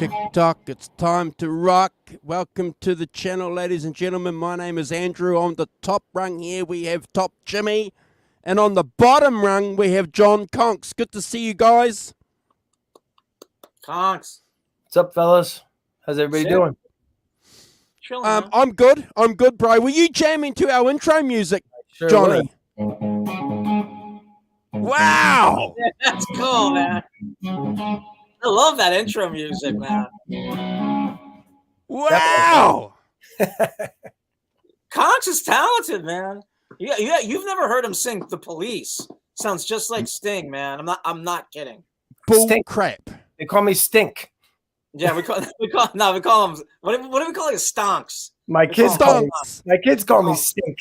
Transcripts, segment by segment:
TikTok. It's time to rock. Welcome to the channel, ladies and gentlemen. My name is Andrew. On the top rung here, we have Top Jimmy. And on the bottom rung, we have John Conks. Good to see you guys. Conks. What's up, fellas? How's everybody doing? Chilling, man. I'm good. I'm good, bro. Were you jamming to our intro music, Sure Johnny? Wow. Yeah, that's cool, man. I love that intro music, man. Wow. Conks is talented, man. Yeah, you've never heard him sing "The Police." Sounds just like Sting, man. I'm not kidding. Bull Stink. crap. They call me Stink. Yeah, we call him. What do we call it? Stonks. My kids call me Stink.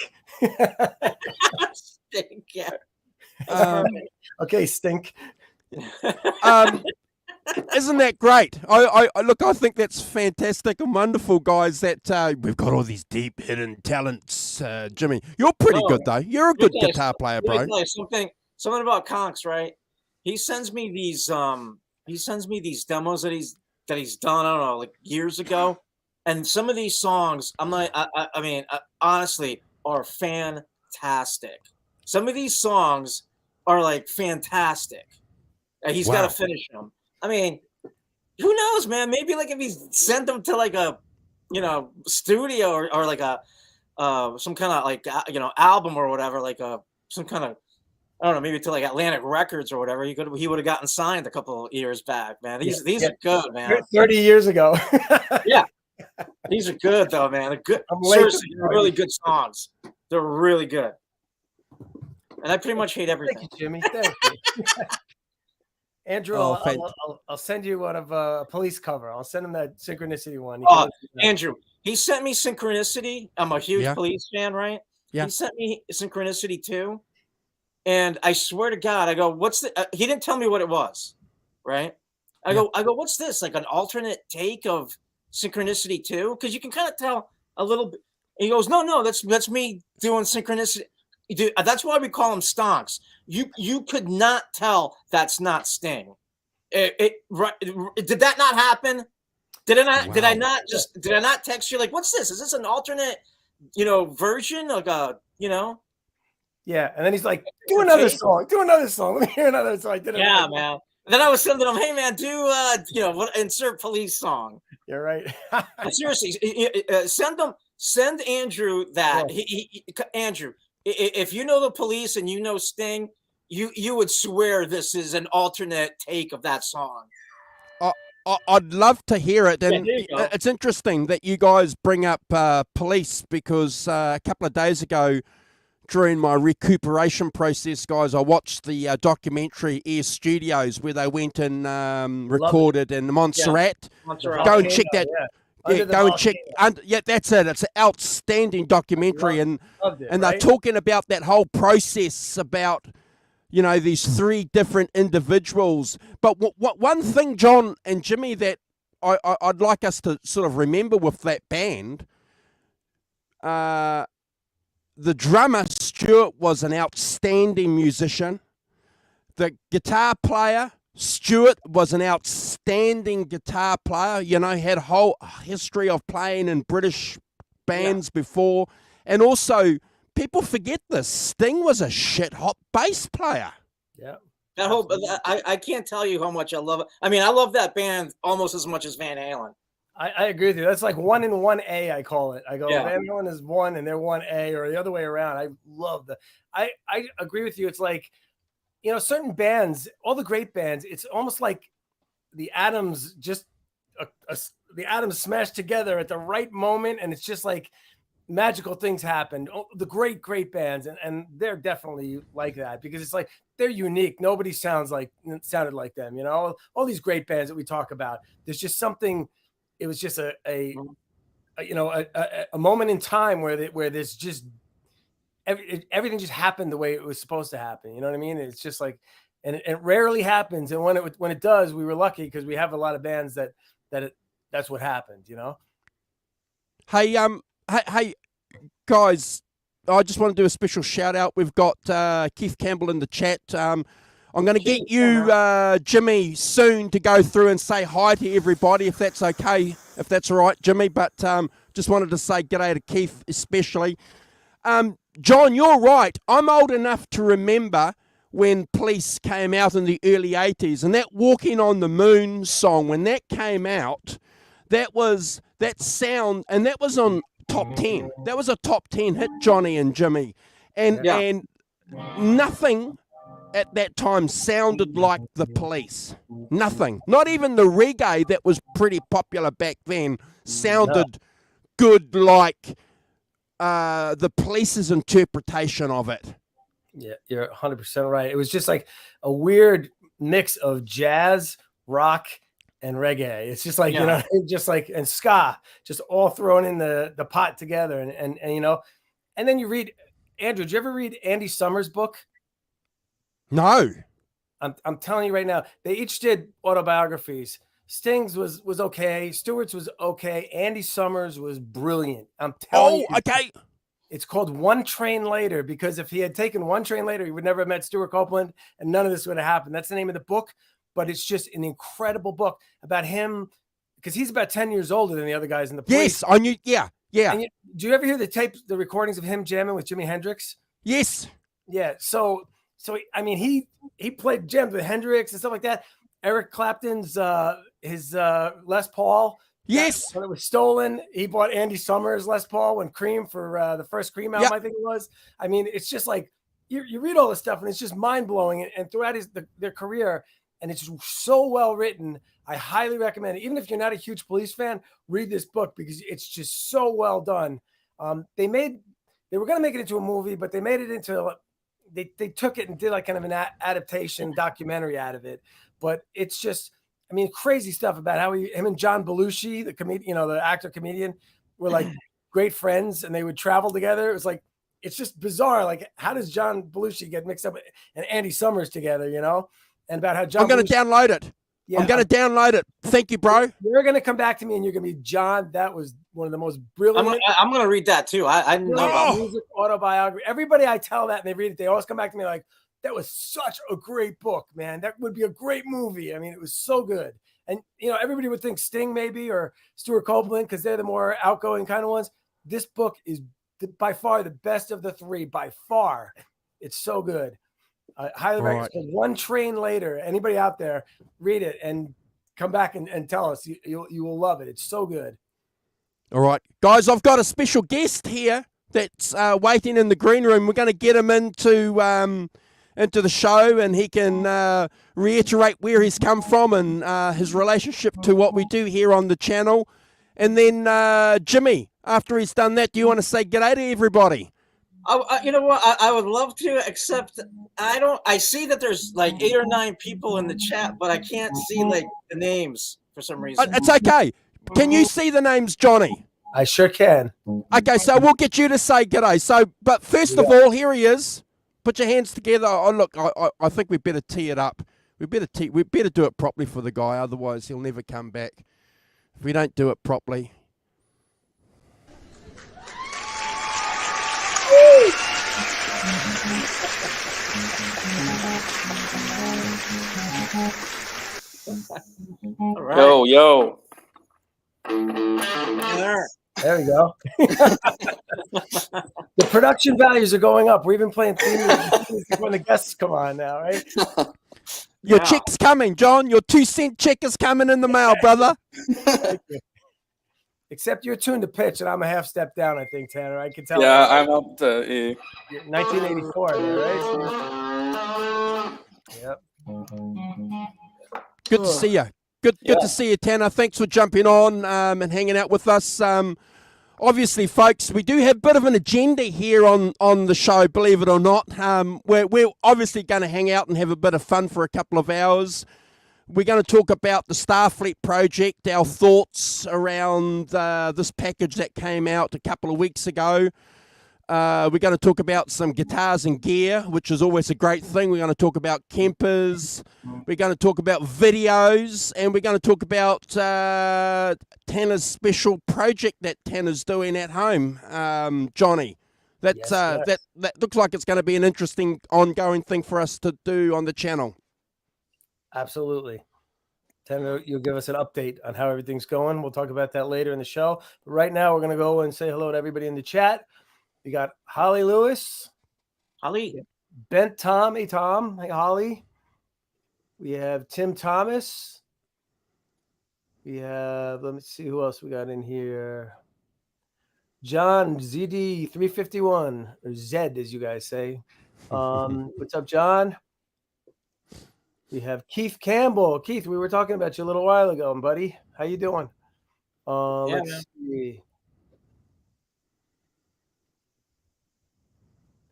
Stink. Yeah. Okay, Stink. Isn't that great? I look, I think that's fantastic and wonderful, guys, that we've got all these deep hidden talents. Jimmy, you're pretty good, though. You're a good guitar player, bro. Let me tell you something about Conks, right? He sends me these demos that he's done, I don't know, like years ago. And some of these songs, I mean, honestly, are fantastic. Some of these songs are like fantastic. He's got to finish them. I mean, who knows, man? Maybe like if he sent them to like a, studio or like a, some kind of like, album or whatever, like some kind of, I don't know, maybe to like Atlantic Records or whatever, he would have gotten signed a couple of years back, man. These are good, man. 30 years ago. Yeah. These are good though, man. They're good. Seriously, they're really good songs. They're really good. And I pretty much hate everything. Thank you, Jimmy. Thank you. Andrew, I'll send you one of a police cover. I'll send him that Synchronicity one. Andrew, he sent me Synchronicity. I'm a huge Police fan, right? Yeah. He sent me Synchronicity too. And I swear to God, I go, what's the? He didn't tell me what it was, right? I go, what's this? Like an alternate take of Synchronicity 2? Because you can kind of tell a little bit. And he goes, no, that's me doing Synchronicity. Dude, that's why we call him Stonks. You could not tell that's not Sting. Did that not happen? Did I not? Wow. Did I not text you like, what's this? Is this an alternate, version? Like Yeah, and then he's like, do another song. Let me hear another song. Yeah, man. And then I was sending him, hey man, do insert police song. You're right. Seriously, send Andrew that. Andrew, if you know the Police and you know Sting, you would swear this is an alternate take of that song. I'd love to hear it. And it's interesting that you guys bring up Police because a couple of days ago during my recuperation process, guys, I watched the documentary Air Studios where they went and recorded in Montserrat. Go and check that. Yeah, go and check. Yeah, that's it. It's an outstanding documentary, and they're talking about that whole process about these three different individuals. But one thing, John and Jimmy, that I'd like us to sort of remember with that band, the drummer Stuart was an outstanding musician. The guitar player Stuart was an outstanding guitar player, had a whole history of playing in British bands before. And also, people forget this, Sting was a shit-hot bass player. Yeah. That whole, I can't tell you how much I love it. I mean, I love that band almost as much as Van Halen. I agree with you. That's like 1 and 1A, I call it. I go, Van Halen is 1 and they're 1A, or the other way around. I love I agree with you. It's like, certain bands, all the great bands, it's almost like the atoms the atoms smashed together at the right moment, and it's just like magical things happen. The great bands, and they're definitely like that because it's like they're unique. Nobody sounded like them. All these great bands that we talk about. There's just something. It was just a moment in time where there's just. Everything just happened the way it was supposed to happen. You know what I mean? It's just like, and it rarely happens. And when it does, we were lucky because we have a lot of bands that's what happened. Hey, hey, guys, I just want to do a special shout out. We've got Keith Campbell in the chat. I'm going to get you, Jimmy, soon to go through and say hi to everybody, if that's okay, if that's all right, Jimmy. But just wanted to say g'day to Keith especially. John, you're right. I'm old enough to remember when Police came out in the early 80s, and that Walking on the Moon song, when that came out, that sound, and that was on top 10. That was a top 10 hit, Johnny and Jimmy. And nothing at that time sounded like the Police. Nothing. Not even the reggae that was pretty popular back then sounded good like the Police's interpretation of it. Yeah, you're 100% right. It was just like a weird mix of jazz, rock, and reggae. It's just like, just like, and ska, just all thrown in the pot together. And and then you read, Andrew, did you ever read Andy Summers' book? No. I'm telling you right now, they each did autobiographies. Sting's was okay. Stewart's was okay. Andy Summers was brilliant. I'm telling you. Okay. It's called One Train Later, because if he had taken One Train Later, he would never have met Stuart Copeland, and none of this would have happened. That's the name of the book, but it's just an incredible book about him, because he's about 10 years older than the other guys in the Police. Yes, I knew. Yeah. Do you ever hear the recordings of him jamming with Jimi Hendrix? Yes. Yeah. So I mean, he played jams with Hendrix and stuff like that. Eric Clapton's his Les Paul. Yes. When it was stolen, he bought Andy Summers Les Paul when Cream for the first Cream album, I think it was. I mean, it's just like you read all this stuff and it's just mind blowing. And throughout their career, and it's so well written. I highly recommend it. Even if you're not a huge Police fan, read this book because it's just so well done. They were going to make it into a movie, but they made it into they took it and did like kind of an adaptation documentary out of it. But it's just, I mean, crazy stuff about how him and John Belushi, the comedian, the actor comedian, were like great friends, and they would travel together. It was like, it's just bizarre. Like, how does John Belushi get mixed up and Andy Summers together, and about how John I'm going to download it. Yeah, I'm going to download it. Thank you, bro. You're going to come back to me and you're going to be, John, that was one of the most brilliant. I'm going to read that too. I didn't know about music autobiography. Everybody I tell that and they read it, they always come back to me like, that was such a great book, man. That would be a great movie. I mean, it was so good. And, everybody would think Sting maybe or Stuart Copeland because they're the more outgoing kind of ones. This book is by far the best of the three, by far. It's so good. Highly recommend. One Train Later. Anybody out there, read it and come back and tell us. You will love it. It's so good. All right. Guys, I've got a special guest here that's waiting in the green room. We're going to get him into the show, and he can reiterate where he's come from and his relationship to what we do here on the channel. And then, Jimmy, after he's done that, do you want to say g'day to everybody? You know what? I would love to, except I see that there's like 8 or 9 people in the chat, but I can't see like the names for some reason. It's okay. Can you see the names, Johnny? I sure can. Okay, so we'll get you to say g'day. So, but first of all, here he is. Put your hands together. Oh, look, I think we better tee it up. We better do it properly for the guy, otherwise he'll never come back. If we don't do it properly. All right. Yo. There we go. The production values are going up. We've been playing themes when the guests come on now, right? Your check's coming, John. Your 2-cent check is coming in the mail, brother. Except you're tuned to pitch, and I'm a half step down, I think, Tanner. I can tell. Yeah, I'm up to E. 1984 there, right? Yep. Good to see you. Good to see you, Tanner. Thanks for jumping on and hanging out with us. Obviously, folks, we do have a bit of an agenda here on the show, believe it or not. We're obviously going to hang out and have a bit of fun for a couple of hours. We're going to talk about the Starfleet project, our thoughts around this package that came out a couple of weeks ago. We're going to talk about some guitars and gear, which is always a great thing. We're going to talk about Kempers. We're going to talk about videos, and we're going to talk about Tanner's special project that Tanner's doing at home, Johnny. That looks like it's going to be an interesting ongoing thing for us to do on the channel. Absolutely. Tanner, you'll give us an update on how everything's going. We'll talk about that later in the show. But right now, we're going to go and say hello to everybody in the chat. We got Holly Lewis. Holly. Bent Tom. Hey, Tom. Hey, Holly. We have Tim Thomas. We have, let me see who else we got in here. John ZD351, or Zed, as you guys say. What's up, John? We have Keith Campbell. Keith, we were talking about you a little while ago, buddy. How you doing? Let's see.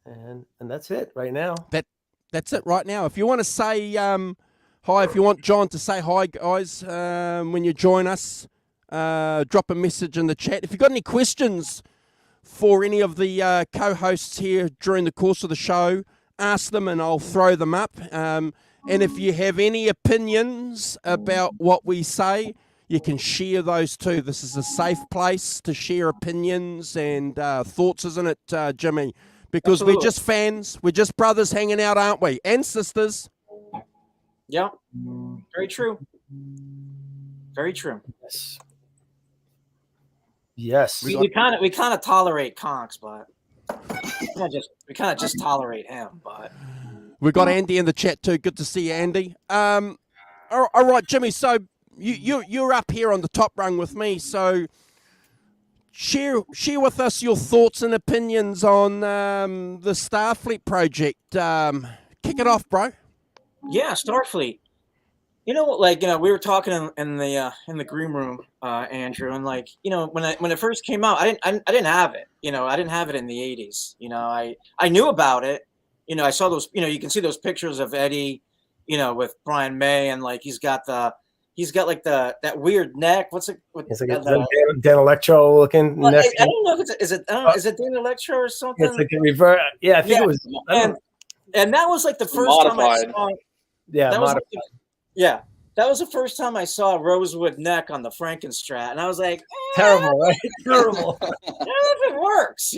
And that's it right now. That's it right now. If you want to say hi, if you want John to say hi, guys, when you join us, drop a message in the chat. If you've got any questions for any of the co-hosts here during the course of the show, ask them and I'll throw them up. And if you have any opinions about what we say, you can share those too. This is a safe place to share opinions and thoughts, isn't it, Jimmy? Because Absolutely. We're just fans. We're just brothers hanging out, aren't we? And sisters. Yeah. Very true. Very true. Yes. We kind of tolerate Conks, but we kind of just tolerate him. But we got Andy in the chat too. Good to see you, Andy. All right, Jimmy. So you're up here on the top rung with me. So share with us your thoughts and opinions on the Starfleet project. Kick it off, bro. Yeah, Starfleet. You know, like, we were talking in the green room, Andrew, and like, when it first came out, I didn't have it. I didn't have it in the 80s. I knew about it. I saw those. You can see those pictures of Eddie, with Brian May, and like he's got like that weird neck. What's it? It's like Dan Electro looking. Well, I don't know if is it Dan Electro or something. It's like a revert. Yeah, I think it was. And that was like the first time I saw. Yeah, that was the first time I saw a rosewood neck on the Frankenstrat, and I was like, terrible, right? Terrible. I don't know if it works,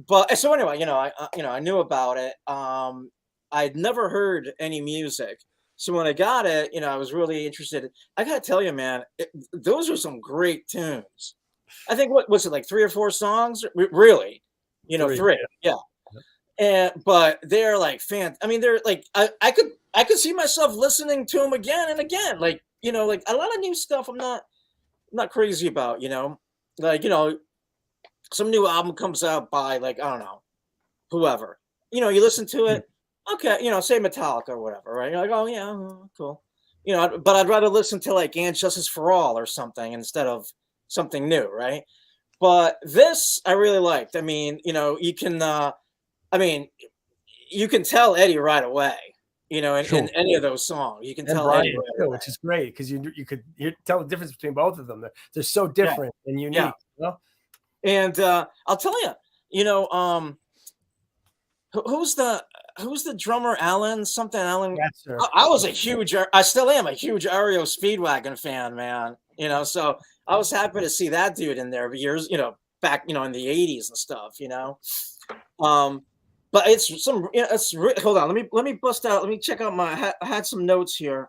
But so anyway, I knew about it. I'd never heard any music, so when I got it, I was really interested. I gotta tell you, man, those are some great tunes. I think what was it, like 3 or 4 songs? Really, 3, yeah. But they're like I mean, they're like I could see myself listening to them again and again. Like like a lot of new stuff I'm not crazy about. Like some new album comes out by like I don't know whoever. You listen to it, okay. Say Metallica or whatever, right? You're like, oh yeah, cool. But I'd rather listen to like And Justice for All or something instead of something new, right? But this I really liked. I mean, you can. You can tell Eddie right away, in any of those songs. You can tell Brian Eddie too, which is great because you could tell the difference between both of them. They're so different and unique. Yeah. And I'll tell you, who's the drummer? Alan something. Alan. Yes, sir. I still am a huge Aereo Speedwagon fan, man. So I was happy to see that dude in there years, back, in the 80s and stuff, But it's some. Hold on. Let me bust out. Let me check out I had some notes here.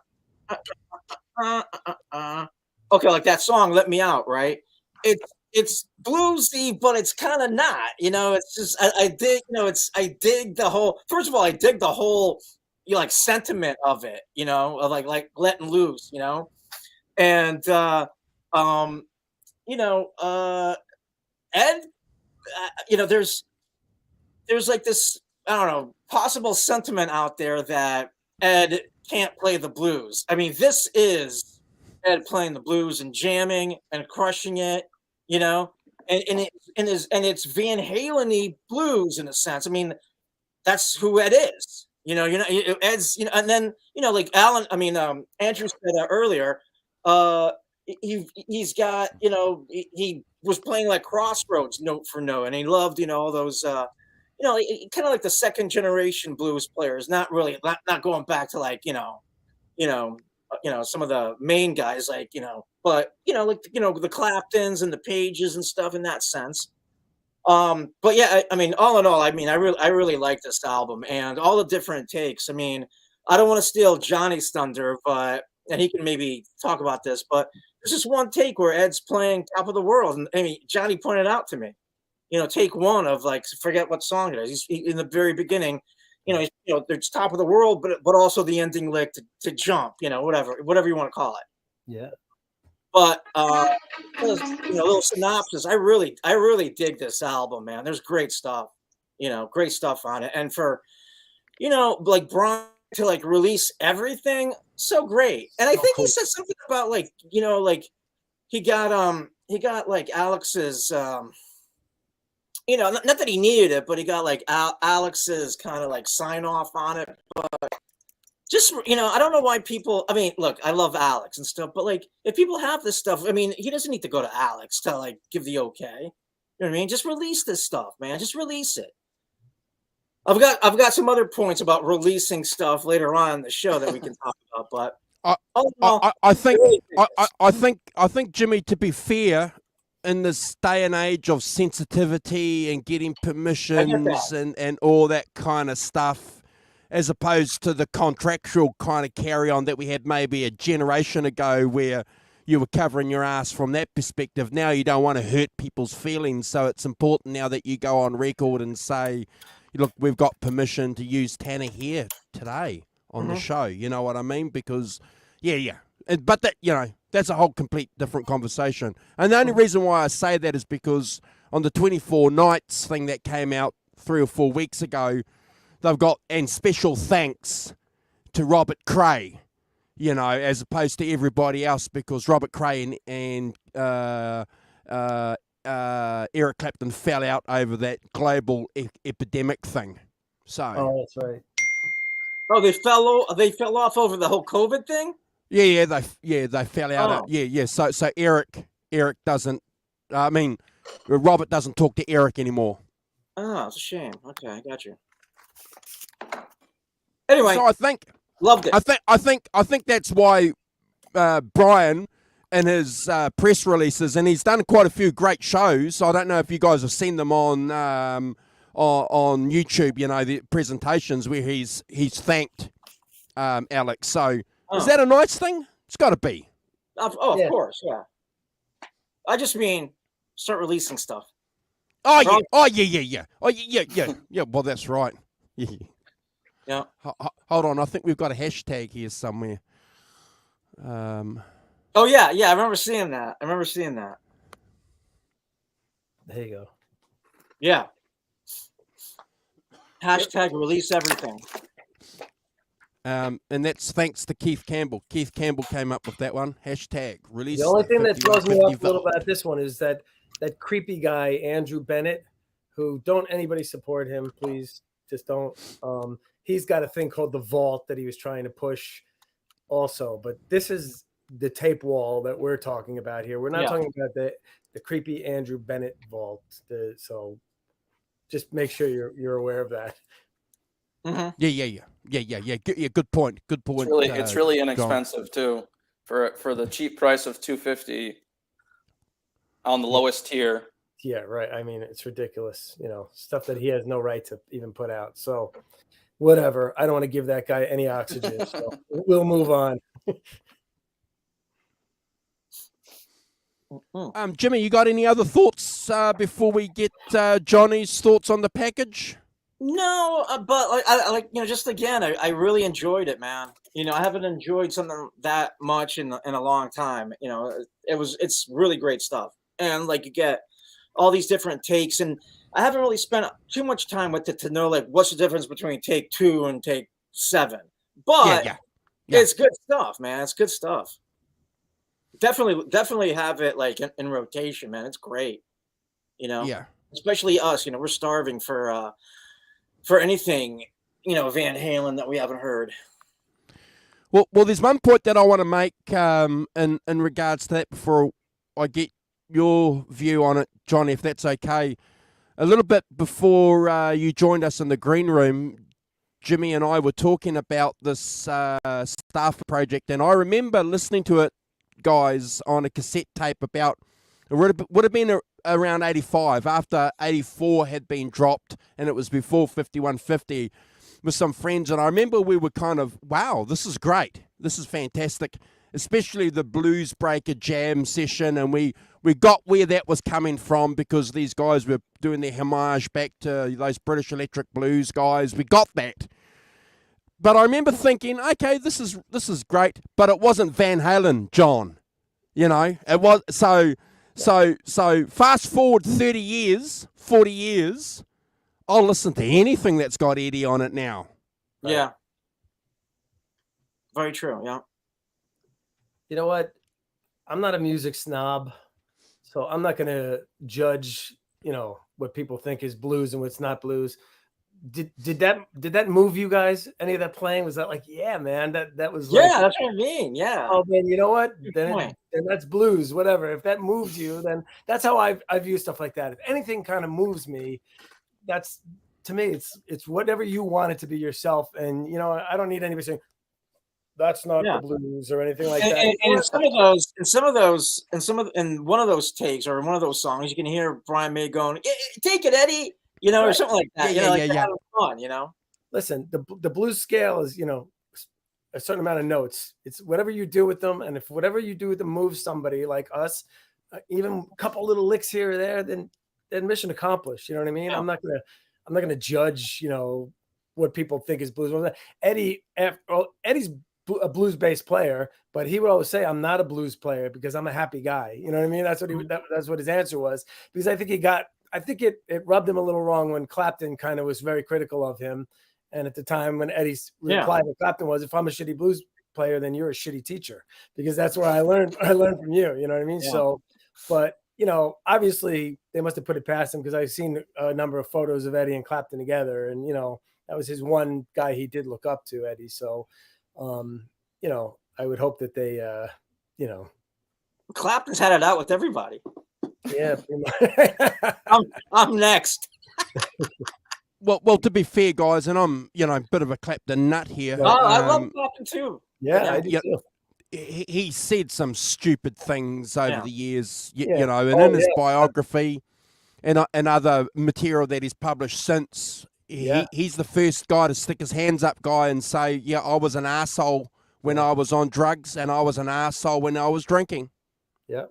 Okay, like that song "Let Me Out," right? It's bluesy, but it's kind of not. It's just I dig. I dig the whole. First of all, I dig the whole sentiment of it. Of like letting loose. And Ed. There's like this, I don't know, possible sentiment out there that Ed can't play the blues. I mean, this is Ed playing the blues and jamming and crushing it, and it's Van Halen-y blues in a sense. I mean, that's who Ed is. Ed's, and then like Alan. I mean, Andrew said earlier. He's got, he was playing like Crossroads note for note, and he loved, all those. Kind of like the second generation blues players, not not going back to like, some of the main guys, like, but, like, the Claptons and the Pages and stuff in that sense. But yeah, I mean, all in all, I mean, I really like this album and all the different takes. I mean, I don't want to steal Johnny's thunder, but and he can maybe talk about this, but there's just one take where Ed's playing Top of the World, and I mean, Johnny pointed out to me, take one of like forget what song it is. He's in the very beginning, there's Top of the World, but also the ending lick to Jump, whatever you want to call it. Yeah. But little synopsis. I really dig this album, man. There's great stuff, great stuff on it, and for like Brian to like release everything, so great. And I think he said something about like he got like Alex's not that he needed it, but he got like Alex's kind of like sign off on it. But just I don't know why people. I mean, look, I love Alex and stuff, but like if people have this stuff, I mean, he doesn't need to go to Alex to like give the okay. You know what I mean? Just release this stuff, man. Just release it. I've got some other points about releasing stuff later on in the show that we can talk about, but I think Jimmy, to be fair, in this day and age of sensitivity and getting permissions and all that kind of stuff, as opposed to the contractual kind of carry on that we had maybe a generation ago where you were covering your ass from that perspective. Now you don't want to hurt people's feelings, so it's important now that you go on record and say, look, we've got permission to use Tanner here today on the show. You know what I mean? Because, but that, that's a whole complete different conversation. And the only reason why I say that is because on the 24 Nights thing that came out 3 or 4 weeks ago, they've got, and special thanks to Robert Cray, as opposed to everybody else, because Robert Cray and Eric Clapton fell out over that global epidemic thing. So, that's right. Oh, they fell off over the whole COVID thing. Yeah, they fell out. Oh. So Eric doesn't. I mean, Robert doesn't talk to Eric anymore. Oh, it's a shame. Okay, I got you. Anyway, so I think loved it. I think that's why Brian and his press releases, and he's done quite a few great shows. I don't know if you guys have seen them on YouTube. The presentations where he's thanked Alex. So is that a nice thing? It's got to be. Of course, yeah. I just mean start releasing stuff. Oh yeah. Oh yeah. Oh yeah. Yeah. Well, that's right. Yeah. Hold on. I think we've got a hashtag here somewhere. Oh yeah. I remember seeing that. There you go. Yeah. Hashtag release everything. And that's thanks to Keith Campbell. Keith Campbell came up with that one. Hashtag release. The only thing that throws me off a little about this one is that creepy guy, Andrew Bennett, who don't anybody support him, please. Just don't. He's got a thing called the vault that he was trying to push also. But this is the tape wall that we're talking about here. We're not talking about the creepy Andrew Bennett vault. So just make sure you're aware of that. Mm-hmm. Yeah. Good point. It's really inexpensive too, for the cheap price of $250 on the lowest tier. Yeah, right. I mean, it's ridiculous. Stuff that he has no right to even put out. So, whatever. I don't want to give that guy any oxygen. So we'll move on. Jimmy, you got any other thoughts before we get Johnny's thoughts on the package? No, but just again, I really enjoyed it, man. I haven't enjoyed something that much in a long time. It's really great stuff, and like you get all these different takes, and I haven't really spent too much time with it to know like what's the difference between take 2 and take 7. But it's good stuff, man. It's good stuff. Definitely have it like in rotation, man. It's great. Especially us. We're starving for anything, Van Halen that we haven't heard. Well, there's one point that I want to make in regards to that before I get your view on it, Johnny, if that's okay. A little bit before you joined us in the green room, Jimmy and I were talking about this Staff project, and I remember listening to it, guys, on a cassette tape about, it would have been around 85, after 84 had been dropped, and it was before 5150. with some friends, and I remember we were kind of, wow, this is great. This is fantastic, especially the Blues Breaker jam session, and we got where that was coming from because these guys were doing their homage back to those British Electric Blues guys. We got that. But I remember thinking, okay, this is great, but it wasn't Van Halen, John. You know, it was so fast forward 30 years, 40 years, I'll listen to anything that's got Eddie on it now. Right? Yeah. Very true, yeah. You know what? I'm not a music snob, so I'm not going to judge, you know, what people think is blues and what's not blues. Did that move you guys? Any of that playing? Was that like, yeah, man, that was like, yeah, that's what I mean. Yeah. Oh, then you know what? Then that's blues, whatever. If that moves you, then that's how I view stuff like that. If anything kind of moves me, that's, to me, it's whatever you want it to be yourself. And you know, I don't need anybody saying that's not the blues or anything like that. And in one of those takes or in one of those songs, you can hear Brian May going, "Take it, Eddie." You know, or something like that. Yeah. Fun, you know. Listen, the blues scale is, you know, a certain amount of notes. It's whatever you do with them, and if whatever you do with them moves somebody like us, even a couple little licks here or there, then mission accomplished. You know what I mean? Yeah. I'm not gonna judge, you know, what people think is blues. Eddie's a blues based player, but he would always say, "I'm not a blues player because I'm a happy guy." You know what I mean? That's what that's what his answer was, because I think it rubbed him a little wrong when Clapton kind of was very critical of him. And at the time when Eddie's reply to Clapton was, "If I'm a shitty blues player, then you're a shitty teacher," because that's where I learned from you. You know what I mean? Yeah. So, but you know, obviously they must have put it past him, because I've seen a number of photos of Eddie and Clapton together, and you know, that was his one guy he did look up to, Eddie. So, you know, I would hope that they, you know, Clapton's had it out with everybody. Yeah, I'm next. Well, to be fair, guys, and I'm, you know, a bit of a Clapton nut here. I love Clapton too. Yeah, I do too. He said some stupid things over the years, you know, and in his biography and other material that he's published since, he's the first guy to stick his hands up, and say, yeah, I was an arsehole when I was on drugs, and I was an arsehole when I was drinking. Yeah,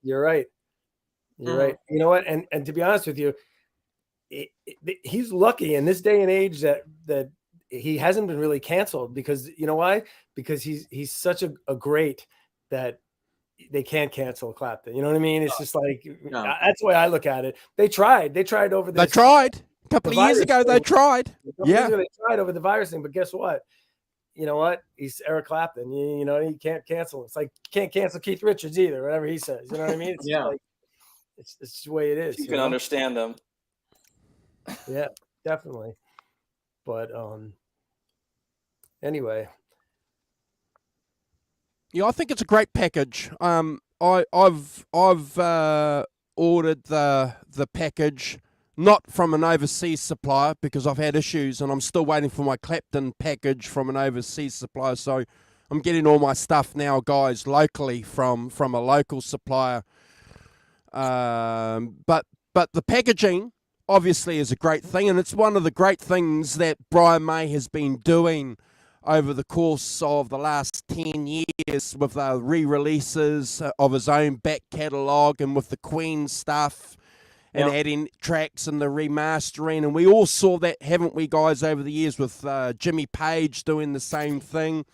You're right. You're right. You know what? And to be honest with you, he's lucky in this day and age that he hasn't been really canceled, because you know why? Because he's such a great that they can't cancel Clapton. You know what I mean? It's just like, that's the way I look at it. They tried over this. They tried a couple of years ago. They tried. They tried over the virus thing, but guess what? You know what? He's Eric Clapton. You know, you can't cancel. It's like you can't cancel Keith Richards either, whatever he says. You know what I mean? It's like, it's just the way it is. You can understand them. Yeah, definitely. But anyway. Yeah, I think it's a great package. I've ordered the package not from an overseas supplier, because I've had issues and I'm still waiting for my Clapton package from an overseas supplier. So I'm getting all my stuff now, guys, locally from a local supplier. But the packaging obviously is a great thing, and it's one of the great things that Brian May has been doing over the course of the last 10 years with the re-releases of his own back catalogue, and with the Queen stuff, and adding tracks and the remastering. And we all saw that, haven't we, guys, over the years with Jimmy Page doing the same thing.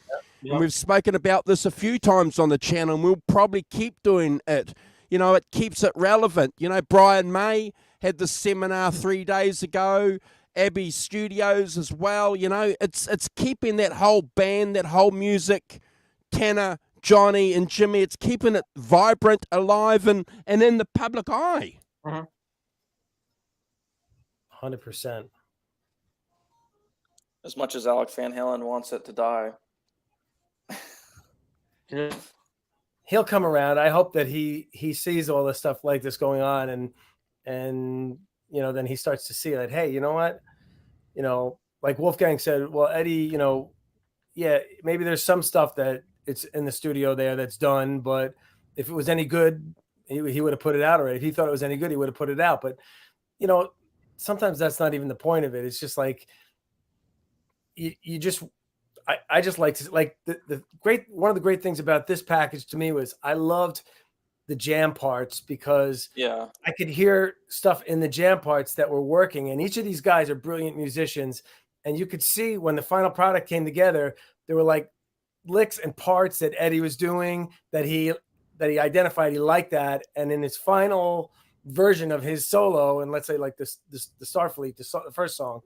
And we've spoken about this a few times on the channel, and we'll probably keep doing it. You know, it keeps it relevant. You know, Brian May had the seminar 3 days ago, Abbey Studios as well. You know, it's keeping that whole band, that whole music, Tanner, Johnny and Jimmy, it's keeping it vibrant, alive, and in the public eye. 100%. As much as Alex Van Halen wants it to die. He'll come around. I hope that he sees all this stuff like this going on, and you know, then he starts to see that, hey, you know what, you know, like Wolfgang said, well, Eddie, you know, yeah, maybe there's some stuff that it's in the studio there that's done, but if it was any good, he would have put it out already. If he thought it was any good, he would have put it out. But you know, sometimes that's not even the point of it. It's just like, you just I just like the great one of the great things about this package to me was I loved the jam parts because I could hear stuff in the jam parts that were working, and each of these guys are brilliant musicians, and you could see when the final product came together, there were like licks and parts that Eddie was doing that he identified he liked that, and in his final version of his solo, and let's say like the Starfleet, the first song,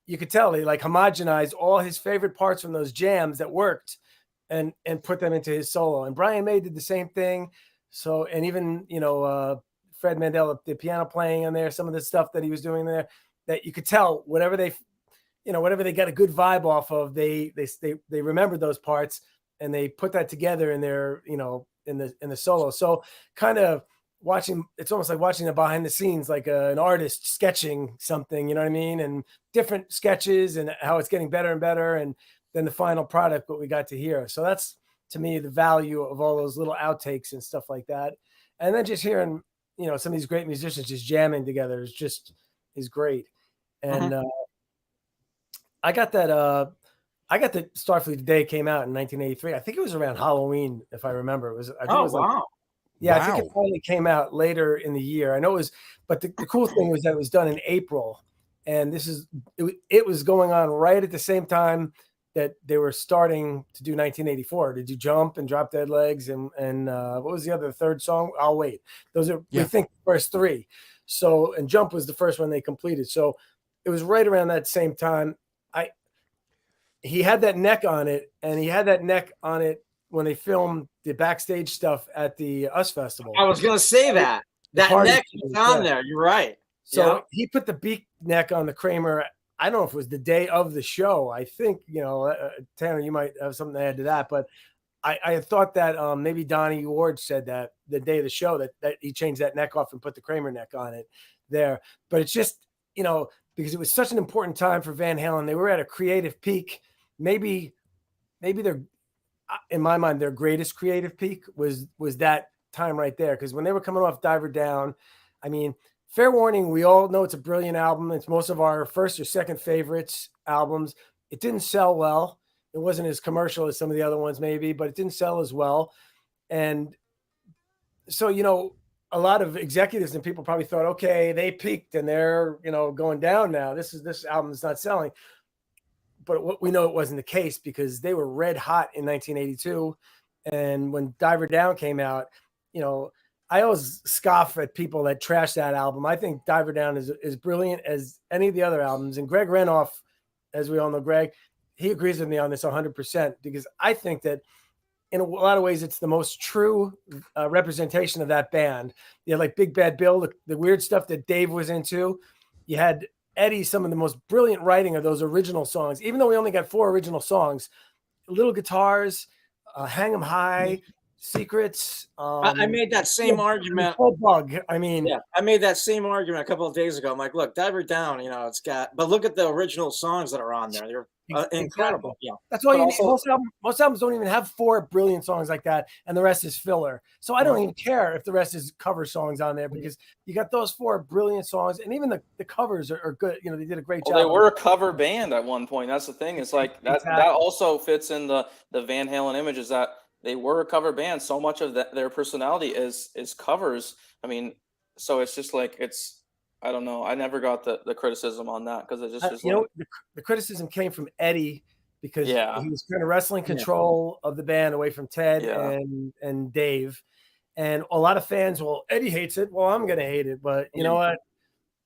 you could tell he like homogenized all his favorite parts from those jams that worked and put them into his solo. And Brian May did the same thing. So, and even, Fred Mandel, the piano playing on there, some of the stuff that he was doing there, that you could tell whatever they got a good vibe off of, they remembered those parts and they put that together in their, in the solo. So kind of it's almost like watching the behind the scenes, like an artist sketching something, you know what I mean? And different sketches and how it's getting better and better. And then the final product, what we got to hear. So that's, to me, the value of all those little outtakes and stuff like that. And then just hearing, some of these great musicians just jamming together is great. And I got that Starfleet Today came out in 1983. I think it was around Halloween, if I remember. It was wow. Yeah, I think it finally came out later in the year. I know it was, but the cool thing was that it was done in April, and it was going on right at the same time that they were starting to do 1984. Did you Jump and Drop Dead Legs and what was the third song? I'll Wait. Those are we think the first three. So, and Jump was the first one they completed. So it was right around that same time. He had that neck on it, and he had that neck on it when they filmed the backstage stuff at the US Festival. I was going to say that neck is on there. You're right. So he put the beak neck on the Kramer. I don't know if it was the day of the show. I think, Tanner, you might have something to add to that, but I had thought that maybe Donnie Ward said that the day of the show that he changed that neck off and put the Kramer neck on it there. But it's just, because it was such an important time for Van Halen. They were at a creative peak. Maybe they're, in my mind, their greatest creative peak was that time right there. Because when they were coming off Diver Down, I mean, Fair Warning, we all know it's a brilliant album. It's most of our first or second favorites albums. It didn't sell well. It wasn't as commercial as some of the other ones maybe, but it didn't sell as well. And so, a lot of executives and people probably thought, okay, they peaked and they're, going down now. This album is not selling. But what we know, it wasn't the case because they were red hot in 1982. And when Diver Down came out, I always scoff at people that trash that album. I think Diver Down is brilliant as any of the other albums. And Greg Renoff, as we all know, Greg, he agrees with me on this 100% because I think that in a lot of ways, it's the most true representation of that band. You had like Big Bad Bill, the weird stuff that Dave was into. You had Eddie, some of the most brilliant writing of those original songs, even though we only got 4 original songs, little guitars, Hang 'em High, Secrets. I made that same argument. Bug. I mean, I made that same argument a couple of days ago. I'm like, look, Diver Down, it's got, but look at the original songs that are on there. They're incredible. Yeah, that's all you need. Most albums don't even have 4 brilliant songs like that, and the rest is filler. So I don't even care if the rest is cover songs on there because you got those 4 brilliant songs, and even the covers are good. They did a great job. They were a cover band at one point. That's the thing. It's like that. Exactly. That also fits in the Van Halen image. Is that they were a cover band. So much of their personality is covers. I mean, so it's just like I don't know. I never got the criticism on that because it just was the criticism came from Eddie because he was kind of wrestling control of the band away from Ted and Dave, and a lot of fans, Eddie hates it. Well, I'm gonna hate it, but you know what?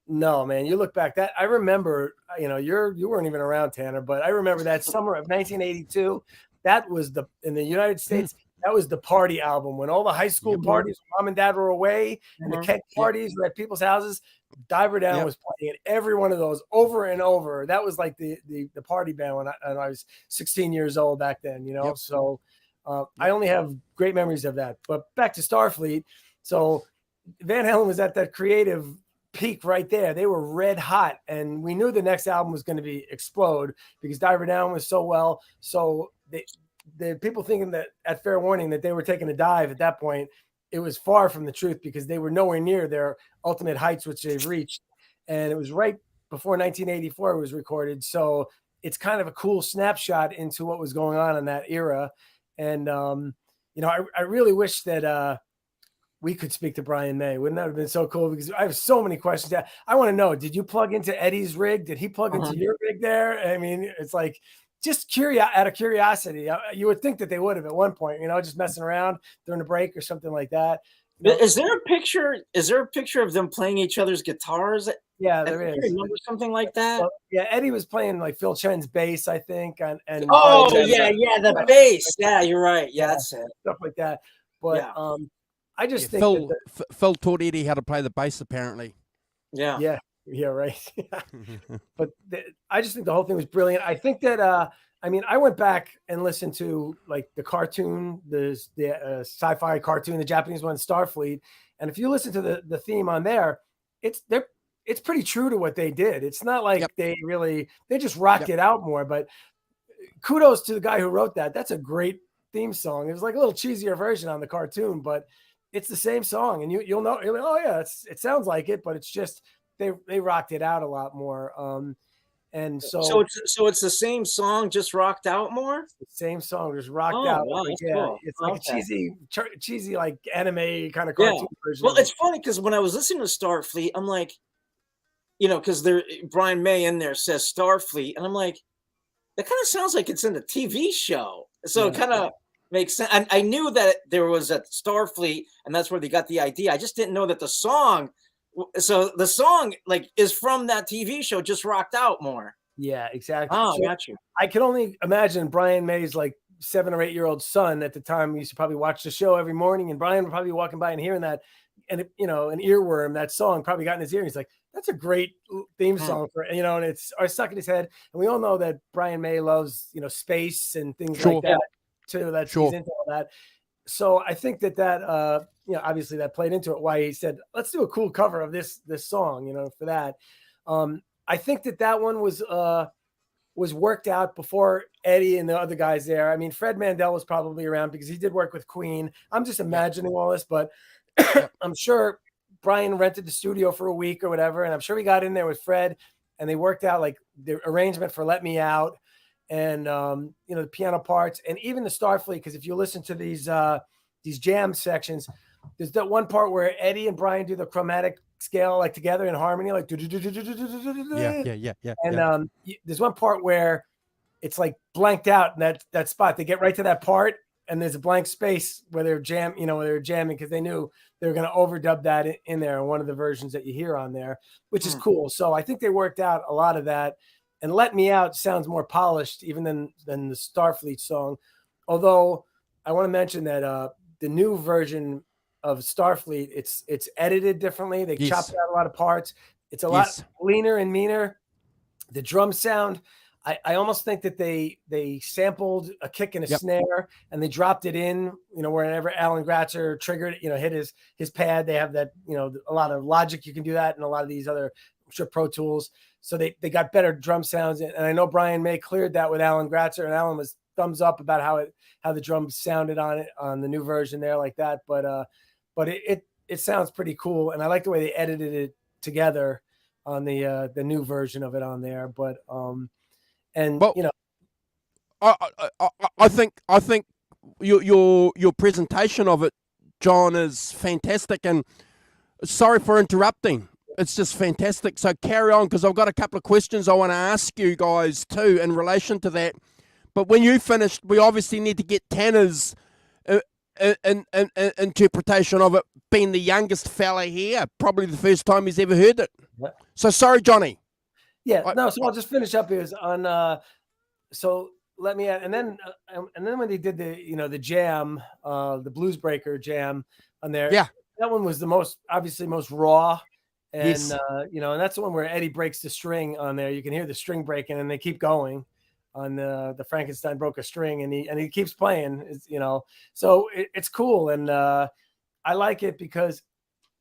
No, man. You look back, that I remember. You weren't even around, Tanner, but I remember that summer of 1982. That was in the United States. That was the party album when all the high school parties, mom and dad were away, and the Kent parties were at people's houses. Diver Down was playing at every one of those over and over. That was like the party band when I was 16 years old back then, So I only have great memories of that. But back to Starfleet. So Van Halen was at that creative peak right there. They were red hot, and we knew the next album was going to be Explode because Diver Down was so well. So the people thinking that at Fair Warning that they were taking a dive at that point, it was far from the truth because they were nowhere near their ultimate heights, which they've reached. And it was right before 1984 was recorded. So it's kind of a cool snapshot into what was going on in that era. And, you know, I really wish that we could speak to Brian May. Wouldn't that have been so cool? Because I have so many questions. I want to know, did you plug into Eddie's rig? Did he plug into your rig there? I mean, it's like just out of curiosity. You would think that they would have at one point, you know, just messing around during the break or something like that. You know? Is there a picture? Is there a picture of them playing each other's guitars? Yeah, there is. Remember something like that? Well, yeah, Eddie was playing like Phil Chen's bass, I think, and oh yeah, the bass. Yeah, you're right. Yeah, that's it. Stuff like that. But I just think Phil taught Eddie how to play the bass, apparently. Yeah, right. But I just think the whole thing was brilliant. I think that I mean, I went back and listened to like the cartoon, the sci-fi cartoon, the Japanese one, Starfleet, and if you listen to the theme on there, it's pretty true to what they did. It's not like they just rocked it out more. But kudos to the guy who wrote that. That's a great theme song. It was like a little cheesier version on the cartoon, but it's the same song, and you'll know. You're like, oh yeah, it sounds like it, but it's just they rocked it out a lot more. And so it's the same song, just rocked out more. The same song, just rocked out. Wow, cool. It's like a cheesy like anime kind of cartoon version. Well, it's funny because when I was listening to Starfleet, I'm like, you know, because Brian May in there says Starfleet, and I'm like, that kind of sounds like it's in the TV show. So it kind of makes sense. And I knew that there was a Starfleet, and that's where they got the idea. I just didn't know that the song. So the song like is from that TV show, just rocked out more. Yeah, exactly. Oh, got you. I can only imagine Brian May's like 7 or 8 year old son at the time used to probably watch the show every morning, and Brian would probably be walking by and hearing that, and you know, an earworm, that song probably got in his ear. And he's like, "That's a great theme song for," you know, and it's stuck in his head. And we all know that Brian May loves, you know, space and things like that too. That's he's into all that. So I think that you know, obviously that played into it. Why he said, "Let's do a cool cover of this song," you know, for that. I think that one was worked out before Eddie and the other guys there. I mean, Fred Mandel was probably around because he did work with Queen. I'm just imagining all this, but I'm sure Brian rented the studio for a week or whatever, and I'm sure he got in there with Fred, and they worked out like the arrangement for "Let Me Out" and you know, the piano parts, and even the Starfleet. Because if you listen to these jam sections, there's that one part where Eddie and Brian do the chromatic scale like together in harmony, like yeah. And there's one part where it's like blanked out in that spot. They get right to that part, and there's a blank space where they're jamming because they knew they were going to overdub that in there in one of the versions that you hear on there, which is cool. So I think they worked out a lot of that. And "Let Me Out" sounds more polished even than the Starfleet song. Although I want to mention that the new version of Starfleet, it's edited differently. They chopped out a lot of parts. It's a lot leaner and meaner. The drum sound, I almost think that they sampled a kick and a snare, and they dropped it in, you know, wherever Alan Gratzer triggered it, you know, hit his pad. They have that, you know, a lot of Logic, you can do that, and a lot of these other, I'm sure, Pro Tools. So they got better drum sounds. And I know Brian May cleared that with Alan Gratzer, and Alan was thumbs up about how the drums sounded on the new version there like that. But it sounds pretty cool, and I like the way they edited it together on the new version of it on there. But you know, I think your presentation of it, John, is fantastic. And sorry for interrupting. It's just fantastic. So carry on, because I've got a couple of questions I want to ask you guys too in relation to that. But when you finished, we obviously need to get Tanner's interpretation of it, being the youngest fella here, probably the first time he's ever heard it. So sorry, Johnny. So I'll just finish up here on so "Let Me Out," and then when they did the jam, the Blues Breaker jam on there, that one was the most raw, and you know, and that's the one where Eddie breaks the string on there. You can hear the string breaking, and they keep going on the Frankenstein broke a string, and he keeps playing, you know, so it's cool. And I like it because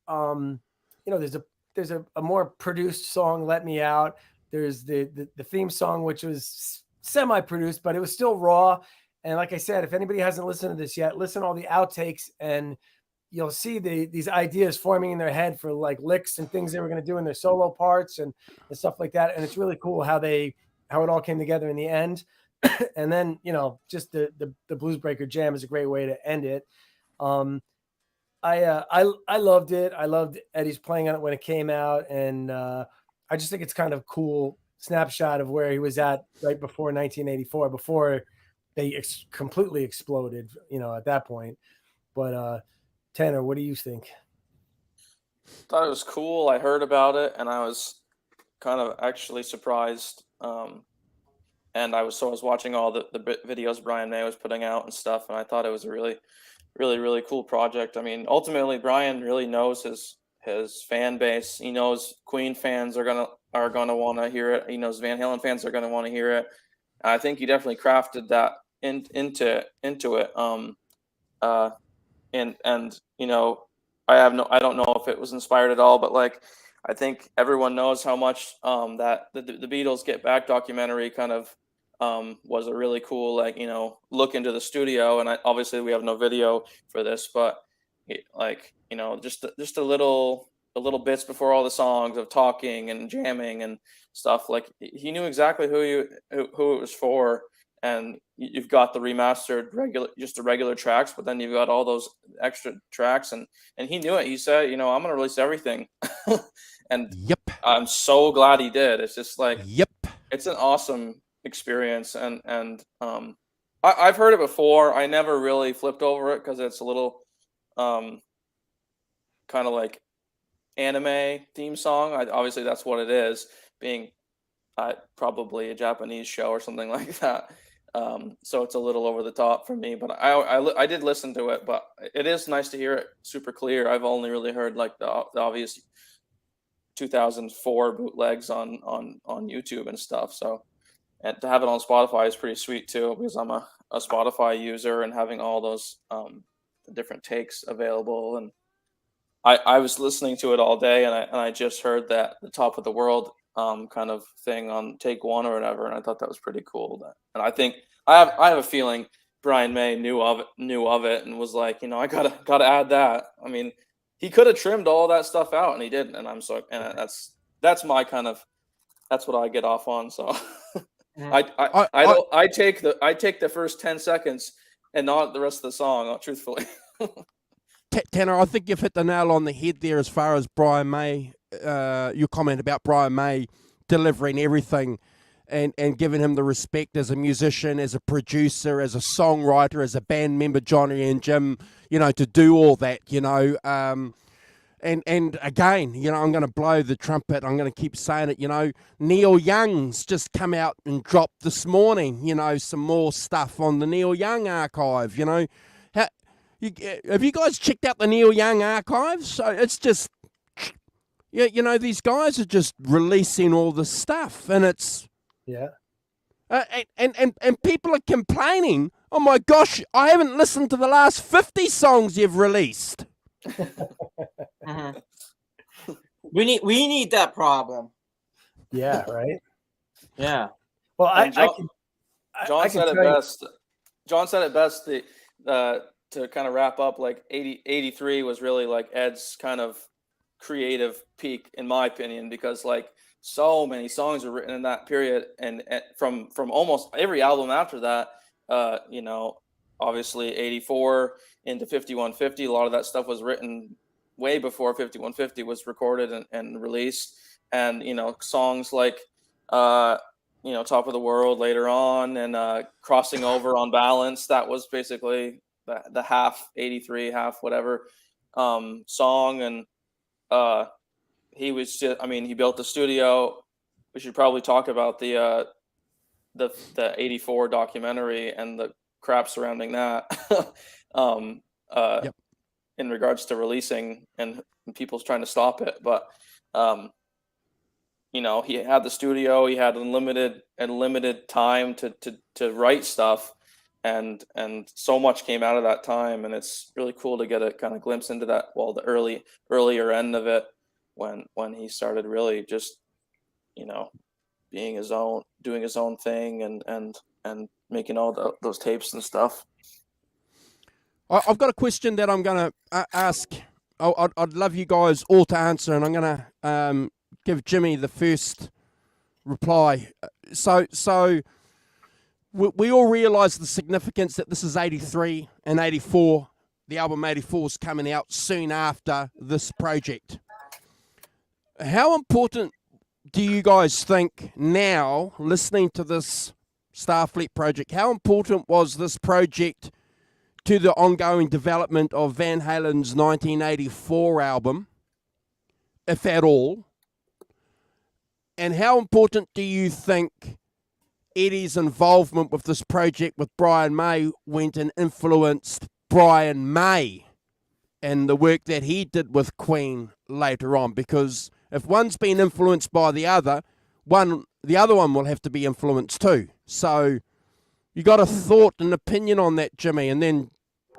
you know, there's a more produced song, "Let Me Out." There's the theme song, which was semi-produced, but it was still raw. And like I said, if anybody hasn't listened to this yet, listen to all the outtakes, and you'll see these ideas forming in their head for like licks and things they were going to do in their solo parts and stuff like that. And it's really cool how they how it all came together in the end. And then, you know, just the Blues Breaker Jam is a great way to end it. I loved it. I loved Eddie's playing on it when it came out, and I just think it's kind of cool snapshot of where he was at right before 1984, before they completely exploded, you know, at that point. But Tanner, what do you think? Thought it was cool. I heard about it, and I was kind of actually surprised. And I was watching all the videos Brian May was putting out and stuff, and I thought it was a really, really cool project. I mean, ultimately, Brian really knows his fan base. He knows Queen fans are gonna want to hear it. He knows Van Halen fans are gonna want to hear it. I think he definitely crafted that into it. And you know, I don't know if it was inspired at all, but like, I think everyone knows how much that the Beatles Get Back documentary kind of was a really cool, like, you know, look into the studio. And obviously we have no video for this, but like, you know, just a little bits before all the songs of talking and jamming and stuff. Like, he knew exactly who it was for. And you've got the remastered the regular tracks, but then you've got all those extra tracks, and he knew it. He said, you know, I'm going to release everything. And yep, I'm so glad he did. It's just like, yep, it's an awesome experience. And I've heard it before. I never really flipped over it because it's a little kind of like anime theme song. Obviously that's what it is, being probably a Japanese show or something like that. So it's a little over the top for me, but I did listen to it, but it is nice to hear it super clear. I've only really heard like the obvious 2004 bootlegs on YouTube and stuff. So, and to have it on Spotify is pretty sweet too, because I'm a Spotify user, and having all those different takes available. And I was listening to it all day, and I just heard that the Top of the World kind of thing on take one or whatever, and I thought that was pretty cool. And I think I have a feeling Brian May knew of it and was like, you know, I gotta add that. I mean, he could have trimmed all that stuff out, and he didn't. And I'm so, and that's my kind of, that's what I get off on. So I take the first 10 seconds and not the rest of the song, truthfully. Tanner, I think you've hit the nail on the head there as far as Brian May, your comment about Brian May delivering everything and giving him the respect as a musician, as a producer, as a songwriter, as a band member, Johnny and Jim, you know, to do all that, you know. And again, you know, I'm going to blow the trumpet. I'm going to keep saying it, you know. Neil Young's just come out and dropped this morning, you know, some more stuff on the Neil Young archive, you know. Have you guys checked out the Neil Young archives? So it's just, yeah, you know, these guys are just releasing all this stuff, and it's, yeah. And people are complaining, oh my gosh, I haven't listened to the last 50 songs you've released. Mm-hmm. We need that problem. Yeah, right. Yeah. Well, John said it best. To kind of wrap up, like 83 was really like Ed's kind of creative peak, in my opinion, because like so many songs were written in that period, and from almost every album after that, you know, obviously 84 into 5150, a lot of that stuff was written way before 5150 was recorded and released. And, you know, songs like, you know, Top of the World later on, and Crossing Over on Balance, that was basically the half 83, half whatever song. And he was just, I mean, he built the studio. We should probably talk about the 84 documentary and the crap surrounding that. Yep. In regards to releasing and people's trying to stop it. But you know, he had the studio, he had unlimited time to write stuff, and so much came out of that time. And it's really cool to get a kind of glimpse into that, well, the earlier end of it, when he started really just, you know, doing his own thing and making all those tapes and stuff. I've got a question that I'm going to ask. I'd love you guys all to answer, and I'm going to give Jimmy the first reply. so we all realise the significance that this is 83 and 84. The album 84 is coming out soon after this project. How important do you guys think now, listening to this Starfleet project, how important was this project to the ongoing development of Van Halen's 1984 album, if at all? And how important do you think Eddie's involvement with this project with Brian May went and influenced Brian May and the work that he did with Queen later on? Because if one's been influenced by the other one will have to be influenced too. So you got a thought and opinion on that, Jimmy, and then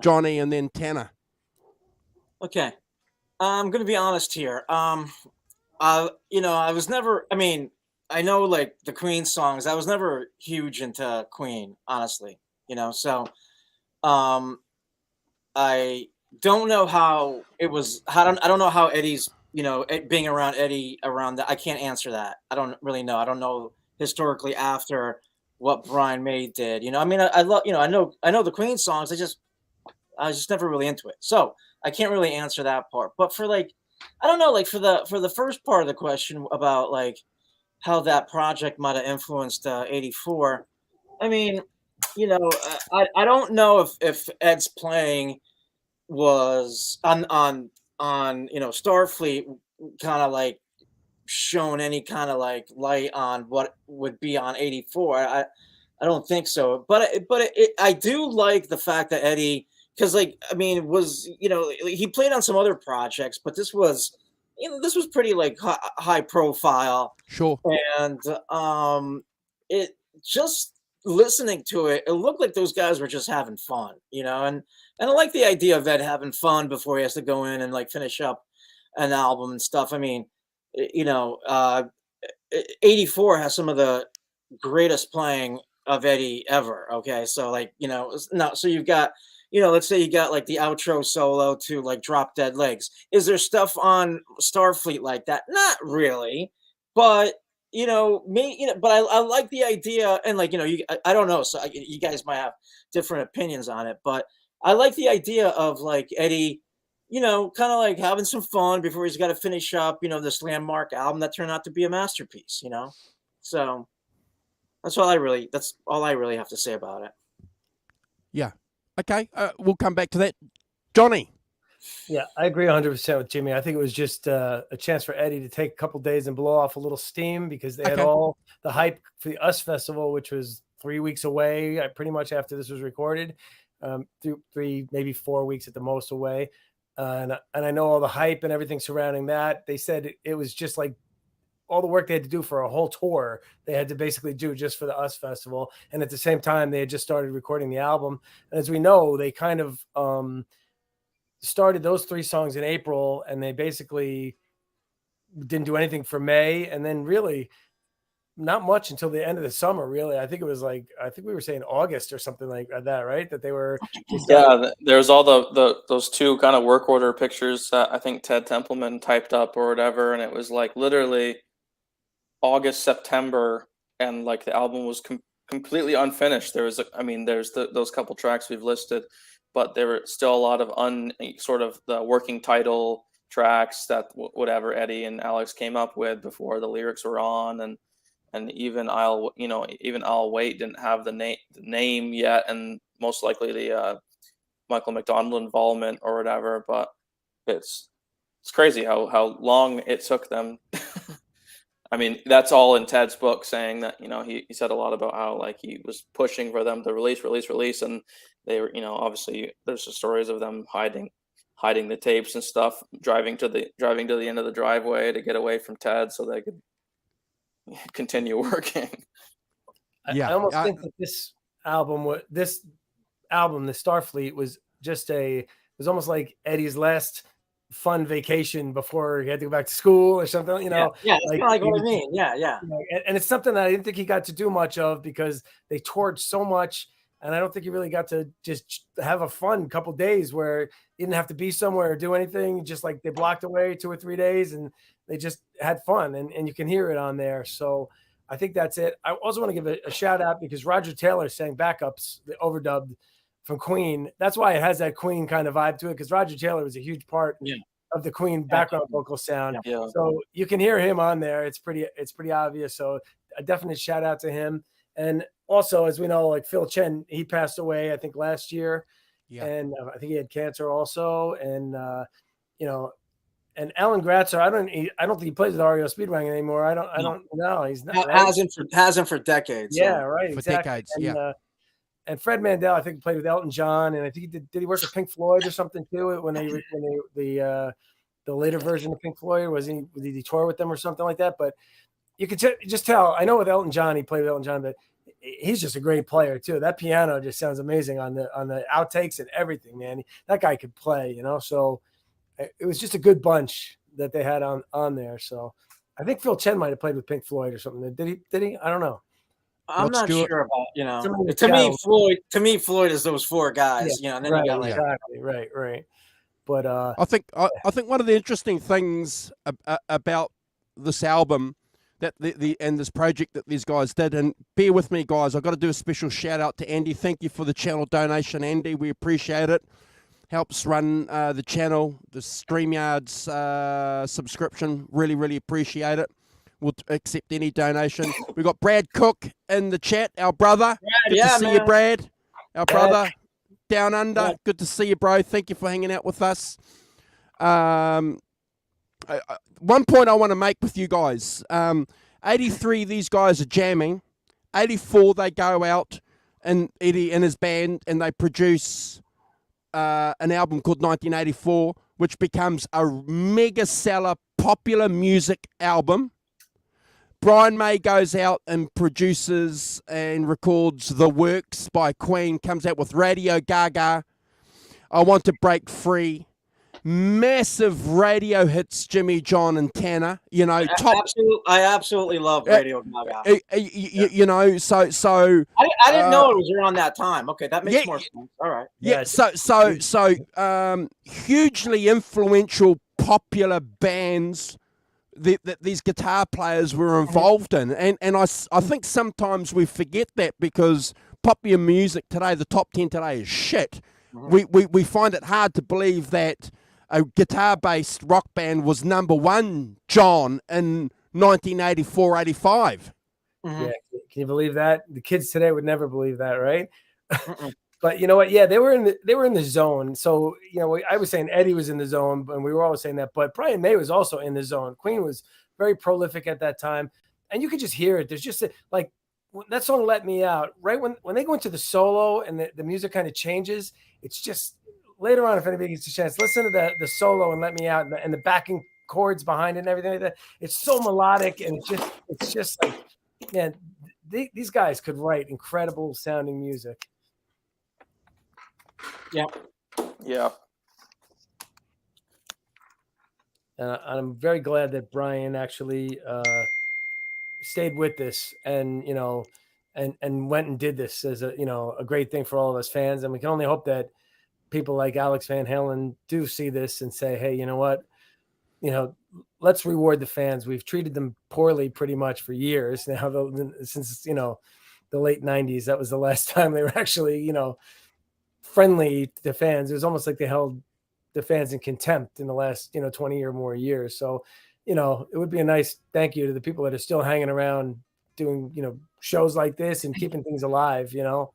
Johnny, and then Tanner. Okay, I'm gonna be honest here. I was never. I mean, I know like the Queen songs. I was never huge into Queen, honestly. So I don't know how it was. I don't know how Eddie's. Being around Eddie around that. I can't answer that. I don't really know. I don't know historically after what Brian May did. I mean, I love. I know the Queen songs. I was just never really into it. So I can't really answer that part. But for I don't know, for the first part of the question about how that project might have influenced 84. I mean, I don't know if Ed's playing was on Starfleet kind of shown any kind of light on what would be on 84. I don't think so. But I do like the fact that Eddie. Because, he played on some other projects, but this was pretty high profile. Sure. And it just listening to it, it looked like those guys were just having fun, and I like the idea of Ed having fun before he has to go in and finish up an album and stuff. I mean, 84 has some of the greatest playing of Eddie ever. Okay, so so you've got. Let's say you got the outro solo to Drop Dead Legs. Is there stuff on Starfleet like that? Not really, but but I like the idea, and I don't know. So you guys might have different opinions on it, but I like the idea of Eddie, kind of having some fun before he's got to finish up, this landmark album that turned out to be a masterpiece. So that's all I really have to say about it. Yeah. Okay, we'll come back to that. Johnny. Yeah, I agree 100% with Jimmy. I think it was just a chance for Eddie to take a couple days and blow off a little steam, because they had all the hype for the US Festival, which was 3 weeks away, pretty much after this was recorded, 3, maybe 4 weeks at the most away. And I know all the hype and everything surrounding that. They said it was just all the work they had to do for a whole tour, they had to basically do just for the US Festival. And at the same time, they had just started recording the album. And as we know, they kind of started those 3 songs in April, and they basically didn't do anything for May. And then really not much until the end of the summer, really. I think it was I think we were saying August or something like that, right? That they were. Yeah, there's all those 2 kind of work order pictures that I think Ted Templeman typed up or whatever. And it was literally August, September, and the album was completely unfinished. There was, there's those couple tracks we've listed, but there were still a lot of sort of the working title tracks that whatever Eddie and Alex came up with before the lyrics were on, and even I'll Wait didn't have the name yet, and most likely the Michael McDonald involvement or whatever. But it's crazy how long it took them. I mean, that's all in Ted's book, saying that, he said a lot about how he was pushing for them to release. And they were, obviously there's the stories of them hiding the tapes and stuff, driving to the end of the driveway to get away from Ted so they could continue working. Yeah. I almost think that this album, the Starfleet, was was almost like Eddie's last fun vacation before he had to go back to school or something, Yeah, that's kind of what I mean. Yeah. And it's something that I didn't think he got to do much of, because they toured so much, and I don't think he really got to just have a fun couple days where he didn't have to be somewhere or do anything. Just they blocked away 2 or 3 days and they just had fun, and you can hear it on there. So I think that's it. I also want to give a shout out because Roger Taylor sang backups, the overdubbed from Queen. That's why it has that Queen kind of vibe to it, because Roger Taylor was a huge part of the Queen background vocal sound. Yeah. So you can hear him on there. It's pretty obvious. So a definite shout out to him. And also, as we know, like Phil Chen, he passed away, I think, last year. Yeah. And I think he had cancer also. And, and Alan Gratzer, I don't think he plays with REO Speedwagon anymore. I don't know. He's not. Hasn't for decades. Yeah, right. For exactly. decades. And, and Fred Mandel, I think, played with Elton John, and I think did he work with Pink Floyd or something too? When the later version of Pink Floyd, did he tour with them or something like that? But you could just tell. I know with Elton John, he played with Elton John, but he's just a great player too. That piano just sounds amazing on the outtakes and everything, man. That guy could play, So it was just a good bunch that they had on there. So I think Phil Chen might have played with Pink Floyd or something. Did he? I don't know. I'm not sure about, to me, Floyd is those four guys, and then you got like exactly, right. But I think one of the interesting things about this album that and this project that these guys did, and bear with me, guys, I've got to do a special shout out to Andy. Thank you for the channel donation, Andy. We appreciate it. Helps run the channel, the StreamYard's subscription. Really, really appreciate it. We'll accept any donation. We've got Brad Cook in the chat, our brother. Good to see you, Brad. Our brother down under. Yeah. Good to see you, bro. Thank you for hanging out with us. One point I want to make with you guys. 83, these guys are jamming. 84, they go out, and Eddie and his band, and they produce an album called 1984, which becomes a mega seller, popular music album. Brian May goes out and produces and records The Works by Queen, comes out with Radio Gaga, I Want to Break Free, massive radio hits, Jimmy, John, and Tanner. I absolutely love Radio Gaga. So I didn't know it was around that time. Okay, that makes more sense. All right. Yeah. So hugely influential, popular bands that these guitar players were involved in. And I think sometimes we forget that because popular music today, the top 10 today is shit. Mm-hmm. We find it hard to believe that a guitar-based rock band was number one, John, in 1984, 85. Mm-hmm. Yeah, can you believe that? The kids today would never believe that, right? But you know what? Yeah, they were in the zone. So I was saying Eddie was in the zone, and we were always saying that. But Brian May was also in the zone. Queen was very prolific at that time, and you could just hear it. There's just like that song "Let Me Out." Right when they go into the solo and the music kind of changes, it's just later on. If anybody gets a chance, listen to the solo and "Let Me Out" and the backing chords behind it and everything like that. It's so melodic, and it's just like, man, these guys could write incredible sounding music. Yeah. I'm very glad that Brian actually stayed with this and went and did this as a great thing for all of us fans. And we can only hope that people like Alex Van Halen do see this and say, hey, you know what? Let's reward the fans. We've treated them poorly pretty much for years now, since the late 90s. That was the last time they were actually, friendly to fans. It was almost like they held the fans in contempt in the last 20 or more years. So it would be a nice thank you to the people that are still hanging around doing shows like this and keeping things alive. And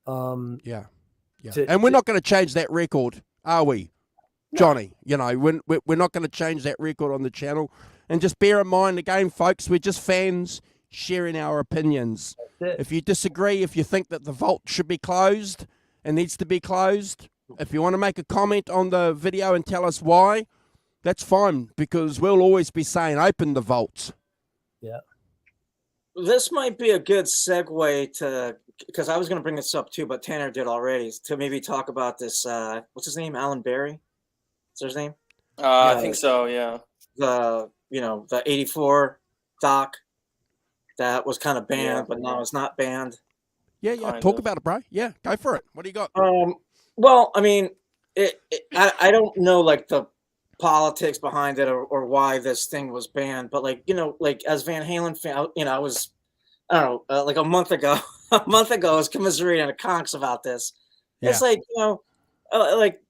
we're not going to change that record, are we, Johnny? No. We're not going to change that record on the channel. And just bear in mind again, folks, we're just fans sharing our opinions. If you disagree, if you think that the vault should be closed, it needs to be closed. If you want to make a comment on the video and tell us why, that's fine, because we'll always be saying open the vaults. Yeah. This might be a good segue to, because I was going to bring this up too, but Tanner did already, to maybe talk about this. What's his name? Alan Berry? Is his name? I think so. Yeah. The 84 doc that was kind of banned, but now it's not banned. Yeah. Talk about it, bro. Yeah, go for it. What do you got? Well, I mean, I don't know like the politics behind it or why this thing was banned, but like as Van Halen fan, I was I don't know, like a month ago, a month ago, I was commiserating at Conks about this. Yeah. It's like,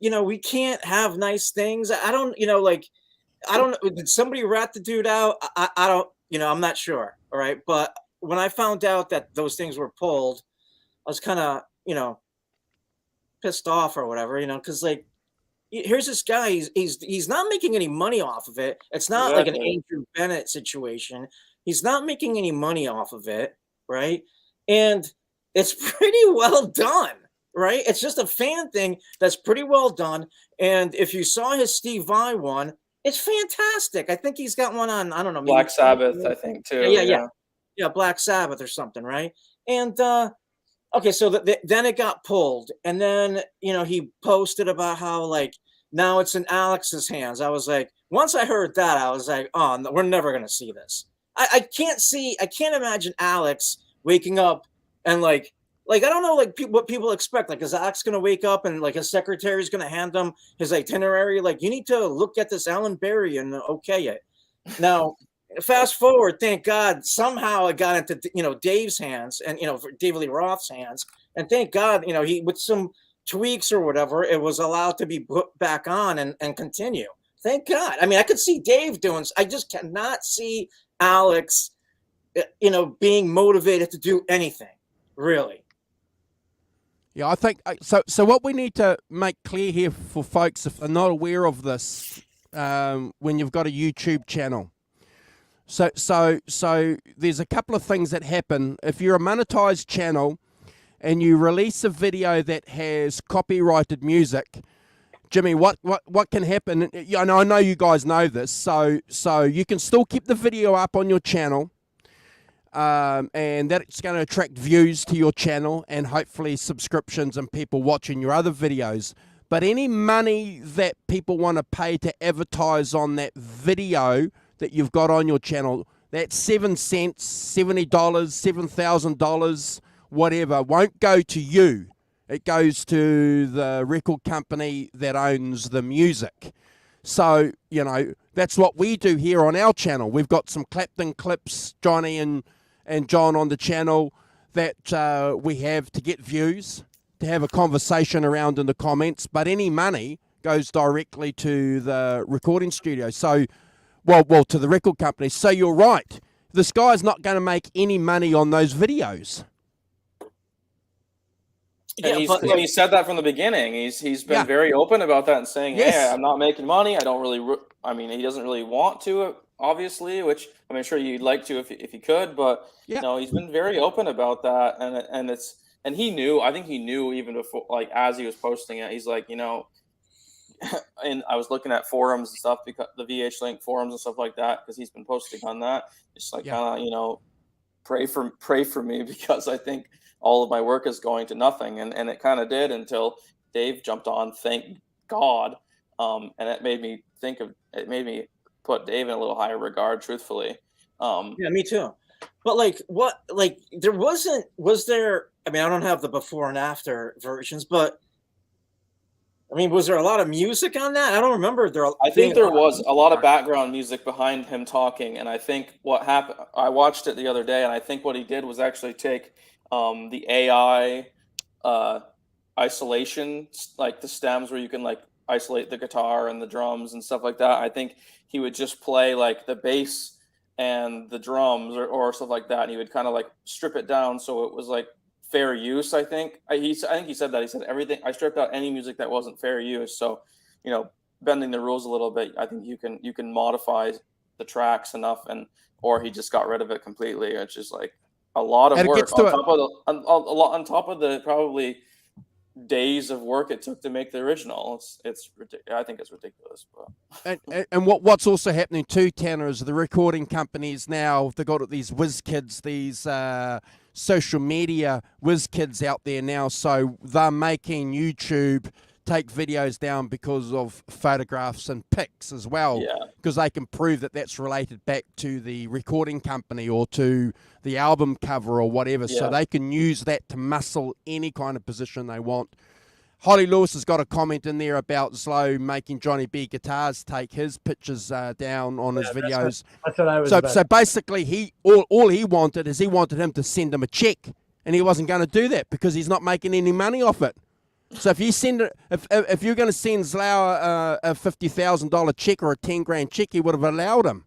we can't have nice things. I don't, I don't know. Did somebody rat the dude out? I don't, I'm not sure. All right. But when I found out that those things were pulled, I was kind of, pissed off or whatever, because like, here's this guy. He's not making any money off of it. It's not like an Andrew Bennett situation. He's not making any money off of it, right? And it's pretty well done, right? It's just a fan thing that's pretty well done. And if you saw his Steve Vai one, it's fantastic. I think he's got one on, I don't know, Black Sabbath, I think too. Yeah, Black Sabbath or something, right? And okay, so then it got pulled, and then he posted about how like now it's in Alex's hands. I was like, once I heard that, I was like, oh, no, we're never gonna see this. I can't imagine Alex waking up and like I don't know what people expect. Like, is Alex gonna wake up and like his secretary is gonna hand him his itinerary? Like, you need to look at this Alan Berry and okay it. Now, fast forward, thank God, somehow it got into Dave's hands and David Lee Roth's hands, and thank God he with some tweaks or whatever, it was allowed to be put back on and continue. Thank God. I mean, I could see Dave doing. I just cannot see Alex, being motivated to do anything, really. Yeah, I think so. So what we need to make clear here for folks, if they're not aware of this, when you've got a YouTube channel, so there's a couple of things that happen if you're a monetized channel and you release a video that has copyrighted music. Jimmy, what can happen? I know you guys know this, so you can still keep the video up on your channel, and that's going to attract views to your channel and hopefully subscriptions and people watching your other videos. But any money that people want to pay to advertise on that video that you've got on your channel, that's 7 cents, $70, $7,000, whatever, won't go to you. It goes to the record company that owns the music. So, that's what we do here on our channel. We've got some Clapton clips, Johnny and John on the channel that we have to get views, to have a conversation around in the comments. But any money goes directly to the recording studio. So, well, to the record company. So you're right. This guy's not going to make any money on those videos. And he said that from the beginning. He's been very open about that and saying, "Hey, I'm not making money. I don't really. I mean, he doesn't really want to, obviously. Which I'm sure you'd like to if he could, but he's been very open about that. And he knew. I think he knew even before, like as he was posting it. He's like, and I was looking at forums and stuff, because the VH Link forums and stuff like that, because he's been posting on that. Just like kind of pray for me, because I think all of my work is going to nothing. And it kind of did until Dave jumped on, thank God. And it made me put Dave in a little higher regard, truthfully. Yeah, me too. But was there, I mean, I don't have the before and after versions, but I mean, was there a lot of music on that? I don't remember. I think there was a lot of background music behind him talking. And I think what happened, I watched it the other day, and I think what he did was actually take the AI isolation, like the stems where you can like isolate the guitar and the drums and stuff like that. I think he would just play like the bass and the drums or stuff like that, and he would kind of like strip it down so it was like fair use. I think he said that. He said everything. I stripped out any music that wasn't fair use. So, bending the rules a little bit. I think you can modify the tracks enough, or he just got rid of it completely. It's just like a lot of work on top of the probably days of work it took to make the original. It's ridiculous. I think it's ridiculous. But. And what's also happening too, Tanner, is the recording companies now, they've got these whiz kids, these social media whiz kids out there now. So they're making YouTube take videos down because of photographs and pics as well, because they can prove that that's related back to the recording company or to the album cover or whatever. So they can use that to muscle any kind of position they want. Holly Lewis has got a comment in there about Zlo making Johnny B guitars take his pictures down on his videos. That's what I was. So basically, all he wanted is him to send him a check, and he wasn't going to do that because he's not making any money off it. So if you send it, if you're going to send Zlo a $50,000 check or a $10,000 check, he would have allowed him.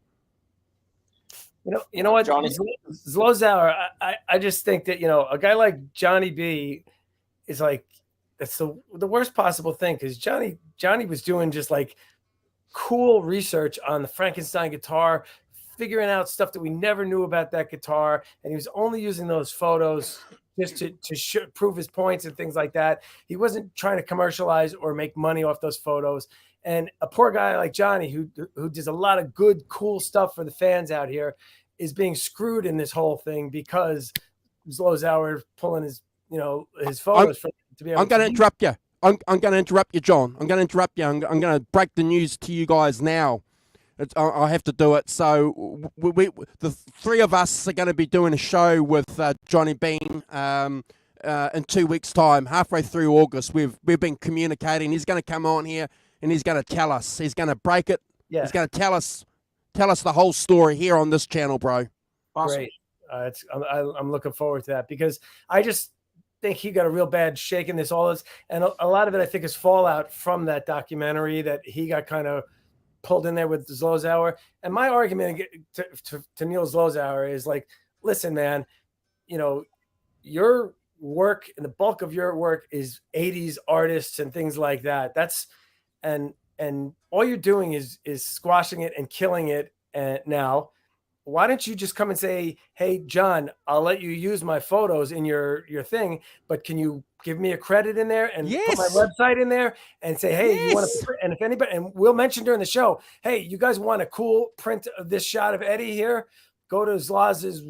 You know what, Johnny Zlozauer, I just think that a guy like Johnny B is like. That's the worst possible thing, because Johnny was doing just like cool research on the Frankenstein guitar, figuring out stuff that we never knew about that guitar, and he was only using those photos just to prove his points and things like that. He wasn't trying to commercialize or make money off those photos. And a poor guy like Johnny, who does a lot of good, cool stuff for the fans out here, is being screwed in this whole thing because Zlozauer pulling his photos from. I'm going to interrupt you. I'm going to interrupt you, John. I'm going to interrupt you. I'm going to break the news to you guys now. I have to do it. So the three of us are going to be doing a show with Johnny Bean in 2 weeks' time, halfway through August. We've been communicating. He's going to come on here and he's going to tell us. He's going to break it. Yeah. He's going to tell us the whole story here on this channel, bro. Awesome. Great. I'm looking forward to that, because I just think he got a real bad shake in all this, and a lot of it I think is fallout from that documentary that he got kind of pulled in there with Zlozauer. And my argument to Neil Zlozauer is like, listen, man, your work and the bulk of your work is 80s artists and things like that. That's and all you're doing is squashing it and killing it now. Why don't you just come and say, hey, John, I'll let you use my photos in your thing, but can you give me a credit in there and put my website in there and say, hey, you want to, and if anybody, and we'll mention during the show, hey, you guys want a cool print of this shot of Eddie here? Go to Zloz's,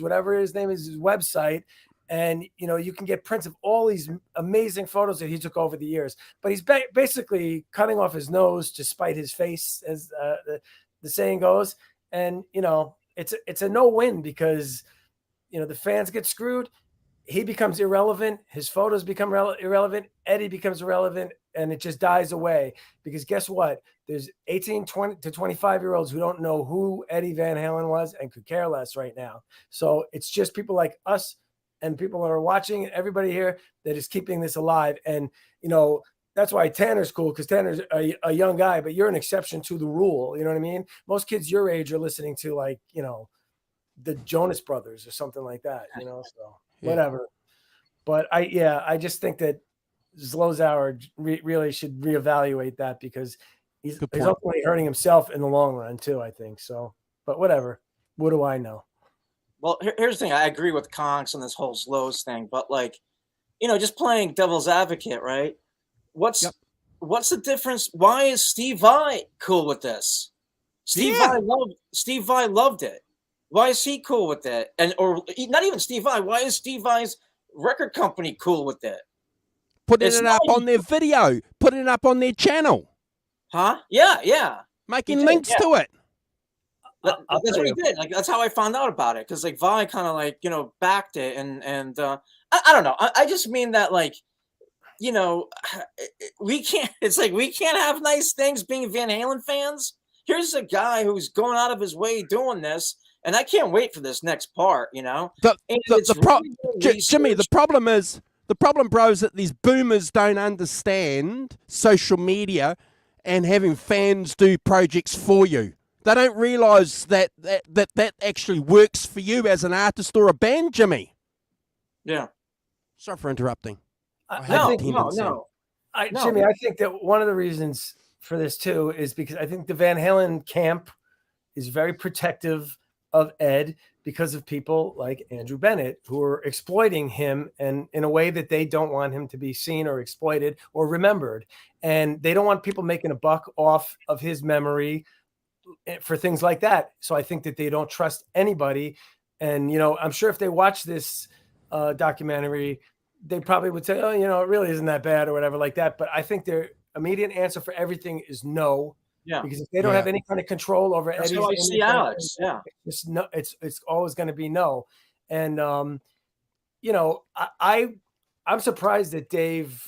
whatever his name is, his website. And, you can get prints of all these amazing photos that he took over the years. But he's basically cutting off his nose to spite his face, as the saying goes. And, it's a no-win, because, the fans get screwed. He becomes irrelevant. His photos become irrelevant. Eddie becomes irrelevant, and it just dies away. Because guess what? There's 18, 20 to 25-year-olds who don't know who Eddie Van Halen was and could care less right now. So it's just people like us and people that are watching, everybody here, that is keeping this alive. And, that's why Tanner's cool, because Tanner's a young guy, but you're an exception to the rule. You know what I mean? Most kids your age are listening to, like, the Jonas Brothers or something like that, so whatever. But I just think that Zlozauer really should reevaluate that, because he's ultimately hurting himself in the long run too, I think. So, but whatever. What do I know? Well, here's the thing. I agree with Conks on this whole Zloz thing, but just playing devil's advocate, right? What's the difference? Why is Steve Vai cool with this? Steve Vai loved it. Why is he cool with it? Or not even Steve Vai. Why is Steve Vai's record company cool with it? Putting it up on their video, putting it up on their channel. Huh? Yeah. Making links to it. That's what he did. Like, that's how I found out about it, because Vai kind of backed it, and I don't know. I just mean that we can't. It's like we can't have nice things being Van Halen fans. Here's a guy who's going out of his way doing this, and I can't wait for this next part. Jimmy, the problem, bro, is that these boomers don't understand social media and having fans do projects for you. They don't realize that actually works for you as an artist or a band, Jimmy. Yeah. Sorry for interrupting. No. Jimmy, I think that one of the reasons for this too is because I think the Van Halen camp is very protective of Ed because of people like Andrew Bennett, who are exploiting him and in a way that they don't want him to be seen or exploited or remembered. And they don't want people making a buck off of his memory for things like that. So I think that they don't trust anybody. And, I'm sure if they watch this documentary, they probably would say, oh, it really isn't that bad or whatever like that. But I think their immediate answer for everything is no. Yeah. Because if they don't have any kind of control over That's Eddie's, how I see Alex. Yeah. It's no, it's always going to be no. And I'm surprised that Dave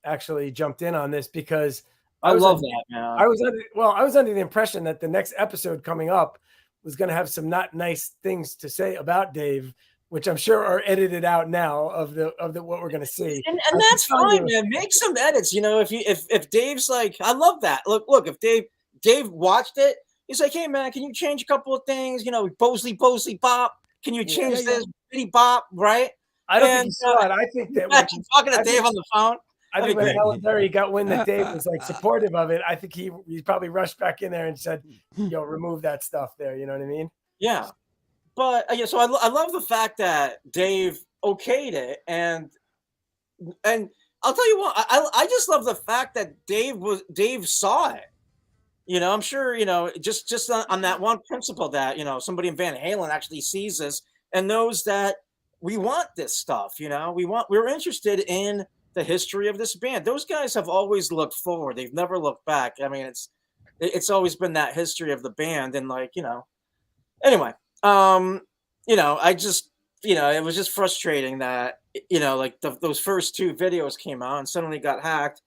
actually jumped in on this because I love that, man. I was under the impression that the next episode coming up was going to have some not nice things to say about Dave, which I'm sure are edited out now of the what we're going to see. And that's fine, man. Make some edits. You know, if Dave's like, I love that. Look, if Dave watched it, he's like, hey man, can you change a couple of things? You know, Bosley bop. Can you change this bitty bop, right? I don't think he saw it. I think that talking to Dave on the phone. I think when Helen Berry got wind that Dave was like supportive of it, I think he probably rushed back in there and said, "Yo, remove that stuff there." You know what I mean? Yeah, but yeah. So I love the fact that Dave okayed it, and I'll tell you what, I just love the fact that Dave saw it. You know, I'm sure, you know, just on that one principle that, you know, somebody in Van Halen actually sees this and knows that we want this stuff. You know, we're interested in the history of this band. Those guys have always looked forward. They've never looked back. I mean, it's always been that history of the band. And like, you know, anyway, you know, I just, you know, it was just frustrating that, you know, like those first two videos came out and suddenly got hacked.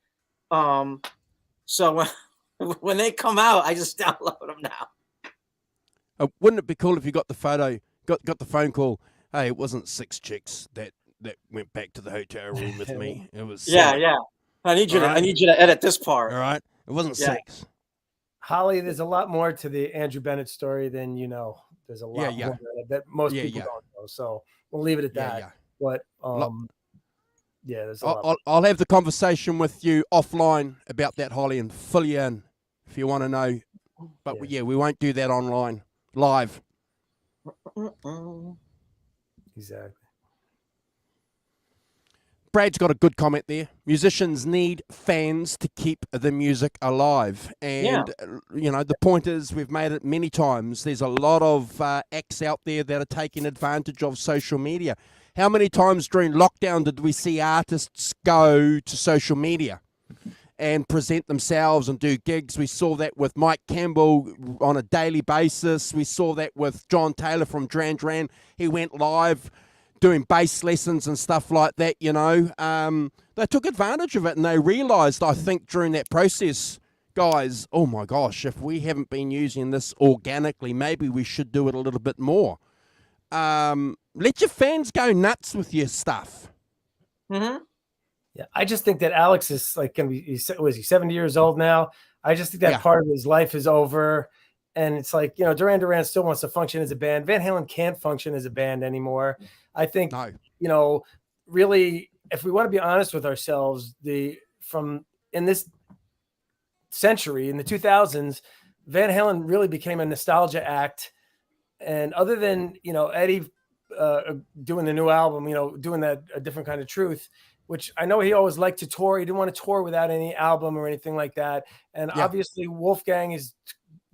So when they come out, I just download them now. Wouldn't it be cool if you got the photo, got the phone call? Hey, it wasn't 6 chicks that went back to the hotel room with me. It was yeah. I need you to edit this part. All right, it wasn't 6. Holly, there's a lot more to the Andrew Bennett story than you know. There's a lot more that most people don't know. So we'll leave it at that. Yeah. But there's a lot. I'll have the conversation with you offline about that, Holly, and fill you in if you want to know. But we won't do that online, live. Exactly. Brad's got a good comment there. Musicians need fans to keep the music alive. And, you know, the point is, we've made it many times, there's a lot of acts out there that are taking advantage of social media. How many times during lockdown did we see artists go to social media and present themselves and do gigs? We saw that with Mike Campbell on a daily basis. We saw that with John Taylor from Duran Duran. He went live doing bass lessons and stuff like that, you know. They took advantage of it and they realized, I think, during that process, guys, oh my gosh, if we haven't been using this organically, maybe we should do it a little bit more. Let your fans go nuts with your stuff. Mm-hmm. Yeah, I just think that Alex is like going to be, was he 70 years old now? I just think that part of his life is over. And it's like, you know, Duran Duran still wants to function as a band. Van Halen can't function as a band anymore. I think, you know, really, if we want to be honest with ourselves, in this century, in the 2000s, Van Halen really became a nostalgia act. And other than, you know, Eddie doing the new album, you know, doing that A Different Kind of Truth, which I know he always liked to tour. He didn't want to tour without any album or anything like that. And obviously Wolfgang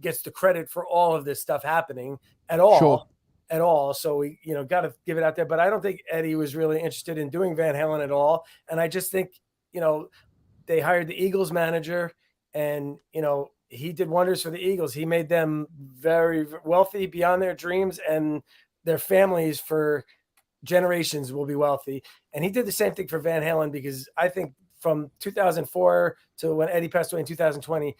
gets the credit for all of this stuff happening at all. So we, you know, got to give it out there. But I don't think Eddie was really interested in doing Van Halen at all. And I just think, you know, they hired the Eagles manager and, you know, he did wonders for the Eagles. He made them very wealthy beyond their dreams, and their families for generations will be wealthy. And he did the same thing for Van Halen, because I think from 2004 to when Eddie passed away in 2020,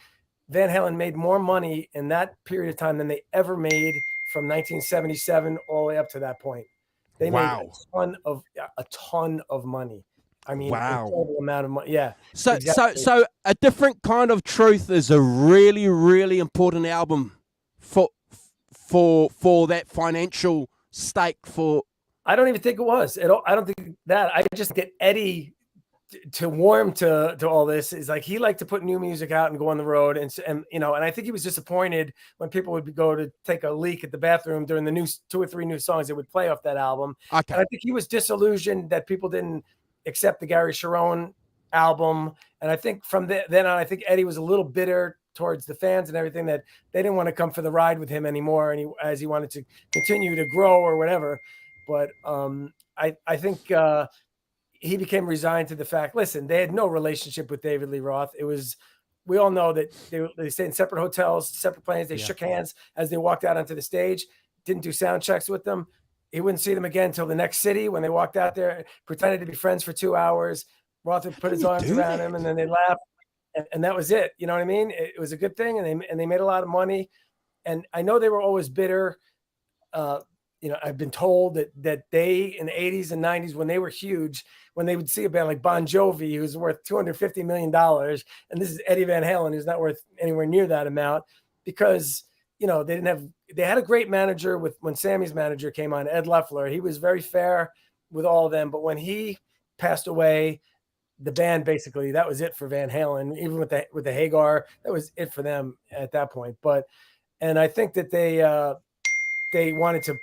Van Halen made more money in that period of time than they ever made from 1977 all the way up to that point. They made a ton of money. I mean, a total amount of money. Yeah. So A Different Kind of Truth is a really, really important album for that financial stake for. I don't even think it was at all. I don't think that. I just get Eddie to warm to all this is like, he liked to put new music out and go on the road. And you know, and I think he was disappointed when people would go to take a leak at the bathroom during the new 2 or 3 new songs that would play off that album. Okay. And I think he was disillusioned that people didn't accept the Gary Sharon album. And I think from then on, I think Eddie was a little bitter towards the fans and everything, that they didn't want to come for the ride with him anymore. And as he wanted to continue to grow or whatever. But I think he became resigned to the fact, listen, they had no relationship with David Lee Roth. It was, we all know that they stayed in separate hotels, separate planes. They shook hands as they walked out onto the stage, didn't do sound checks with them. He wouldn't see them again until the next city when they walked out there, pretended to be friends for 2 hours. Roth would put his arms around him, and then they laughed, and that was it. You know what I mean? It was a good thing, and they made a lot of money. And I know they were always bitter. I've been told that they in the 80s and 90s, when they were huge, when they would see a band like Bon Jovi, who's worth $250 million, and this is Eddie Van Halen, who's not worth anywhere near that amount, because they had a great manager when Sammy's manager came on, Ed Loeffler. He was very fair with all of them, but when he passed away, the band basically, that was it for Van Halen. Even with the Hagar, that was it for them at that point. And I think that they wanted to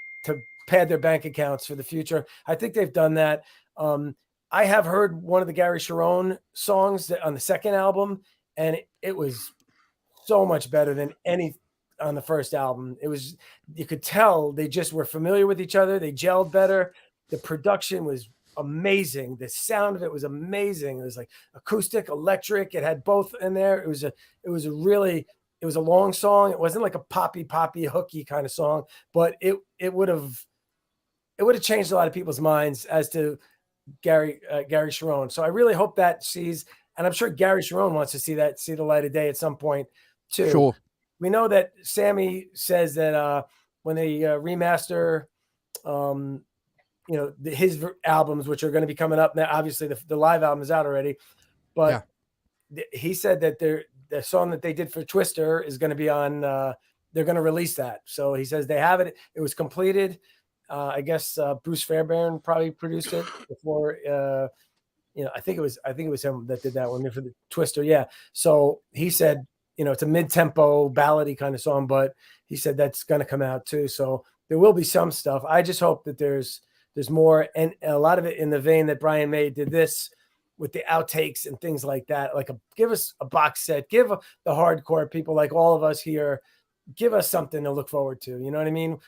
pad their bank accounts for the future. I think they've done that. I have heard one of the Gary Cherone songs on the second album, and it was so much better than any on the first album. It was, you could tell they just were familiar with each other. They gelled better. The production was amazing. The sound of it was amazing. It was like acoustic, electric. It had both in there. It was a long song. It wasn't like a poppy, hooky kind of song, but it would have changed a lot of people's minds as to Gary Cherone. So I really hope that sees, and I'm sure Gary Cherone wants to see the light of day at some point too. Sure. We know that Sammy says that when they remaster, his albums, which are going to be coming up now, obviously the live album is out already, but he said that the song that they did for Twister is going to be on, they're going to release that. So he says they have it. It was completed. I guess Bruce Fairbairn probably produced it before, I think it was him that did that one for the Twister. Yeah. So he said, it's a mid-tempo ballady kind of song, but he said that's going to come out too. So there will be some stuff. I just hope that there's more, and a lot of it in the vein that Brian May did this with the outtakes and things like that. Like give us a box set, give the hardcore people like all of us here, give us something to look forward to. You know what I mean?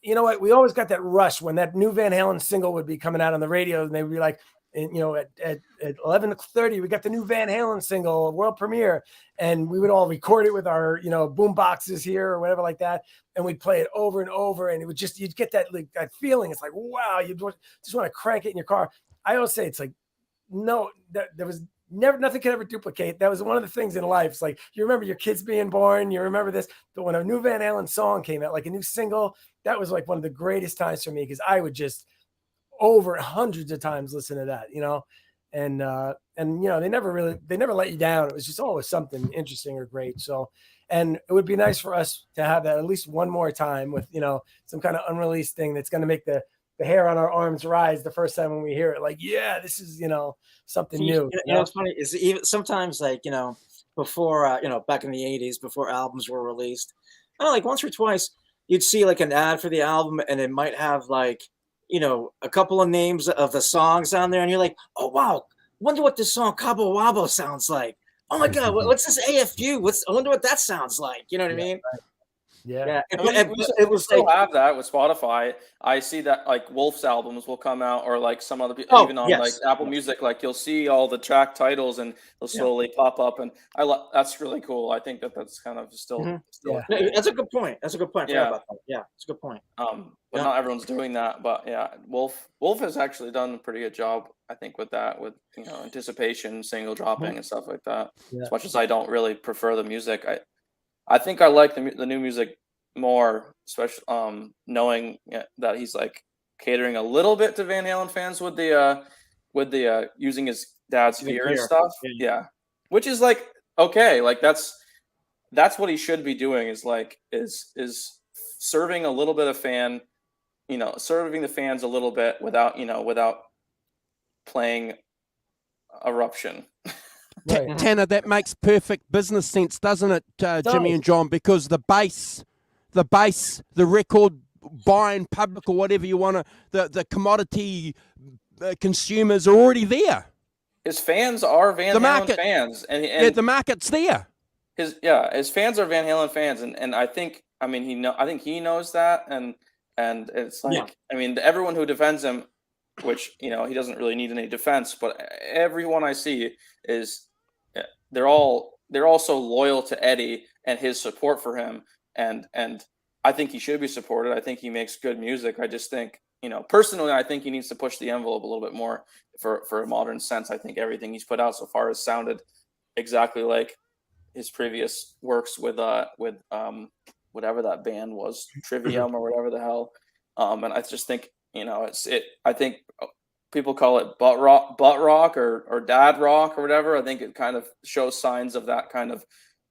You know what? We always got that rush when that new Van Halen single would be coming out on the radio, and they would be like, at 11:30, we got the new Van Halen single, world premiere, and we would all record it with our, boom boxes here or whatever like that, and we'd play it over and over, and it would just, you'd get that feeling. It's like, wow, you just want to crank it in your car. I always say it's like, no, there was never, nothing could ever duplicate. That was one of the things in life. It's like, you remember your kids being born, you remember this, but when a new Van Halen song came out, like a new single, that was like one of the greatest times for me, because I would just over hundreds of times listen to that, and they never let you down. It was just always something interesting or great. So, and it would be nice for us to have that at least one more time with, some kind of unreleased thing that's going to make the hair on our arms rise the first time when we hear it. Like, yeah, this is, something new. It's funny is even sometimes before, back in the 80s, before albums were released, I don't know, like once or twice you'd see like an ad for the album, and it might have like, a couple of names of the songs on there, and you're like, oh wow, wonder what this song Cabo Wabo sounds like. Oh my god, what's this AFU? I wonder what that sounds like. You know what I mean? Right. Yeah. It was still have that with Spotify. I see that like Wolf's albums will come out, or like some other people, even on like Apple Music, like you'll see all the track titles and they'll slowly pop up, and that's really cool. I think that's kind of still. That's a good point. That's a good point. Yeah, it's a good point. But not everyone's doing that. But yeah, Wolf has actually done a pretty good job, I think, with that, with anticipation, single dropping, and stuff like that. Yeah. As much as I don't really prefer the music, I think I like the new music more, especially knowing that he's like catering a little bit to Van Halen fans with the using his dad's fear and stuff. Yeah, which is like okay, like that's what he should be doing. Is serving a little bit of serving the fans a little bit without playing Eruption. Right. Tanner, that makes perfect business sense, doesn't it, Jimmy and John? Because the record buying public, or whatever you want to, the commodity consumers are already there. His fans are Van Halen fans, and the market's there. His fans are Van Halen fans, and I think he knows that, and it's like everyone who defends him, which he doesn't really need any defense, but everyone I see is they're all so loyal to Eddie and his support for him, and I think he should be supported. I think he makes good music. I just think personally, I think he needs to push the envelope a little bit more for a modern sense. I think everything he's put out so far has sounded exactly like his previous works with whatever that band was, Trivium or whatever the hell. And I just think, I think people call it butt rock or dad rock or whatever. I think it kind of shows signs of that kind of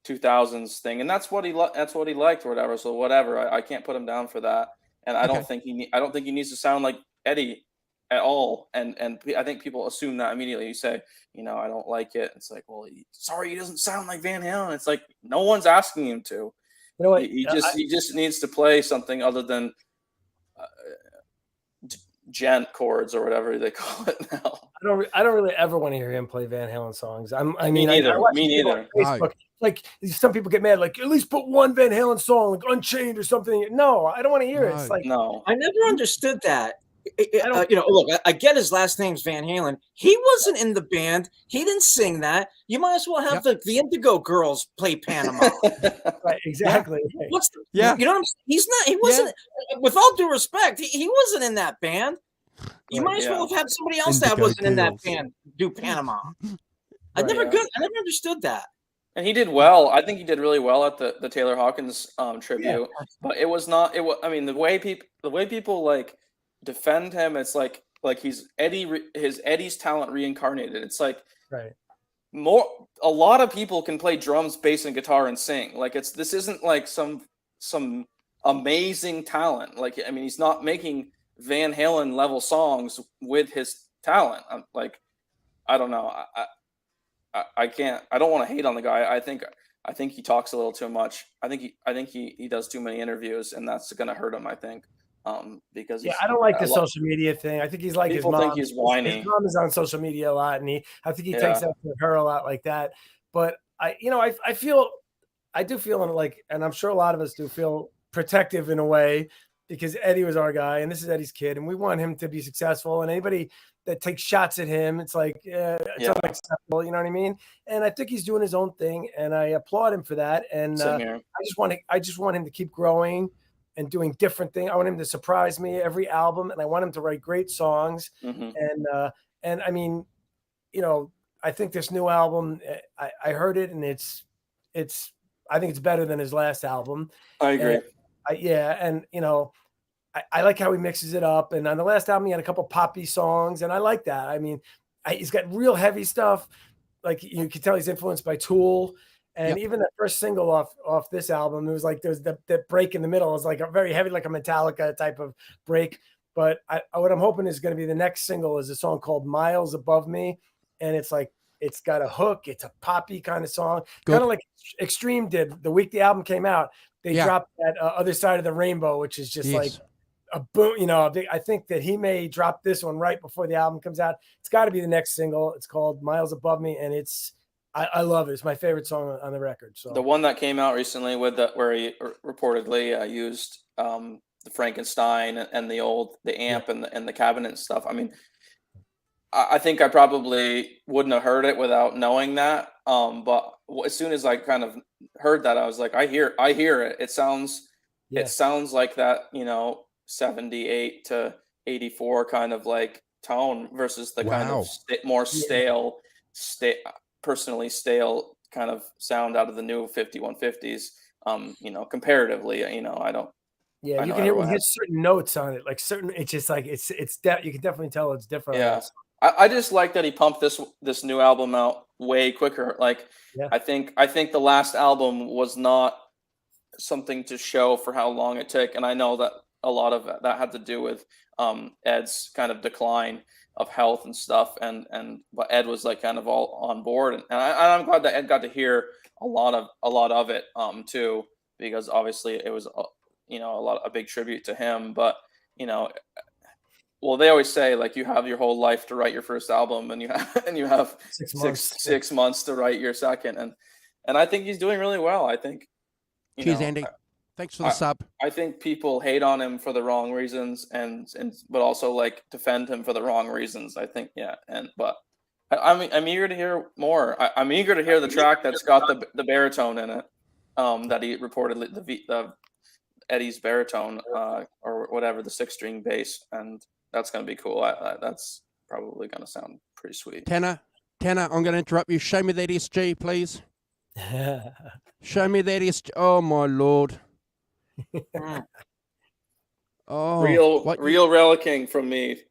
2000s thing, and that's what he liked or whatever. So whatever, I can't put him down for that. And I don't think he needs to sound like Eddie at all. And I think people assume that immediately. You say, I don't like it. It's like, well, sorry, he doesn't sound like Van Halen. It's like no one's asking him to. You know what? He just needs to play something other than gent chords or whatever they call it now. I don't really ever want to hear him play Van Halen songs. Me neither. Facebook, like some people get mad, like at least put one Van Halen song, like Unchained or something. No, I don't want to hear it. It's like no. I never understood that. Look, I get his last name's Van Halen. He wasn't in the band. He didn't sing that. You might as well have the Indigo Girls play Panama. Right, exactly. You know what I'm saying? He wasn't, with all due respect, he wasn't in that band. You might as well have had somebody else that wasn't in that band do Panama. I never understood that. And he did well. I think he did really well at the Taylor Hawkins tribute. But it was not. I mean, the way people like defend him, it's like he's Eddie's talent reincarnated. It's like a lot of people can play drums, bass, and guitar and sing. Like this isn't like some amazing talent. Like, I mean, he's not making Van Halen level songs with his talent. I don't know. I can't. I don't want to hate on the guy. I think he talks a little too much. I think he does too many interviews, and that's going to hurt him. I think because I don't like the social media thing. I think he's like his mom. Think he's whiny. His mom is on social media a lot, and I think he takes after her a lot like that. But I do feel like, and I'm sure a lot of us do feel protective in a way, because Eddie was our guy, and this is Eddie's kid, and we want him to be successful. And anybody that takes shots at him, it's like it's unacceptable. You know what I mean? And I think he's doing his own thing, and I applaud him for that. And I just want him to keep growing and doing different things. I want him to surprise me every album, and I want him to write great songs. And I mean, I think this new album, I heard it, and I think it's better than his last album. I agree. And I like how he mixes it up. And on the last album, he had a couple poppy songs, and I like that. I mean, he's got real heavy stuff. Like you can tell he's influenced by Tool. And even the first single off this album, it was like there's the break in the middle. It was like a very heavy, like a Metallica type of break. But what I'm hoping is going to be the next single is a song called Miles Above Me. And it's like, it's got a hook. It's a poppy kind of song. Kind of like Extreme did the week the album came out. They dropped that Other Side of the Rainbow, which is just like a boom. I think that he may drop this one right before the album comes out. It's got to be the next single. It's called Miles Above Me, and I love it. It's my favorite song on the record. So the one that came out recently where he reportedly used the Frankenstein and the amp and the cabinet and stuff. I mean, I think I probably wouldn't have heard it without knowing that. But as soon as I kind of heard that, I was like, I hear it. It sounds like that, 78 to 84 kind of like tone versus the kind of more stale, personally stale kind of sound out of the new 5150s. Comparatively, I don't. Yeah, you can hear when he hits certain notes on it, like certain. It's just like you can definitely tell it's different. Yeah. I just like that he pumped this new album out way quicker. Like, I think the last album was not something to show for how long it took, and I know that a lot of that had to do with Ed's kind of decline of health and stuff, but Ed was like kind of all on board, and I'm glad that Ed got to hear a lot of it too, because obviously it was a big tribute to him, but well, they always say like you have your whole life to write your first album, and you have 6 months to write your second, and I think he's doing really well. I think. Cheers, Andy. Thanks for the sub. I think people hate on him for the wrong reasons, but also like defend him for the wrong reasons. I think, but I'm eager to hear more. I'm eager to hear the track that's got the baritone in it. That he reportedly Eddie's baritone or whatever, the 6-string bass, and that's going to be cool. That's probably going to sound pretty sweet. Tanner, I'm going to interrupt you. Show me that SG, please. Show me that SG. Oh my lord. Oh, real relicking from me.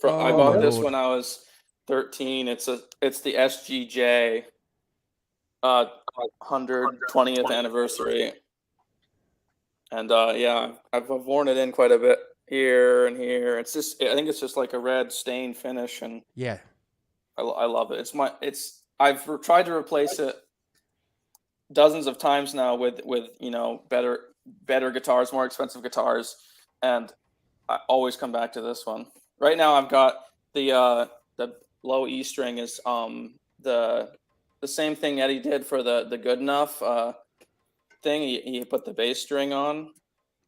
I bought this Lord. when I was 13. It's the SGJ 120th anniversary, and I've worn it in quite a bit here and here. I think it's just like a red stain finish, and yeah, I love it. I've tried to replace it dozens of times now with better guitars, more expensive guitars, and I always come back to this one. Right now, I've got the low E string is the same thing Eddie did for the Good Enough thing. He put the bass string on,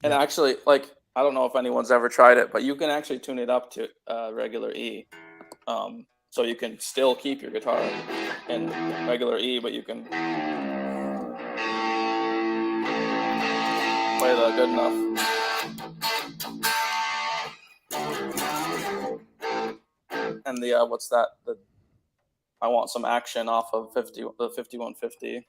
and actually, like, I don't know if anyone's ever tried it, but you can actually tune it up to regular E, so you can still keep your guitar in regular E, but you can play the Good Enough. And the what's that? The I Want Some Action off of the 5150.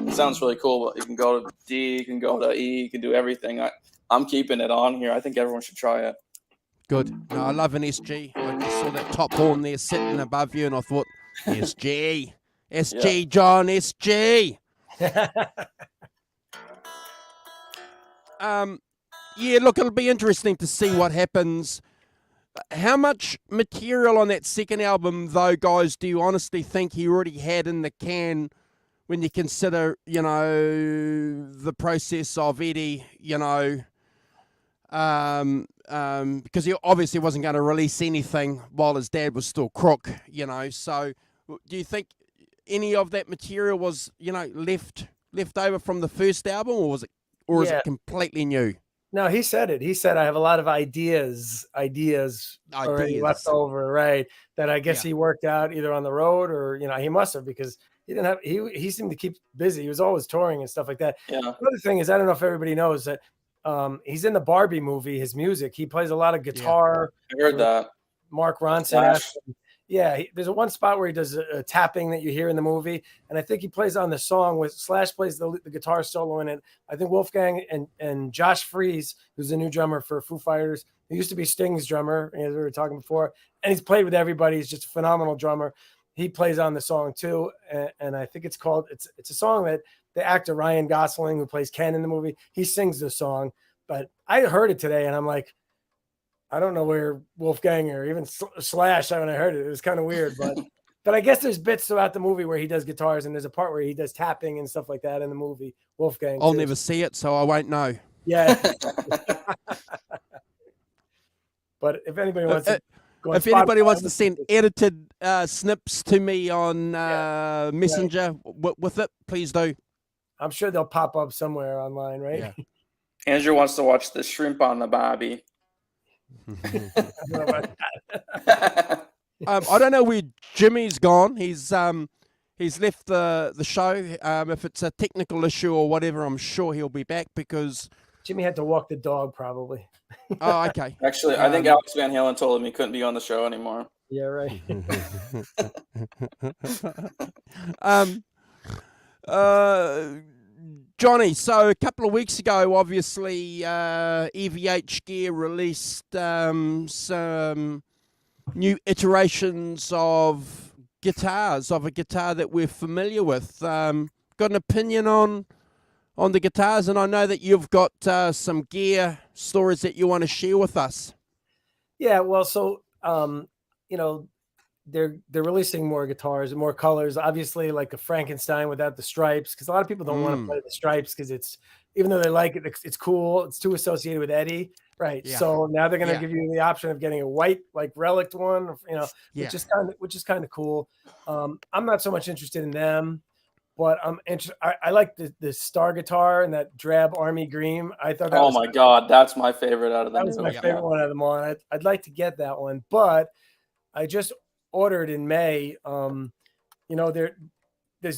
It sounds really cool, but you can go to D, you can go to E, you can do everything. I'm keeping it on here. I think everyone should try it. Good. No, I love an SG. I just saw that top horn there sitting above you, and I thought, SG, SG, John, SG. Yeah, look, it'll be interesting to see what happens. How much material on that second album, though, guys, do you honestly think he already had in the can when you consider, the process of Eddie, because he obviously wasn't going to release anything while his dad was still crook, so do you think any of that material was, left over from the first album, or is it completely new? No, he said it. He said, I have a lot of ideas already left over, right? That I guess he worked out either on the road or, he must have, because he seemed to keep busy. He was always touring and stuff like that. Yeah. Another thing is, I don't know if everybody knows that he's in the Barbie movie, his music. He plays a lot of guitar. I heard that. Mark Ronson. Yeah, there's one spot where he does a tapping that you hear in the movie, and I think he plays on the song with Slash plays the guitar solo in it. I think Wolfgang and Josh Freese, who's the new drummer for Foo Fighters, he used to be Sting's drummer, as we were talking before, and he's played with everybody. He's just a phenomenal drummer. He plays on the song too, and I think it's a song that the actor Ryan Gosling, who plays Ken in the movie, he sings the song. But I heard it today, and I'm like, I don't know where Wolfgang or even Slash, when I heard it, it was kind of weird, but I guess there's bits throughout the movie where he does guitars, and there's a part where he does tapping and stuff like that in the movie. Wolfgang. I'll never see it, so I won't know. Yeah. But if anybody wants to, wants to send edited snips to me on Messenger with it, please do. I'm sure they'll pop up somewhere online, right? Yeah. Andrew wants to watch the shrimp on the Bobby. I don't know where Jimmy's gone. He's left the show. If it's a technical issue or whatever, I'm sure he'll be back, because Jimmy had to walk the dog probably. Oh, okay. Actually, I think Alex Van Halen told him he couldn't be on the show anymore. Yeah, right. Johnny, so a couple of weeks ago, obviously, EVH Gear released some new iterations of guitars, of a guitar that we're familiar with. Got an opinion on the guitars, and I know that you've got some gear stories that you want to share with us. Yeah, well, so they're releasing more guitars and more colors, obviously, like a Frankenstein without the stripes, because a lot of people don't want to play the stripes, because it's, even though they like it, it's cool, it's too associated with Eddie, right? Yeah. So now they're going to give you the option of getting a white, like, relic one, which is kind of cool. I'm not so much interested in them, but I like the Star guitar and that drab army green. I thought that was, my God, that's my favorite out of them. That was my favorite one out of them all. I'd like to get that one, but I just ordered in May. There's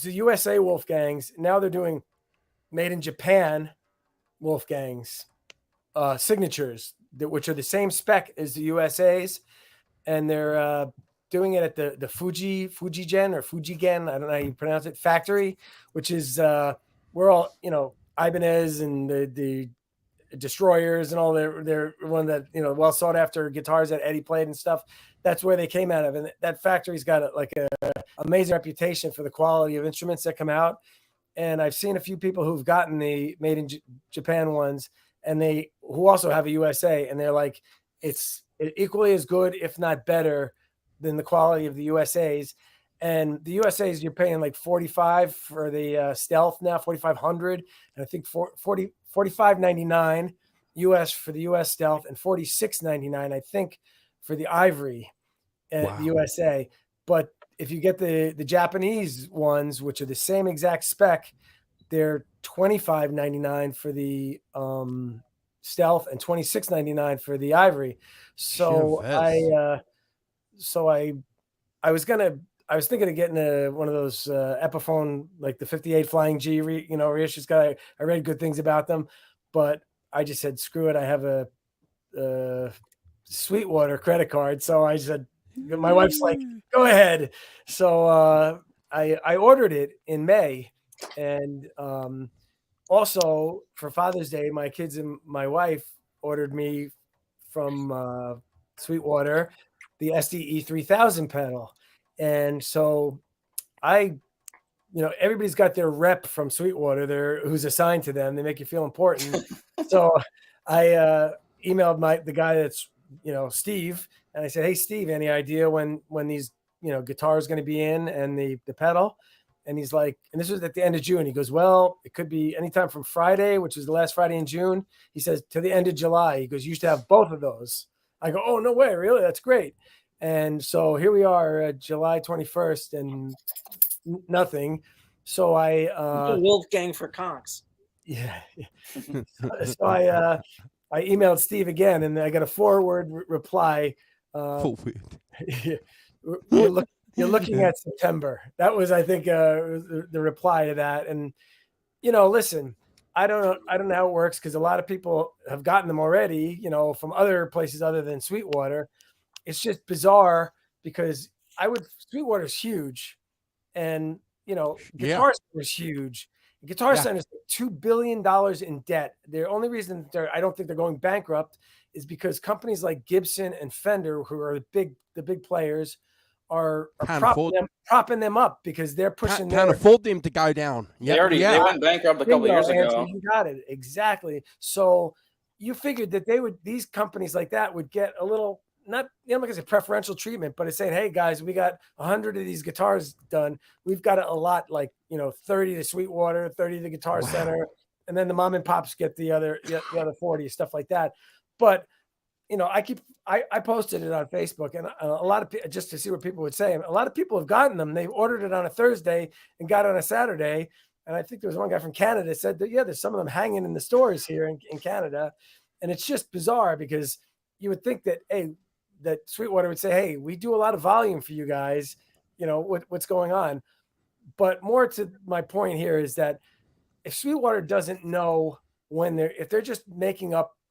the USA Wolfgangs. Now they're doing made in Japan Wolfgang's signatures, which are the same spec as the USA's, and they're doing it at the Fujigen or Fujigen, I don't know how you pronounce it, factory, which is we're all, Ibanez and the Destroyers and all they're one that, well sought after guitars that Eddie played and stuff. That's where they came out of, and that factory's got a amazing reputation for the quality of instruments that come out. And I've seen a few people who've gotten the made in Japan ones, and who also have a USA, and they're like, it's equally as good, if not better, than the quality of the USA's. And the USA's, you're paying like $45 for the Stealth now, $4,500, and I think $45.99 US for the US Stealth, and $46.99 I think for the Ivory at the USA. But if you get the Japanese ones, which are the same exact spec, they're $25.99 for the Stealth and $26.99 for the Ivory. So I was thinking of getting one of those Epiphone, like the 58 Flying G, reissues. I read good things about them, but I just said, screw it. I have a Sweetwater credit card. So I said, my wife's like, go ahead. So I ordered it in May. And also for Father's Day, my kids and my wife ordered me from Sweetwater the SDE 3000 pedal. And so everybody's got their rep from Sweetwater who's assigned to them. They make you feel important. So I emailed the guy that's, Steve, and I said, hey, Steve, any idea when these, guitars going to be in and the pedal? And he's like, and this was at the end of June. He goes, well, it could be anytime from Friday, which is the last Friday in June. He says, to the end of July. He goes, you used to have both of those. I go, oh, no way. Really? That's great. And so here we are, July 21st, and nothing. So Wolfgang for Conks. Yeah. So I emailed Steve again, and I got a forward reply. You're looking at September. That was, I think, the reply to that. And listen, I don't know how it works, because a lot of people have gotten them already, from other places other than Sweetwater. It's just bizarre because Sweetwater's huge, and Guitar Center is huge. Guitar Center is $2 billion in debt. The only reason I don't think they're going bankrupt is because companies like Gibson and Fender, who are the big players, are propping them up, because they're pushing. Can't afford them to go down. They went bankrupt a couple years ago. You got it exactly. So you figured that these companies like that would get a little, not, I'm not gonna say preferential treatment, but it's saying, hey guys, we got 100 of these guitars done. We've got a lot, like 30 to Sweetwater, 30 to Guitar Center, and then the mom and pops get the other 40, stuff like that. But I posted it on Facebook, and a lot of people, just to see what people would say. A lot of people have gotten them. They ordered it on a Thursday and got it on a Saturday. And I think there was one guy from Canada that said that, there's some of them hanging in the stores here in Canada. And it's just bizarre, because you would think that, that Sweetwater would say, hey, we do a lot of volume for you guys, what's going on. But more to my point here is that if Sweetwater doesn't know if they're just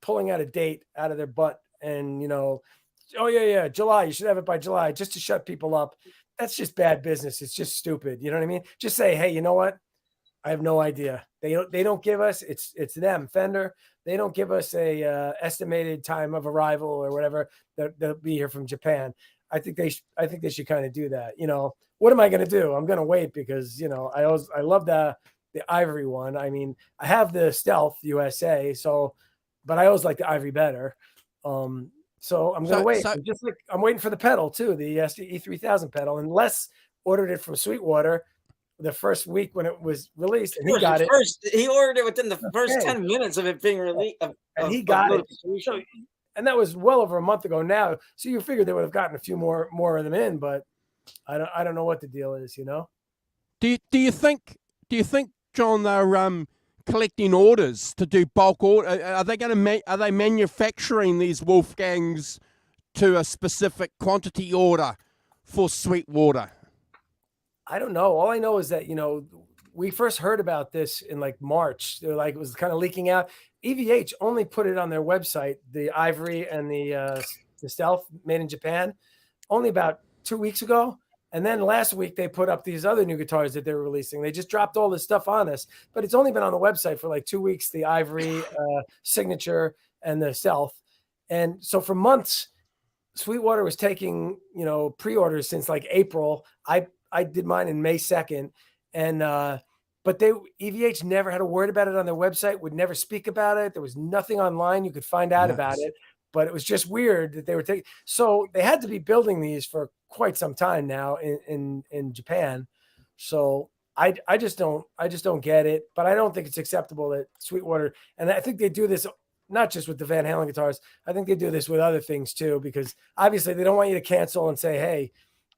pulling out a date out of their butt, and oh yeah, July, you should have it by July, just to shut people up, that's just bad business. It's just stupid. You know what I mean? Just say, hey, you know what? I have no idea. They don't give us, it's them, Fender. They don't give us a estimated time of arrival or whatever that they'll be here from Japan. I think they should kind of do that. What am I going to do? I'm going to wait, because I love the Ivory one. I mean, I have the Stealth USA, but I always like the Ivory better. So I'm going to wait. Just like I'm waiting for the pedal too, the SDE 3000 pedal, and Les ordered it from Sweetwater the first week when it was released, and he got it. He ordered it within the first 10 minutes of it being released. And he got it. So, and that was well over a month ago now. So you figured they would have gotten a few more of them in, but I don't know what the deal is, Do you think, John, they're collecting orders to do bulk order? Are they manufacturing these Wolfgangs to a specific quantity order for Sweetwater? I don't know. All I know is that we first heard about this in like March. They're like, it was kind of leaking out. EVH only put it on their website, the Ivory and the Stealth made in Japan, only about 2 weeks ago. And then last week they put up these other new guitars that they're releasing. They just dropped all this stuff on us, but it's only been on the website for like 2 weeks, the Ivory, Signature, and the Stealth. And so for months, Sweetwater was taking, pre-orders since like April. I did mine in May 2nd. And but EVH never had a word about it on their website, would never speak about it. There was nothing online you could find out about it. But it was just weird that they were taking. So they had to be building these for quite some time now in Japan. So I just don't get it. But I don't think it's acceptable that Sweetwater, and I think they do this not just with the Van Halen guitars. I think they do this with other things too, because obviously they don't want you to cancel and say, hey,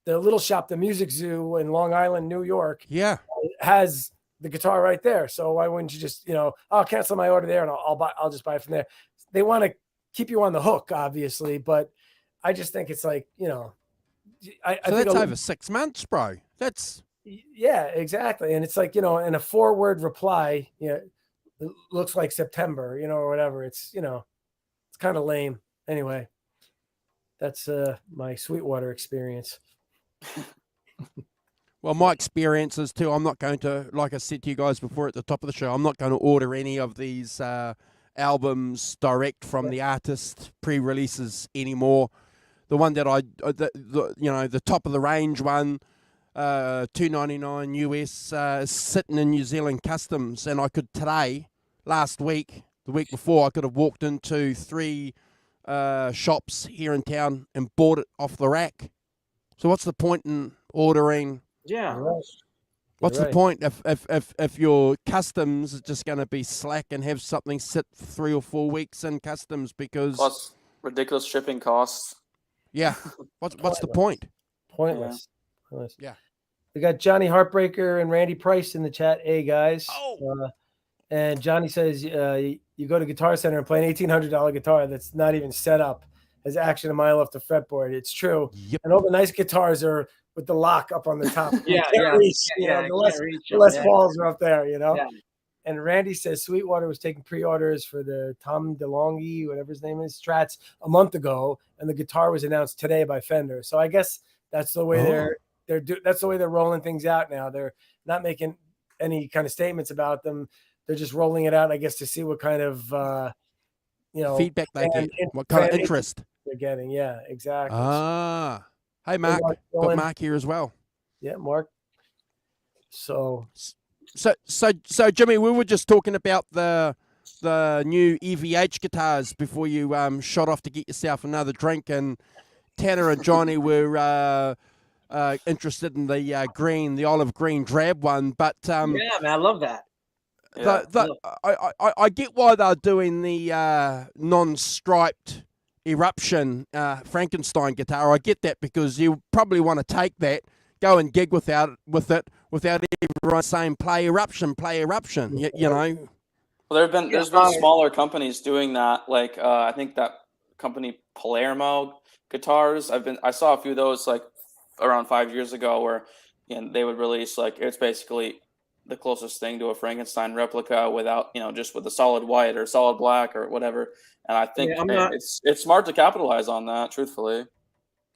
the little shop, the Music Zoo in Long Island, New York, has the guitar right there. So why wouldn't you just, I'll cancel my order there and I'll just buy it from there. They want to keep you on the hook, obviously, but I just think it's like, so that's over 6 months, bro. Yeah, exactly. And it's like, in a 4-word reply, it looks like September, or whatever. It's, it's kind of lame. Anyway, that's my Sweetwater experience. Well, my experience is too, I'm not going to, like I said to you guys before at the top of the show, I'm not going to order any of these albums direct from the artist pre-releases anymore. The one that the top of the range one, $2.99 US, is sitting in New Zealand Customs, and I could today, last week, the week before, I could have walked into 3 shops here in town and bought it off the rack. So what's the point in ordering? Yeah. What's the point if your customs is just going to be slack and have something sit 3 or 4 weeks in customs because plus ridiculous shipping costs. Yeah. What's the point? Pointless. Yeah. We got Johnny Heartbreaker and Randy Price in the chat. Hey guys. And Johnny says you go to Guitar Center and play an $1,800 guitar that's not even set up, has action a mile off the fretboard. It's true. Yep. And all the nice guitars are with the lock up on the top. The Les Pauls are up there, Yeah. And Randy says Sweetwater was taking pre-orders for the Tom DeLonghi, whatever his name is, Strats a month ago, and the guitar was announced today by Fender. So I guess that's the way that's the way they're rolling things out now. They're not making any kind of statements about them. They're just rolling it out, I guess, to see what kind of feedback they get, what kind of interest they're getting. Yeah, exactly. Hey, Mark. Got Mark here as well. Yeah, Mark. So Jimmy, we were just talking about the new EVH guitars before you shot off to get yourself another drink, and Tanner and Johnny were interested in the olive green drab one, but yeah, man, I love that. I get why they're doing the non-striped Eruption Frankenstein guitar. I get that because you probably want to take that, go and gig with it without everyone saying play Eruption. You know. Well, there's been smaller companies doing that. Like I think that company Palermo guitars. I saw a few of those like around 5 years ago where they would release like it's basically the closest thing to a Frankenstein replica without, just with a solid white or solid black or whatever. And I think it's smart to capitalize on that, truthfully.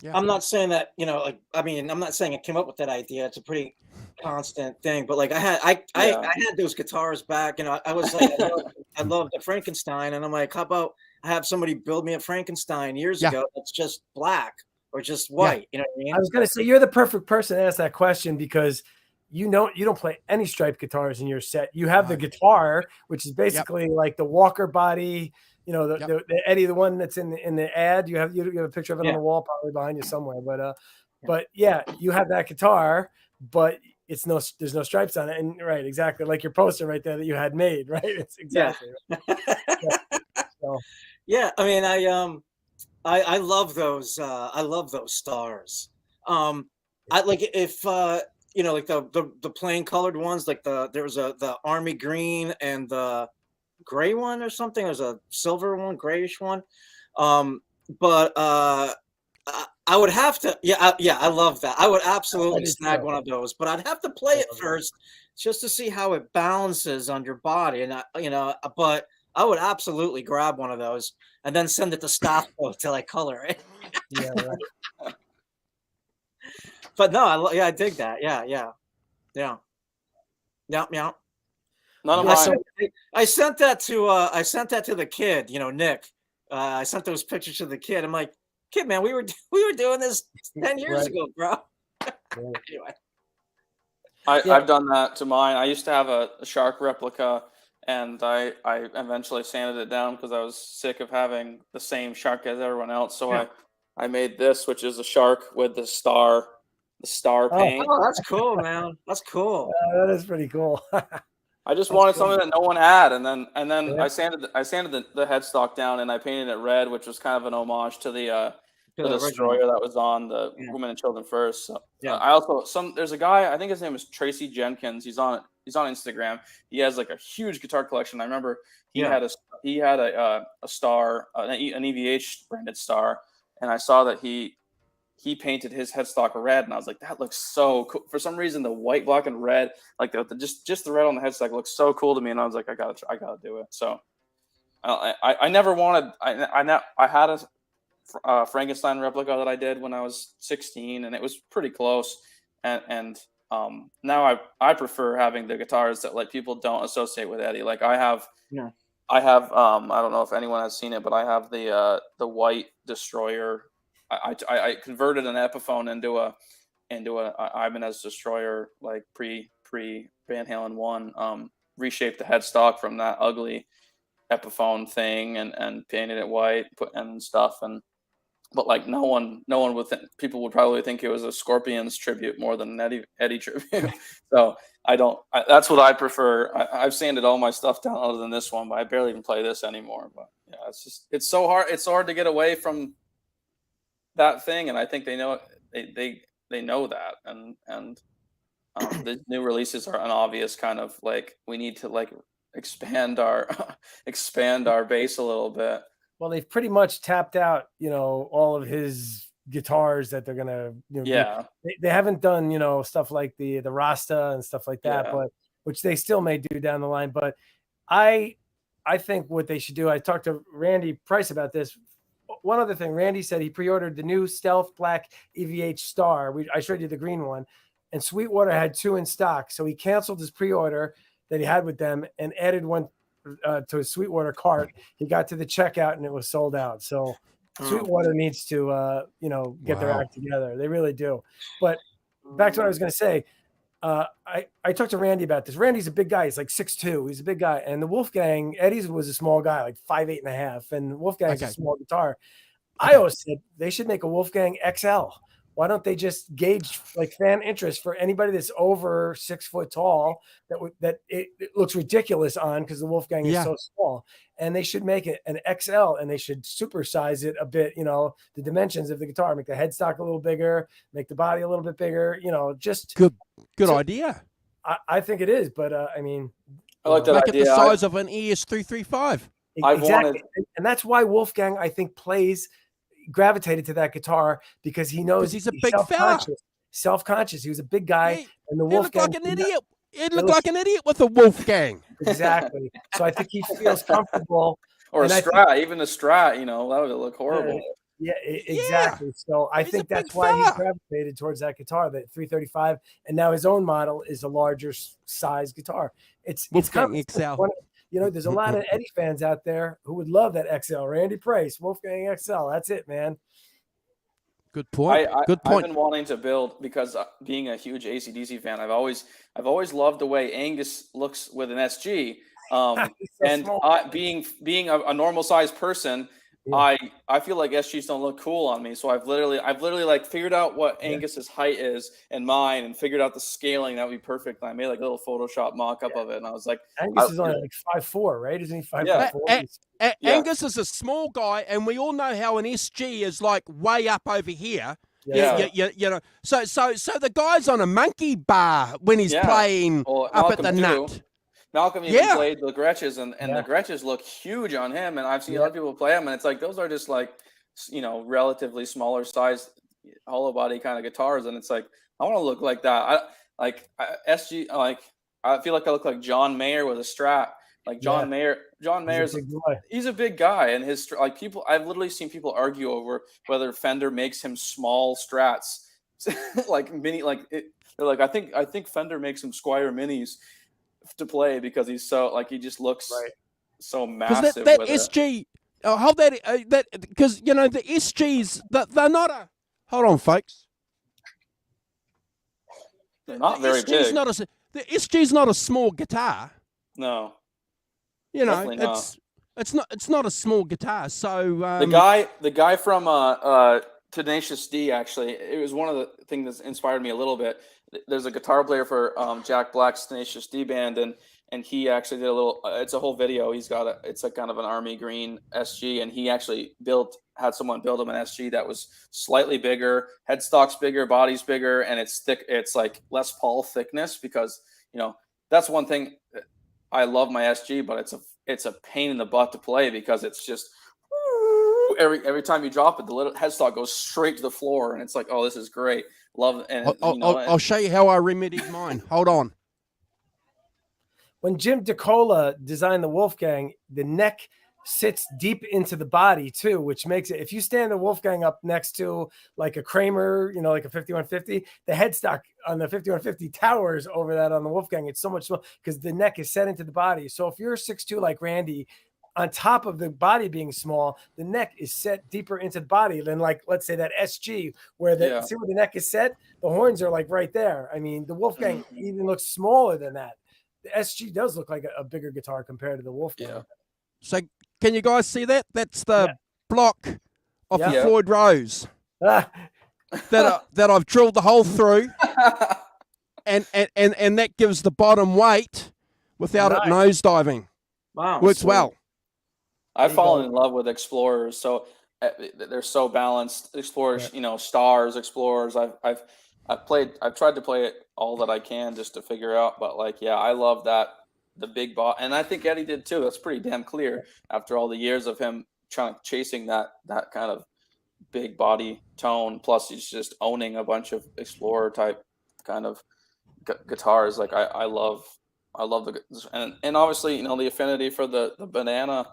Yeah. I'm not saying that, I'm not saying I came up with that idea. It's a pretty constant thing, but like I had those guitars back, and I was like, I love the Frankenstein, and I'm like, how about I have somebody build me a Frankenstein years ago that's just black or just white? You know what I mean? I was gonna say you're the perfect person to ask that question because you don't play any striped guitars in your set. You have the guitar, which is basically like the Walker body. The Eddie, the one that's in the ad. You have a picture of it on the wall, probably behind you somewhere. But you have that guitar, but there's no stripes on it. And right, exactly like your poster right there that you had made. Right, it's exactly. Yeah. I mean, I love those. I love those stars. I like if like the plain colored ones, like there was the army green and the gray one or something. There's a silver one, grayish one. But I I would have to. I love that. I would absolutely snag one of those, but I'd have to play it first just to see how it balances on your body, and but I would absolutely grab one of those and then send it to Staffo till I color it. Yeah, right. But no, I dig that. Yeah. None of mine. I sent that to the kid, Nick. I sent those pictures to the kid. I'm like, kid, man, we were doing this 10 years ago, bro. Anyway. I've done that to mine. I used to have a shark replica, and I eventually sanded it down because I was sick of having the same shark as everyone else. So I made this, which is a shark with the star paint. Oh, that's cool, man. That's cool. That is pretty cool. I just wanted something that no one had, and then I sanded the headstock down, and I painted it red, which was kind of an homage to the destroyer that was on the Women and Children First. So, I also there's a guy, I think his name is Tracy Jenkins. He's on Instagram. He has like a huge guitar collection. I remember he had a star, an EVH branded star, and I saw that he painted his headstock red, and I was like, that looks so cool. For some reason, the white, black, and red, like just the red on the headstock looks so cool to me, and I was like, I gotta do it. So I never wanted. I had a Frankenstein replica that I did when I was 16, and it was pretty close. And now I prefer having the guitars that like people don't associate with Eddie. Like I have I don't know if anyone has seen it, but I have the white Destroyer. I converted an Epiphone into a Ibanez Destroyer, like pre Van Halen 1. Reshaped the headstock from that ugly Epiphone thing and painted it white, and stuff. But like no one would think, people would probably think it was a Scorpions tribute more than an Eddie tribute. So that's what I prefer. I've sanded all my stuff down other than this one, but I barely even play this anymore. But yeah, it's so hard to get away from that thing, and I think they know they know that, and the new releases are an obvious kind of like, we need to like expand our base a little bit. Well, they've pretty much tapped out, all of his guitars that they're gonna, they haven't done, stuff like the Rasta and stuff like that, but which they still may do down the line. But I think what they should do, I talked to Randy Price about this. One other thing, Randy said he pre-ordered the new Stealth Black EVH Star. I showed you the green one, and Sweetwater had 2 in stock. So he canceled his pre-order that he had with them and added one to his Sweetwater cart. He got to the checkout and it was sold out. So Sweetwater needs to, get their act together. They really do. But back to what I was going to say, I talked to Randy about this. Randy's a big guy. He's like 6'2". He's a big guy. And the Wolfgang, Eddie's was a small guy, like 5'8.5", and Wolfgang's a small guitar. I always said they should make a Wolfgang XL. Why don't they just gauge like fan interest for anybody that's over 6 foot tall that it looks ridiculous on, because the Wolfgang is so small, and they should make it an XL, and they should supersize it a bit, the dimensions of the guitar, make the headstock a little bigger, make the body a little bit bigger, just good idea. I think it is, but I mean, I like that idea. Make it the size of an ES335. Exactly. And that's why Wolfgang, I think, gravitated to that guitar, because he knows he's a big fella. Self-conscious. He was a big guy, and the Wolfgang looked like an idiot. He'd look like an idiot with a Wolfgang. Exactly. So I think he feels comfortable. Or a Strat, even a Strat, that would look horrible. Yeah, exactly. Yeah. So I think that's why he gravitated towards that guitar, that 335, and now his own model is a larger size guitar. It's kind of XL. There's a lot of Eddie fans out there who would love that XL. Randy Price, Wolfgang XL. That's it, man. Good point. Good point. I've been wanting to build, because being a huge AC/DC fan, I've always loved the way Angus looks with an SG. And being a normal sized person, I feel like SGs don't look cool on me. So I've literally like figured out what Angus's height is and mine, and figured out the scaling. That would be perfect. And I made like a little Photoshop mock-up of it, and I was like, Angus is only like 5'4", right? Isn't he 5'4"? Angus is a small guy, and we all know how an SG is like way up over here. So the guy's on a monkey bar when he's playing up at the nut. Malcolm even played the Gretches, and the Gretches look huge on him. And I've seen other people play them, and it's like those are just like, relatively smaller size hollow body kind of guitars, and it's like I want to look like that. SG, I feel like I look like John Mayer with a Strat. Like John Mayer's he's a big guy, and his people. I've literally seen people argue over whether Fender makes him small Strats, like mini. They're like, I think Fender makes him Squire Minis to play because he's so he just looks so massive. That SG, hold that because the SGs they're not a. Hold on, folks. They're not very big. The SG's not a small guitar. No. It's not a small guitar. So the guy from Tenacious D, actually, it was one of the things that inspired me a little bit. There's a guitar player for Jack Black's Tenacious D band, and he actually did a little. It's a whole video. It's like kind of an army green SG, and he actually had someone build him an SG that was slightly bigger, headstock's bigger, body's bigger, and it's thick. It's like Les Paul thickness because that's one thing. I love my SG, but it's a pain in the butt to play because it's just every time you drop it, the little headstock goes straight to the floor, and it's like, oh, this is great. Love, and I'll show you how I remedied mine. Hold on. When Jim DeCola designed the Wolfgang, the neck sits deep into the body too, which makes it, if you stand the Wolfgang up next to like a Kramer, like a 5150, the headstock on the 5150 towers over that on the Wolfgang. It's so much smaller because the neck is set into the body. So if you're 6'2" like Randy, on top of the body being small, the neck is set deeper into the body than let's say that SG where see where the neck is set? The horns are right there. I mean, the Wolfgang even looks smaller than that. The SG does look like a bigger guitar compared to the Wolfgang. Yeah. So can you guys see that? That's the block of the Floyd Rose that I've drilled the hole through, and that gives the bottom weight without it nosediving. Wow, works well. I've fallen in love with Explorers, so they're so balanced. Explorers, Stars, Explorers. I've tried to play it all that I can just to figure out, but I love that. The big bot, and I think Eddie did too. That's pretty damn clear after all the years of him chasing that kind of big body tone. Plus, he's just owning a bunch of Explorer type kind of guitars. I love the and obviously the affinity for the banana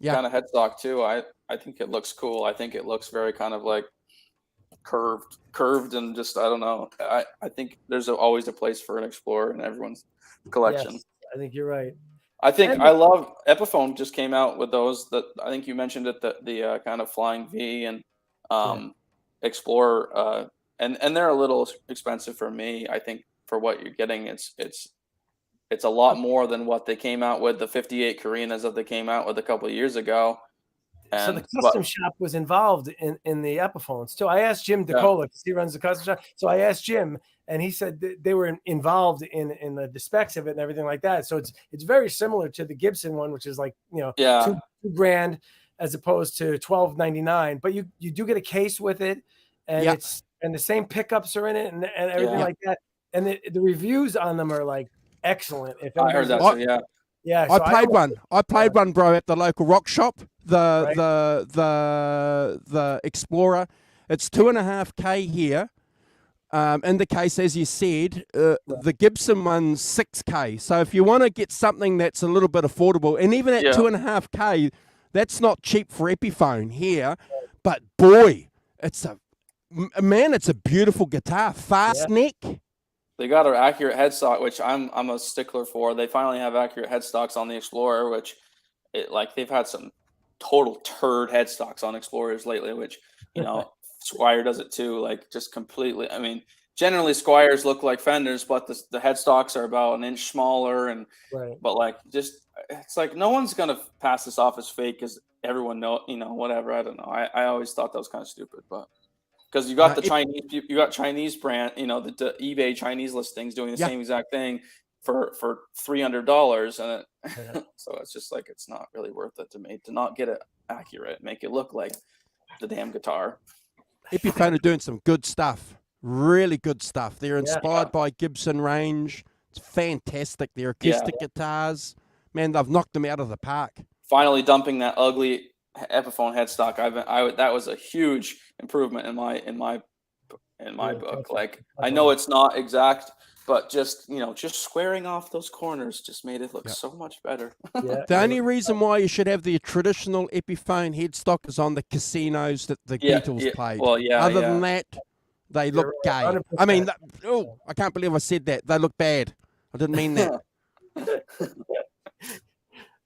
kind of headstock too. I think it looks cool. I think it looks very kind of curved and just I don't know. I think there's always a place for an Explorer in everyone's collection. Yes. I think you're right. I think I love Epiphone just came out with those that I think you mentioned it, the kind of Flying V and Explorer and they're a little expensive for me. I think for what you're getting, it's a lot more than what they came out with, the 58 Carinas that they came out with a couple of years ago. So the custom shop was involved in the Epiphones too. I asked Jim DeCola because he runs the custom shop. So I asked Jim, and he said they were involved in the specs of it and everything like that. So it's very similar to the Gibson one, which is $2,000 as opposed to $1,299. But you do get a case with it, and and the same pickups are in it and everything like that. And the reviews on them are excellent. If I heard that too, yeah. So I played one, bro, at the local rock shop. The Explorer. It's $2.5K here. In the case, as you said, the Gibson one's $6K. So if you want to get something that's a little bit affordable, and even at $2.5K, that's not cheap for Epiphone here. But boy, it's a beautiful guitar. Fast neck. They got an accurate headstock, which I'm a stickler for. They finally have accurate headstocks on the Explorer, which they've had some total turd headstocks on Explorers lately, which Squire does it too, just completely. I mean, generally Squires look like Fenders, but the headstocks are about an inch smaller, but it's no one's gonna pass this off as fake because everyone whatever. I don't know. I always thought that was kind of stupid, but because you got Chinese brand, the eBay Chinese listings doing the same exact thing for $300, and so it's just it's not really worth it to not get it accurate, make it look like the damn guitar. Epiphone are doing some good stuff, really good stuff. They're inspired by Gibson range. It's fantastic. Their acoustic guitars, man, they've knocked them out of the park. Finally dumping that ugly Epiphone headstock. That was a huge improvement in my in my book. Like, I know it's not exact, but just, you know, just squaring off those corners just made it look so much better. Yeah. The only reason why you should have the traditional Epiphone headstock is on the casinos that the Beatles played. Well, Other than that, they look gay. 100%. I mean, I can't believe I said that. They look bad. I didn't mean that.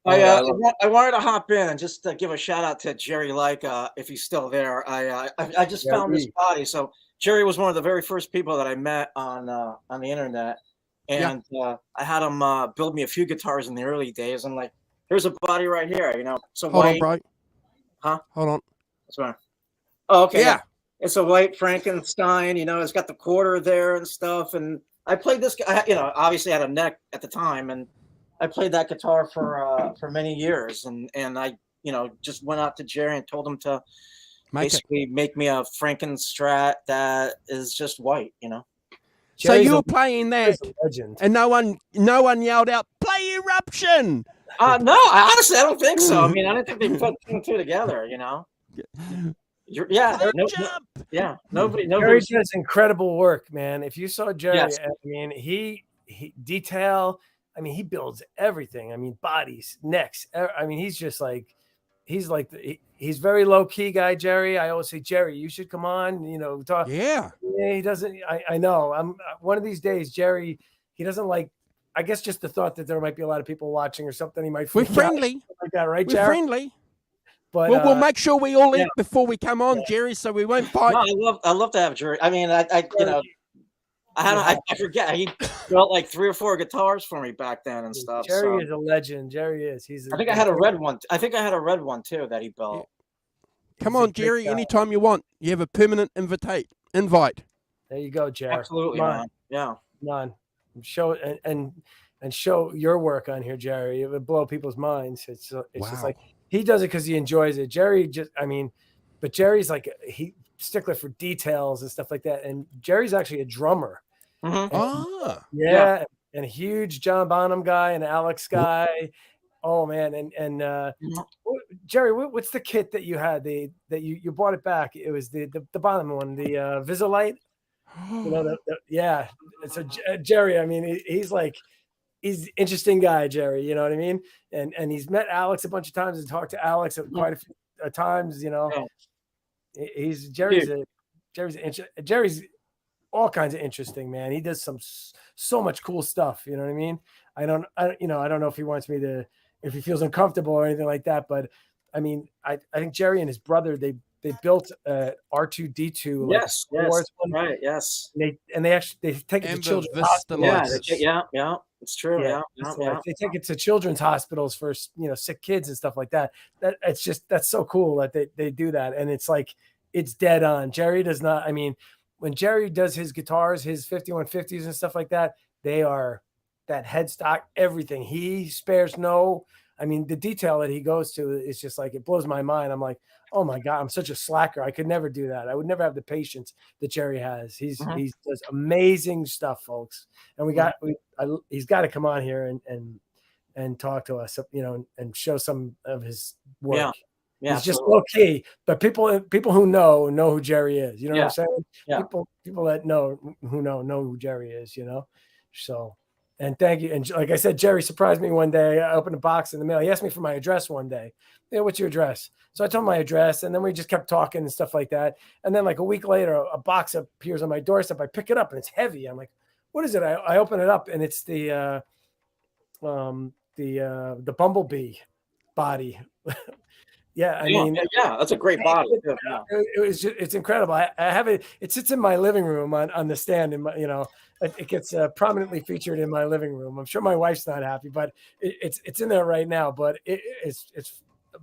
I wanted to hop in and just give a shout out to Jerry Like, if he's still there. I just found this body. So Jerry was one of the very first people that I met on the internet, and I had him build me a few guitars in the early days. I'm like, here's a body right here, you know. So Hold on, bro. Huh? Hold on. What's the matter? Oh, okay. Yeah. It's a white Frankenstein. You know, it's got the quarter there and stuff. And I played this. You know, obviously I had a neck at the time, and I played that guitar for many years, and I, you know, just went out to Jerry and told him to basically make me a Frankenstrat that is just white, you know. So you were playing that, and no one yelled out, "Play Eruption!" No, honestly, I don't think so. I mean, I don't think they put two and two together, you know. Nobody. Jerry does incredible work, man. If you saw Jerry, I mean, he detail. I mean, he builds everything. I mean, bodies, necks. I mean, he's he's very low key guy, Jerry. I always say, Jerry, you should come on, you know, talk. Yeah. He doesn't. I know. I'm one of these days, Jerry. He doesn't like. I guess just the thought that there might be a lot of people watching or something. He might. We're friendly. Like that, right, We're Jerry? friendly. But we'll make sure we all eat before we come on, Jerry, so we won't fight. No, I love to have Jerry. I mean, I you know. I forget. He built like 3 or 4 guitars for me back then and stuff. Jerry is a legend. Jerry is. I think I had a red one. I think I had a red one too that he built. Come on, Jerry. Anytime you want, you have a permanent invite. There you go, Jerry. Absolutely, man. Yeah. Come on, show and show your work on here, Jerry. It would blow people's minds. It's just like he does it because he enjoys it. Jerry but Jerry's like stickler for details and stuff like that. And Jerry's actually a drummer. Mm-hmm. And a huge John Bonham guy and Alex guy. Oh man, and Jerry, what's the kit that you had? That you bought it back? It was the Bonham one, the Visolite. You know, So Jerry, I mean, he's an interesting guy, Jerry. You know what I mean? And he's met Alex a bunch of times and talked to Alex quite a few times. You know. Yeah. Jerry's all kinds of interesting, man. He does so much cool stuff. You know what I mean? I don't know if he wants me to, if he feels uncomfortable or anything like that. But I mean, I think Jerry and his brother, they built R2D2. Yes. Right. Yes. They take it to children's hospitals. Yeah. It's true. Yeah. They take it to children's hospitals for, you know, sick kids and stuff like that. That's so cool that they do that. And it's like, it's dead on. Jerry does not, I mean, when Jerry does his guitars, his 5150s and stuff like that, they are that headstock, everything. He spares no, I mean, the detail that he goes to is just like, it blows my mind. I'm like, oh my God, I'm such a slacker. I could never do that. I would never have the patience that Jerry has. He does amazing stuff, folks. And he's got to come on here and talk to us, you know, and show some of his work. Yeah, he's just low key, but people who know who Jerry is. You know what I'm saying? Yeah. People that know who Jerry is. You know, so. And thank you. And like I said, Jerry surprised me one day. I opened a box in the mail. He asked me for my address one day. Yeah, what's your address? So I told him my address, and then we just kept talking and stuff like that. And then like a week later, a box appears on my doorstep. I pick it up, and it's heavy. I'm like, what is it? I open it up, and it's the Bumblebee body. I mean, that's a great body. It's incredible. I have it. It sits in my living room on the stand, and you know, it gets prominently featured in my living room. I'm sure my wife's not happy, but it's in there right now. But it's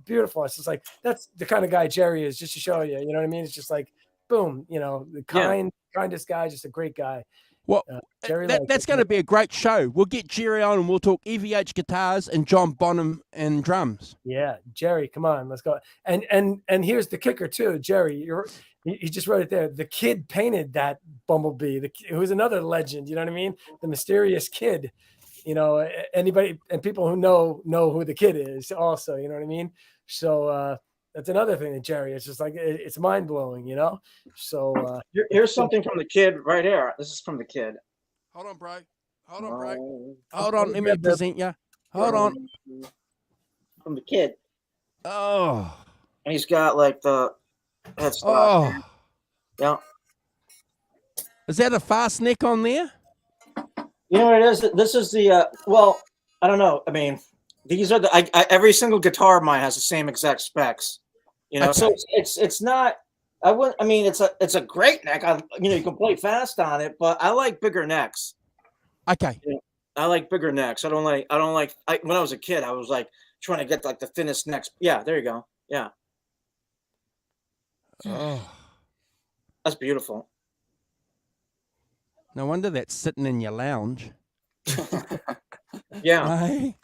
beautiful. It's just like, that's the kind of guy Jerry is. Just to show you, you know what I mean? It's just like, boom, you know, the kindest guy, just a great guy. Well, that's going to be a great show. We'll get Jerry on and we'll talk EVH guitars and John Bonham and drums. Yeah, Jerry, come on, let's go. And here's the kicker too, Jerry. You just wrote it there. The kid painted that Bumblebee. It was another legend. You know what I mean? The mysterious kid. You know, anybody and people who know who the kid is also. You know what I mean? So that's another thing that Jerry. It's just like it's mind blowing, you know. So here's something from the kid right here. This is from the kid. Hold on, bro. Hold on, bro. Hold on. Let me present you. Hold on. From the kid. Oh. And he's got like the headstock. Oh. Yeah. Is that a fast neck on there? You know what it is? This is the well, I don't know. I mean, these are the every single guitar of mine has the same exact specs. You know, so it's not. I mean, it's a great neck. You can play fast on it, but I like bigger necks. Okay. I like bigger necks. I don't like. When I was a kid, I was like trying to get like the thinnest necks. Yeah, there you go. Yeah. Oh. That's beautiful. No wonder that's sitting in your lounge. Yeah. Hey?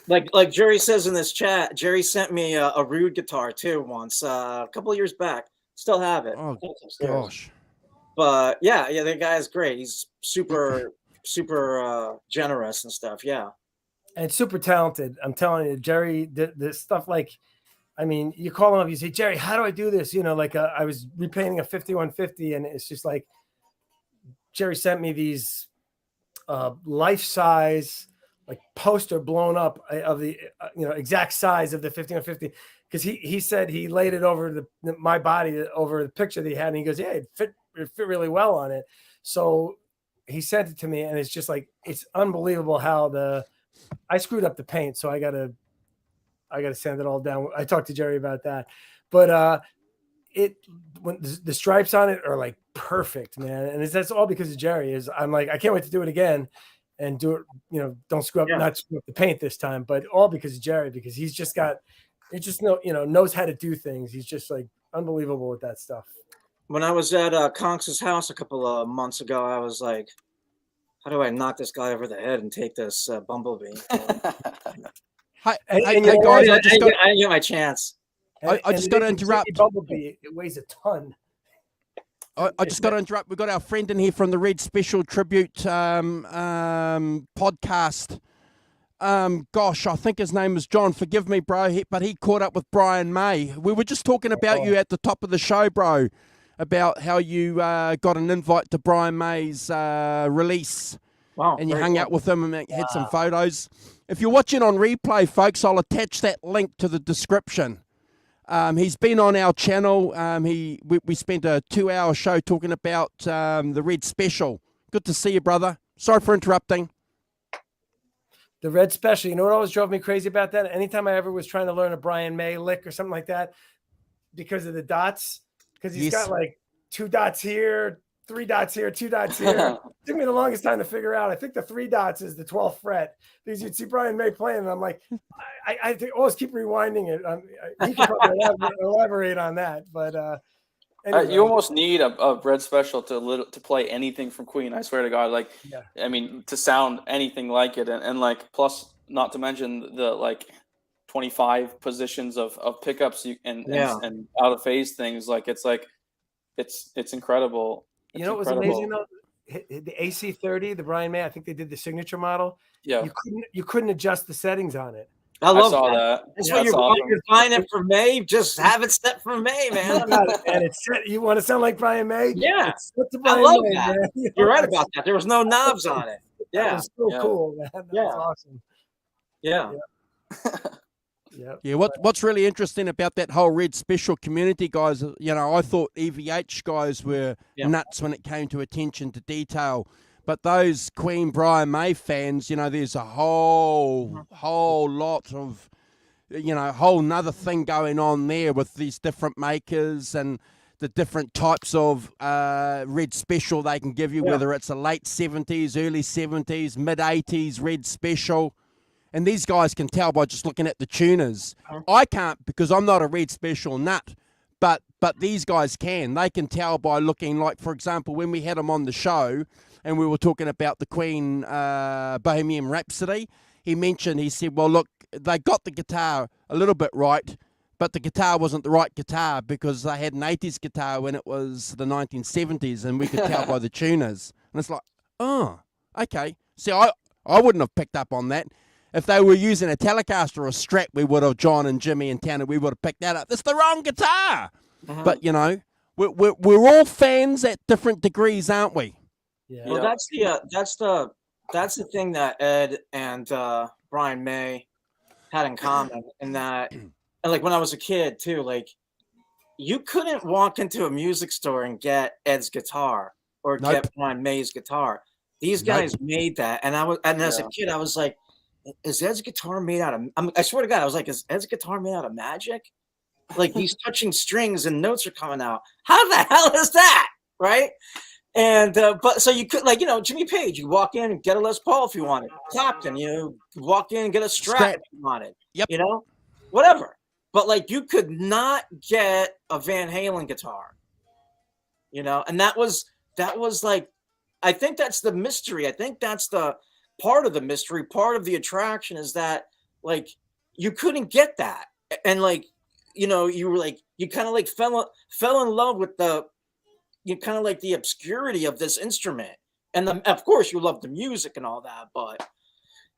Like Jerry says in this chat, Jerry sent me a Rude guitar too once, a couple of years back. Still have it. Oh gosh. But yeah, the guy is great. He's super generous and stuff. Yeah. And super talented. I'm telling you, Jerry, the stuff like, I mean, you call him up, you say, Jerry, how do I do this? You know, like I was repainting a 5150, and it's just like Jerry sent me these life-size like poster blown up of the exact size of the 5150, because he said he laid it over my body over the picture that he had, and he goes, yeah, it fit really well on it. So he sent it to me, and it's just like, it's unbelievable how I screwed up the paint, so I gotta sand it all down. I talked to Jerry about that, but when the stripes on it are like perfect, man, and that's all because of Jerry. I'm like, I can't wait to do it again and do it. Don't screw up, not screw up the paint this time, but all because of Jerry, because he's just knows how to do things. He's just like unbelievable with that stuff. When I was at Conx's house a couple of months ago, I was like, how do I knock this guy over the head and take this bumblebee? Hey guys, I didn't get my chance. I just got to interrupt. Bumblebee, it weighs a ton. I just got to interrupt. We've got our friend in here from the Red Special Tribute podcast. Gosh, I think his name is John. Forgive me, bro, but he caught up with Brian May. We were just talking about you at the top of the show, bro, about how you got an invite to Brian May's release. Wow, and you hung out with him and had some photos. If you're watching on replay, folks, I'll attach that link to the description. He's been on our channel. We spent a 2-hour show talking about the Red Special. Good to see you, brother. Sorry for interrupting. The Red Special. You know what always drove me crazy about that? Anytime I ever was trying to learn a Brian May lick or something like that, because of the dots, because he's got like 2 dots here, 3 dots here, 2 dots here. It took me the longest time to figure out. I think the 3 dots is the 12th fret, because you'd see Brian May playing, and I'm like, I always keep rewinding it. He can probably elaborate on that, but anyway. You almost need a Red Special to play anything from Queen. I swear to God, I mean, to sound anything like it, and like, plus, not to mention the like 25 positions of pickups and out of phase things. It's incredible. You know what was amazing though? The AC30, the Brian May, I think they did the signature model. Yeah. You couldn't adjust the settings on it. I saw that. That's what you're buying it for May. Just have it set for May, man. And it's set. You want to sound like Brian May? Yeah. I love that. Man. You're right about that. There was no knobs on it. Yeah. That was so cool, man. That was awesome. Yeah. Yeah, what's really interesting about that whole Red Special community, guys, I thought EVH guys were nuts when it came to attention to detail. But those Queen Brian May fans, there's a whole lot of, whole nother thing going on there with these different makers and the different types of Red Special they can give you, whether it's a late 70s, early 70s, mid 80s Red Special. And these guys can tell by just looking at the tuners. I can't, because I'm not a Red Special nut, but these guys can. They can tell by looking, like, for example, when we had him on the show and we were talking about the Queen Bohemian Rhapsody, he said, well, look, they got the guitar a little bit right, but the guitar wasn't the right guitar because they had an 80s guitar when it was the 1970s, and we could tell by the tuners. And it's like, oh, okay. See, I wouldn't have picked up on that. if they were using a Telecaster or a Strat, we would have, John and Jimmy and Tanner, we would have picked that up. That's the wrong guitar. But, you know, we're all fans at different degrees, aren't we? Yeah. Well, that's the thing that Ed and Brian May had in common, and that, and like when I was a kid too, like you couldn't walk into a music store and get Ed's guitar or get Brian May's guitar. These guys made that, and as a kid, I was like, "Is Ed's guitar made out of?" I swear to God, I was like, "Is Ed's guitar made out of magic? Like he's touching strings and notes are coming out. How the hell is that?" Right? And but so you could, like, you know, Jimmy Page, you walk in and get a Les Paul if you wanted. Clapton, you walk in and get a Strat if you wanted. Yep. You know, whatever. But like you could not get a Van Halen guitar. You know, and that was like, I think that's the mystery. I think that's the part of the mystery, part of the attraction is that like you couldn't get that. And like, you know, you were like, you kind of like fell in love with the obscurity of this instrument, and of course you love the music and all that, but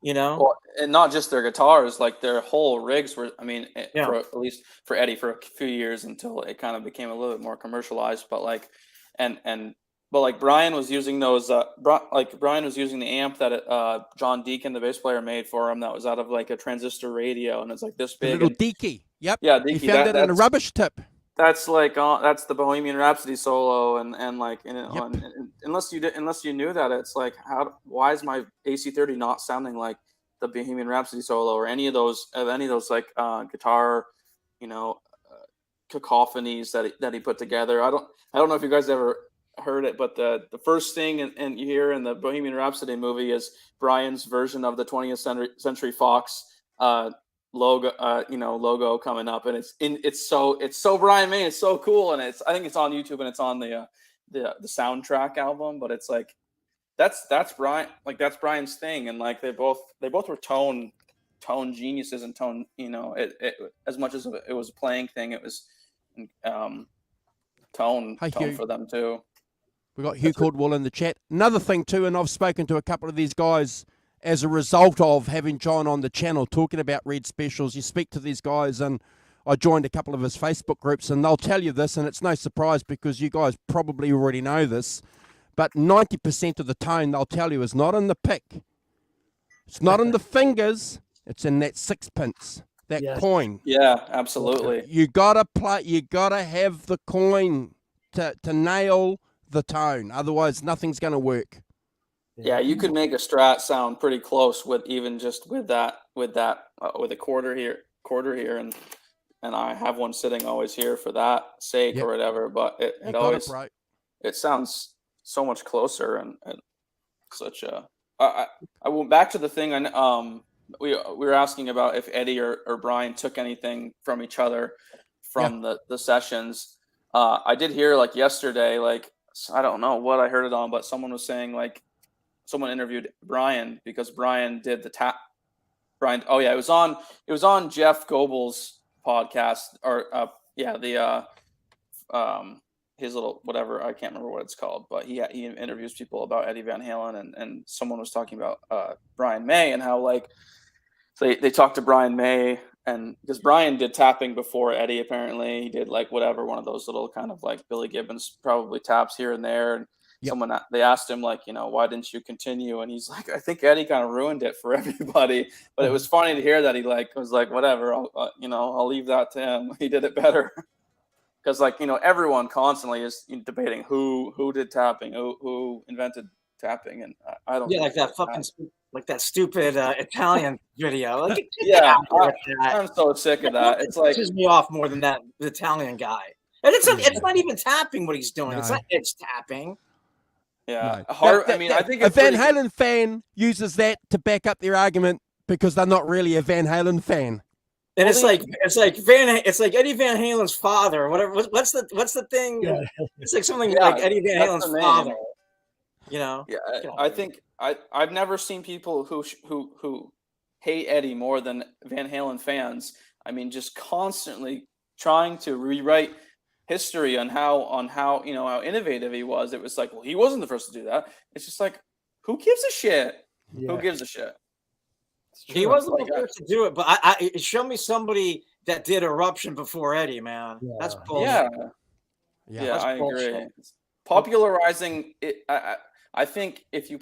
you know, well, and not just their guitars, like their whole rigs were. I mean, at least for Eddie, for a few years until it kind of became a little bit more commercialized. But like, but like Brian was using those. Brian was using the amp that John Deacon, the bass player, made for him. That was out of like a transistor radio, and it's like this big. A little Deaky. Yep. Yeah, Deaky. He found that in a rubbish tip. That's like that's the Bohemian Rhapsody solo, and like unless you knew that, it's like why is my AC30 not sounding like the Bohemian Rhapsody solo or any of those like guitar, you know, cacophonies that he put together. I don't know if you guys ever heard it, but the first thing and you hear in the Bohemian Rhapsody movie is Brian's version of the 20th Century Fox logo coming up, and it's so Brian May. It's so cool, and I think it's on YouTube and it's on the soundtrack album. But it's like that's Brian, like that's Brian's thing, and like they both were tone geniuses and tone. You know, it as much as it was a playing thing, it was tone for them too. We got Hugh Caldwell in the chat. Another thing too, and I've spoken to a couple of these guys as a result of having John on the channel talking about Red Specials. You speak to these guys, and I joined a couple of his Facebook groups, and they'll tell you this, and it's no surprise because you guys probably already know this, but 90% of the tone, they'll tell you, is not in the pick. It's not in the fingers. It's in that sixpence, that coin. Yeah, absolutely. You gotta have the coin to nail the tone. Otherwise, nothing's going to work. Yeah, you could make a Strat sound pretty close with even just with a quarter here, and I have one sitting always here for that sake or whatever. But it always it sounds so much closer and such a. I went back to the thing. We were asking about if Eddie or Brian took anything from each other from the sessions. I did hear like yesterday, like I don't know what I heard it on, but someone was saying like. Someone interviewed Brian because Brian did the tap. Brian, oh yeah, it was on Jeff Goebel's podcast his little whatever, I can't remember what it's called, but he interviews people about Eddie Van Halen, and someone was talking about Brian May and how like they talked to Brian May, and because Brian did tapping before Eddie, apparently he did like whatever, one of those little kind of like Billy Gibbons probably taps here and there, and they asked him like, you know, why didn't you continue? And he's like, I think Eddie kind of ruined it for everybody. But it was funny to hear that he like was like, whatever, I'll leave that to him. He did it better. Because like, you know, everyone constantly is debating who did tapping, who invented tapping, and I don't. Yeah, like that fucking like that stupid Italian video. Like, I'm so sick of that. It's like pisses me off more than that the Italian guy. And it's not even tapping what he's doing. No. It's tapping. Yeah, no. I think a Van Halen fan uses that to back up their argument because they're not really a Van Halen fan. And it's like Eddie Van Halen's father, or whatever. What's the thing? Yeah. It's like something like Eddie Van Halen's father. You know? Yeah, I think I've never seen people who hate Eddie more than Van Halen fans. I mean, just constantly trying to rewrite history on how you know how innovative he was. It was like, well, he wasn't the first to do that. It's just like, who gives a shit? Yeah. Who gives a shit? He wasn't the first to do it, but I show me somebody that did Eruption before Eddie, man. Yeah. That's bullshit. Yeah, I bullshit. agree. Popularizing it, I think if you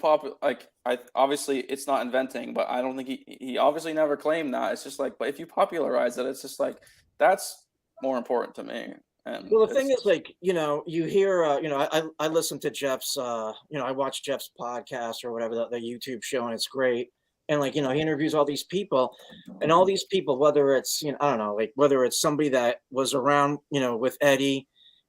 obviously it's not inventing, but I don't think he obviously never claimed that. It's just like, but if you popularize it, it's just like that's more important to me. And well, the thing is, like, you know, you hear, I listen to Jeff's, I watch Jeff's podcast or whatever, the YouTube show, and it's great. And like, he interviews all these people, and all these people, whether it's, I don't know, like whether it's somebody that was around, with Eddie.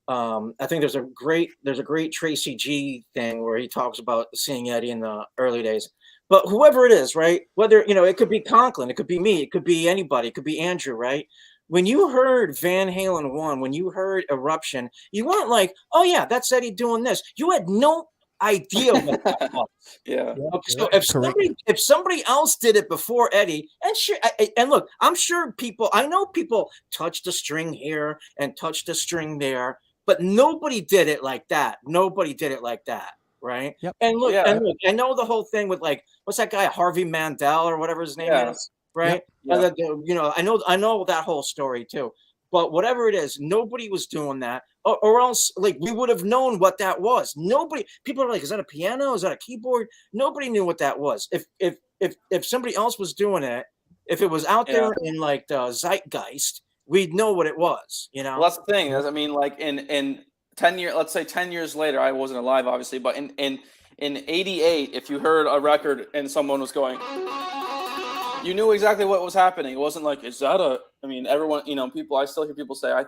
I think there's a great Tracy G thing where he talks about seeing Eddie in the early days. But whoever it is, right? Whether, it could be Conklin, it could be me, it could be anybody, it could be Andrew, right? When you heard Van Halen 1, when you heard Eruption, you weren't like, oh yeah, that's Eddie doing this. You had no idea what that was. Yeah. Okay, so if somebody else did it before Eddie, and look, I'm sure I know people touched a string here and touched a string there, but nobody did it like that. Nobody did it like that, right? Yep. And look, I know the whole thing with, like, what's that guy, Harvey Mandel or whatever his name is, right? Yep. I know that whole story too. But whatever it is, nobody was doing that, or else, like, we would have known what that was. People are like, is that a piano? Is that a keyboard? Nobody knew what that was. If somebody else was doing it, if it was out there in like the zeitgeist, we'd know what it was, Well, that's the thing. I mean, like in 10 years, let's say 10 years later, I wasn't alive, obviously, but in 88, if you heard a record and someone was going, you knew exactly what was happening. It wasn't like, is that everyone, I still hear people say, I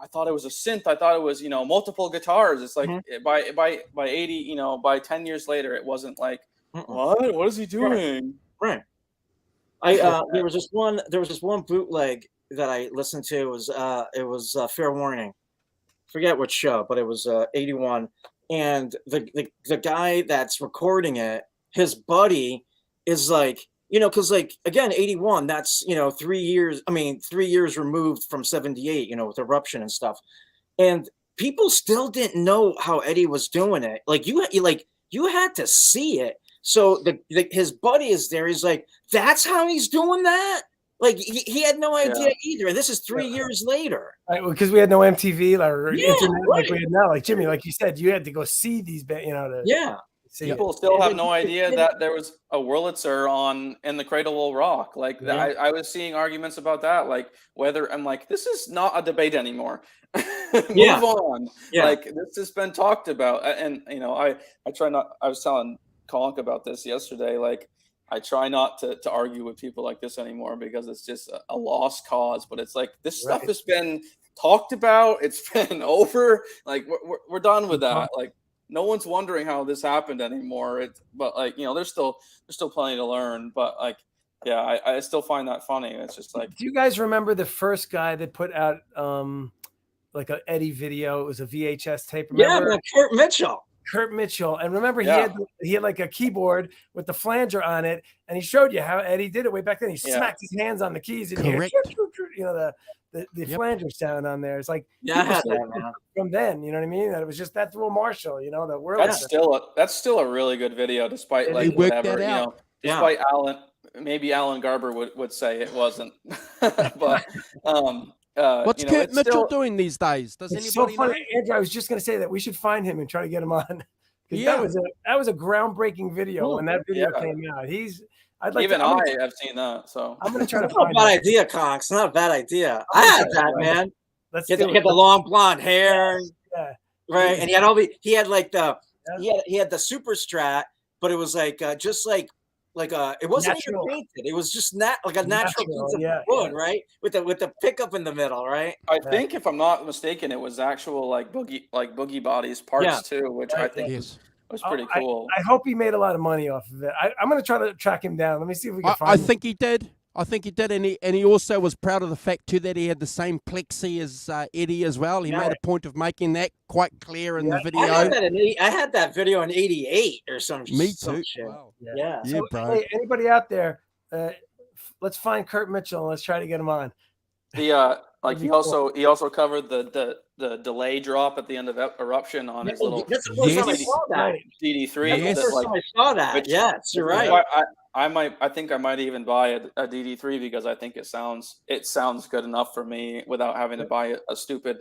thought it was a synth. I thought it was, multiple guitars. It's like by 80, by 10 years later, it wasn't like, what is he doing? Right. There was this one bootleg that I listened to. It was Fair Warning. Forget which show, but it was 81. And the guy that's recording it, his buddy is like, because, like, again, 81, that's 3 years. 3 years removed from 78. With Eruption and stuff, and people still didn't know how Eddie was doing it. Like, you had to see it. So his buddy is there. He's like, that's how he's doing that. Like, he had no idea either. And this is 3 years later. Right, because we had no MTV or internet like we had now. Like, Jimmy, like you said, you had to go see these, People still have no idea that there was a Wurlitzer on "And the Cradle Will Rock." Like, I was seeing arguments about that. Like, whether I'm like, this is not a debate anymore. Move on. Yeah. Like, this has been talked about, and I try not. I was telling Conk about this yesterday. Like, I try not to argue with people like this anymore because it's just a lost cause. But it's like, this stuff has been talked about. It's been over. Like, we're done with that. Like, no one's wondering how this happened anymore. But like, there's still plenty to learn. But like, I still find that funny. It's just like, do you guys remember the first guy that put out like an Eddie video? It was a VHS tape. Remember? Yeah, Kurt Mitchell. Kurt Mitchell, and remember he had like a keyboard with the flanger on it, and he showed you how Eddie did it way back then. He smacked his hands on the keys, and the flanger sound on there. It's like from then, you know what I mean? That it was just that through a Marshall, the world. That's still a really good video, despite like whatever despite Alan Garber would say it wasn't, but what's Kurt Mitchell doing these days? Does anybody know? Andrew, I was just going to say that we should find him and try to get him on. That was a groundbreaking video when that video came out. I have seen that, so I'm going to try to find. Not a bad idea, Conk. It's not a bad idea. I had that, man. Let's get the long blonde hair, right? And he had the super strat, but it was like just like it wasn't even painted. It was just like a natural piece of wood, right? With the pickup in the middle, right? I think, if I'm not mistaken, it was actual like boogie bodies parts too, which I think was pretty cool. I hope he made a lot of money off of it. I'm going to try to track him down. Let me see if we can find him. I think he did, and he also was proud of the fact too that he had the same plexi as Eddie as well. He made a point of making that quite clear in the video. I had that video in '88 or something. Me too. Wow. So, bro. Hey, anybody out there? Let's find Kurt Mitchell and let's try to get him on. He also covered the delay drop at the end of Eruption on his little That's the first time I saw that. DD3. That's the first time I saw that. Yes, you're right. I think I might even buy a DD3 because I think it sounds good enough for me without having to buy a stupid,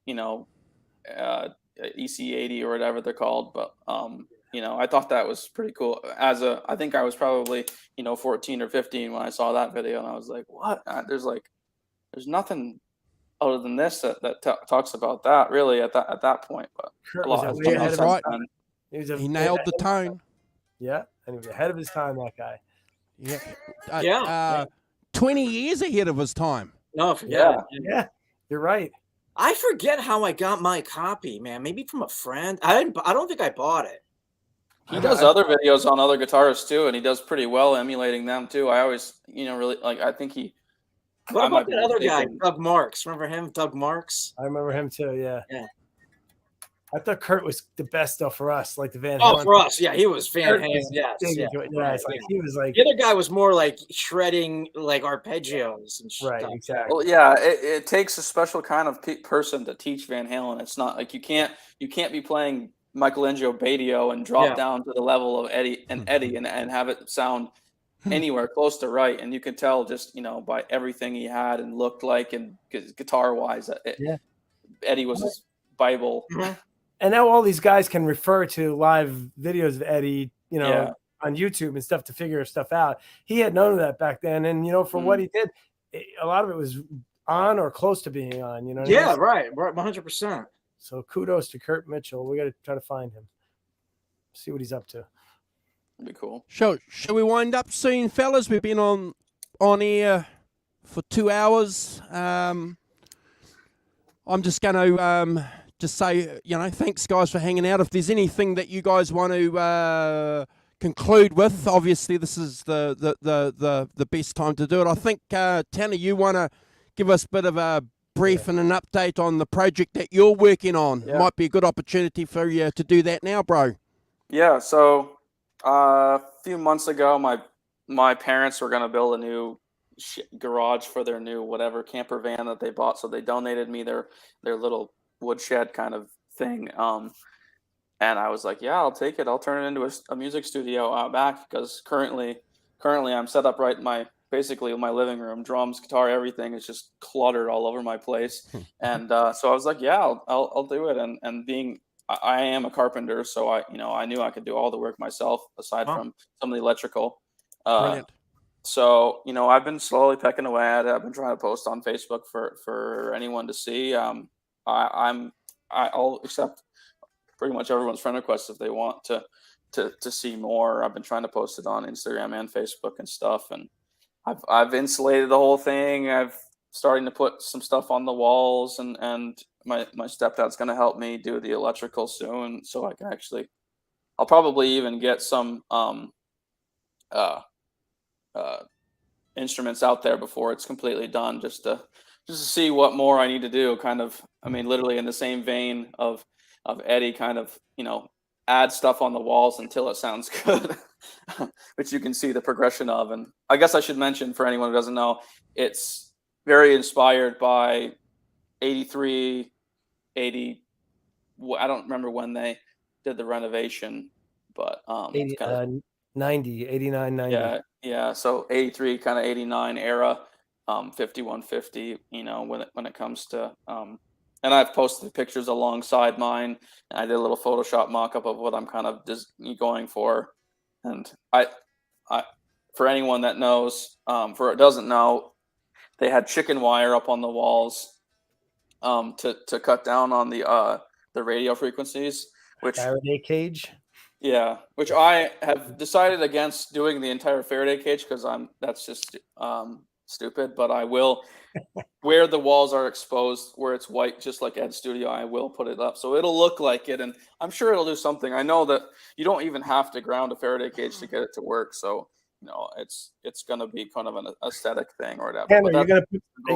EC80 or whatever they're called. But I thought that was pretty cool. I think I was probably 14 or 15 when I saw that video, and I was like, what? There's nothing other than this that talks about that really at that point. But Kurt a lot has come out since right. then. He nailed the tone. Yeah, and he was ahead of his time, that guy. Yeah. 20 years ahead of his time. No, forget it. Yeah, you're right. I forget how I got my copy, man. Maybe from a friend. I don't think I bought it. He does other videos on other guitarists too, and he does pretty well emulating them too. I always, really like. I think he. What about that other guy, Doug Marks? Remember him, Doug Marks? I remember him too. Yeah. Yeah. I thought Kurt was the best though for us, like the Van Oh, Halen. for us, yeah, he was Van Halen. Yes, yeah. He was like the other guy was more like shredding like arpeggios and shit. Right, exactly. Well, yeah, it takes a special kind of person to teach Van Halen. It's not like you can't be playing Michelangelo Badio and drop down to the level of Eddie and have it sound anywhere close to right. And you can tell just by everything he had and looked like and guitar wise, Eddie was his Bible. Mm-hmm. And now all these guys can refer to live videos of Eddie, on YouTube and stuff to figure stuff out. He had none of that back then. And, for what he did, a lot of it was on or close to being on, Yeah, right. 100%. So kudos to Kurt Mitchell. We got to try to find him. See what he's up to. That'd be cool. Shall we wind up soon, fellas? We've been on air for 2 hours. I'm just going to just say, thanks, guys, for hanging out. If there's anything that you guys want to conclude with, obviously this is the best time to do it. I think, Tanner, you want to give us a bit of a brief and an update on the project that you're working on. Yeah. Might be a good opportunity for you to do that now, bro. Yeah, so a few months ago, my parents were going to build a new garage for their new whatever camper van that they bought, so they donated me their little woodshed kind of thing, and I was like, yeah, I'll take it. I'll turn it into a music studio out back, because currently I'm set up right in my living room. Drums, guitar, everything is just cluttered all over my place. And so I was like, yeah, I'll do it. And being I am a carpenter, so I knew I could do all the work myself aside from some of the electrical. So I've been slowly pecking away at it. I've been trying to post on Facebook for anyone to see. I'll accept pretty much everyone's friend requests if they want to see more. I've been trying to post it on Instagram and Facebook and stuff, and I've insulated the whole thing. I've starting to put some stuff on the walls, and my stepdad's going to help me do the electrical soon, so I can I'll probably even get some instruments out there before it's completely done, just to see what more I need to do. Kind of, literally in the same vein of Eddie, kind of, add stuff on the walls until it sounds good, which you can see the progression of. And I guess I should mention, for anyone who doesn't know, it's very inspired by 83, 80. I don't remember when they did the renovation, but 90, 89, 90. Yeah. So 83, kind of 89 era, 5150, when it comes to, and I've posted pictures alongside mine. And I did a little Photoshop mock-up of what I'm kind of going for. And I, for anyone that knows, doesn't know, they had chicken wire up on the walls, to cut down on the radio frequencies, which Faraday cage. Yeah, which I have decided against doing the entire Faraday cage, because that's just stupid. But I will, where the walls are exposed, where it's white, just like Ed's studio, I will put it up so it'll look like it, and I'm sure it'll do something. I know that you don't even have to ground a Faraday cage to get it to work, so it's going to be kind of an aesthetic thing or whatever. Ken, are you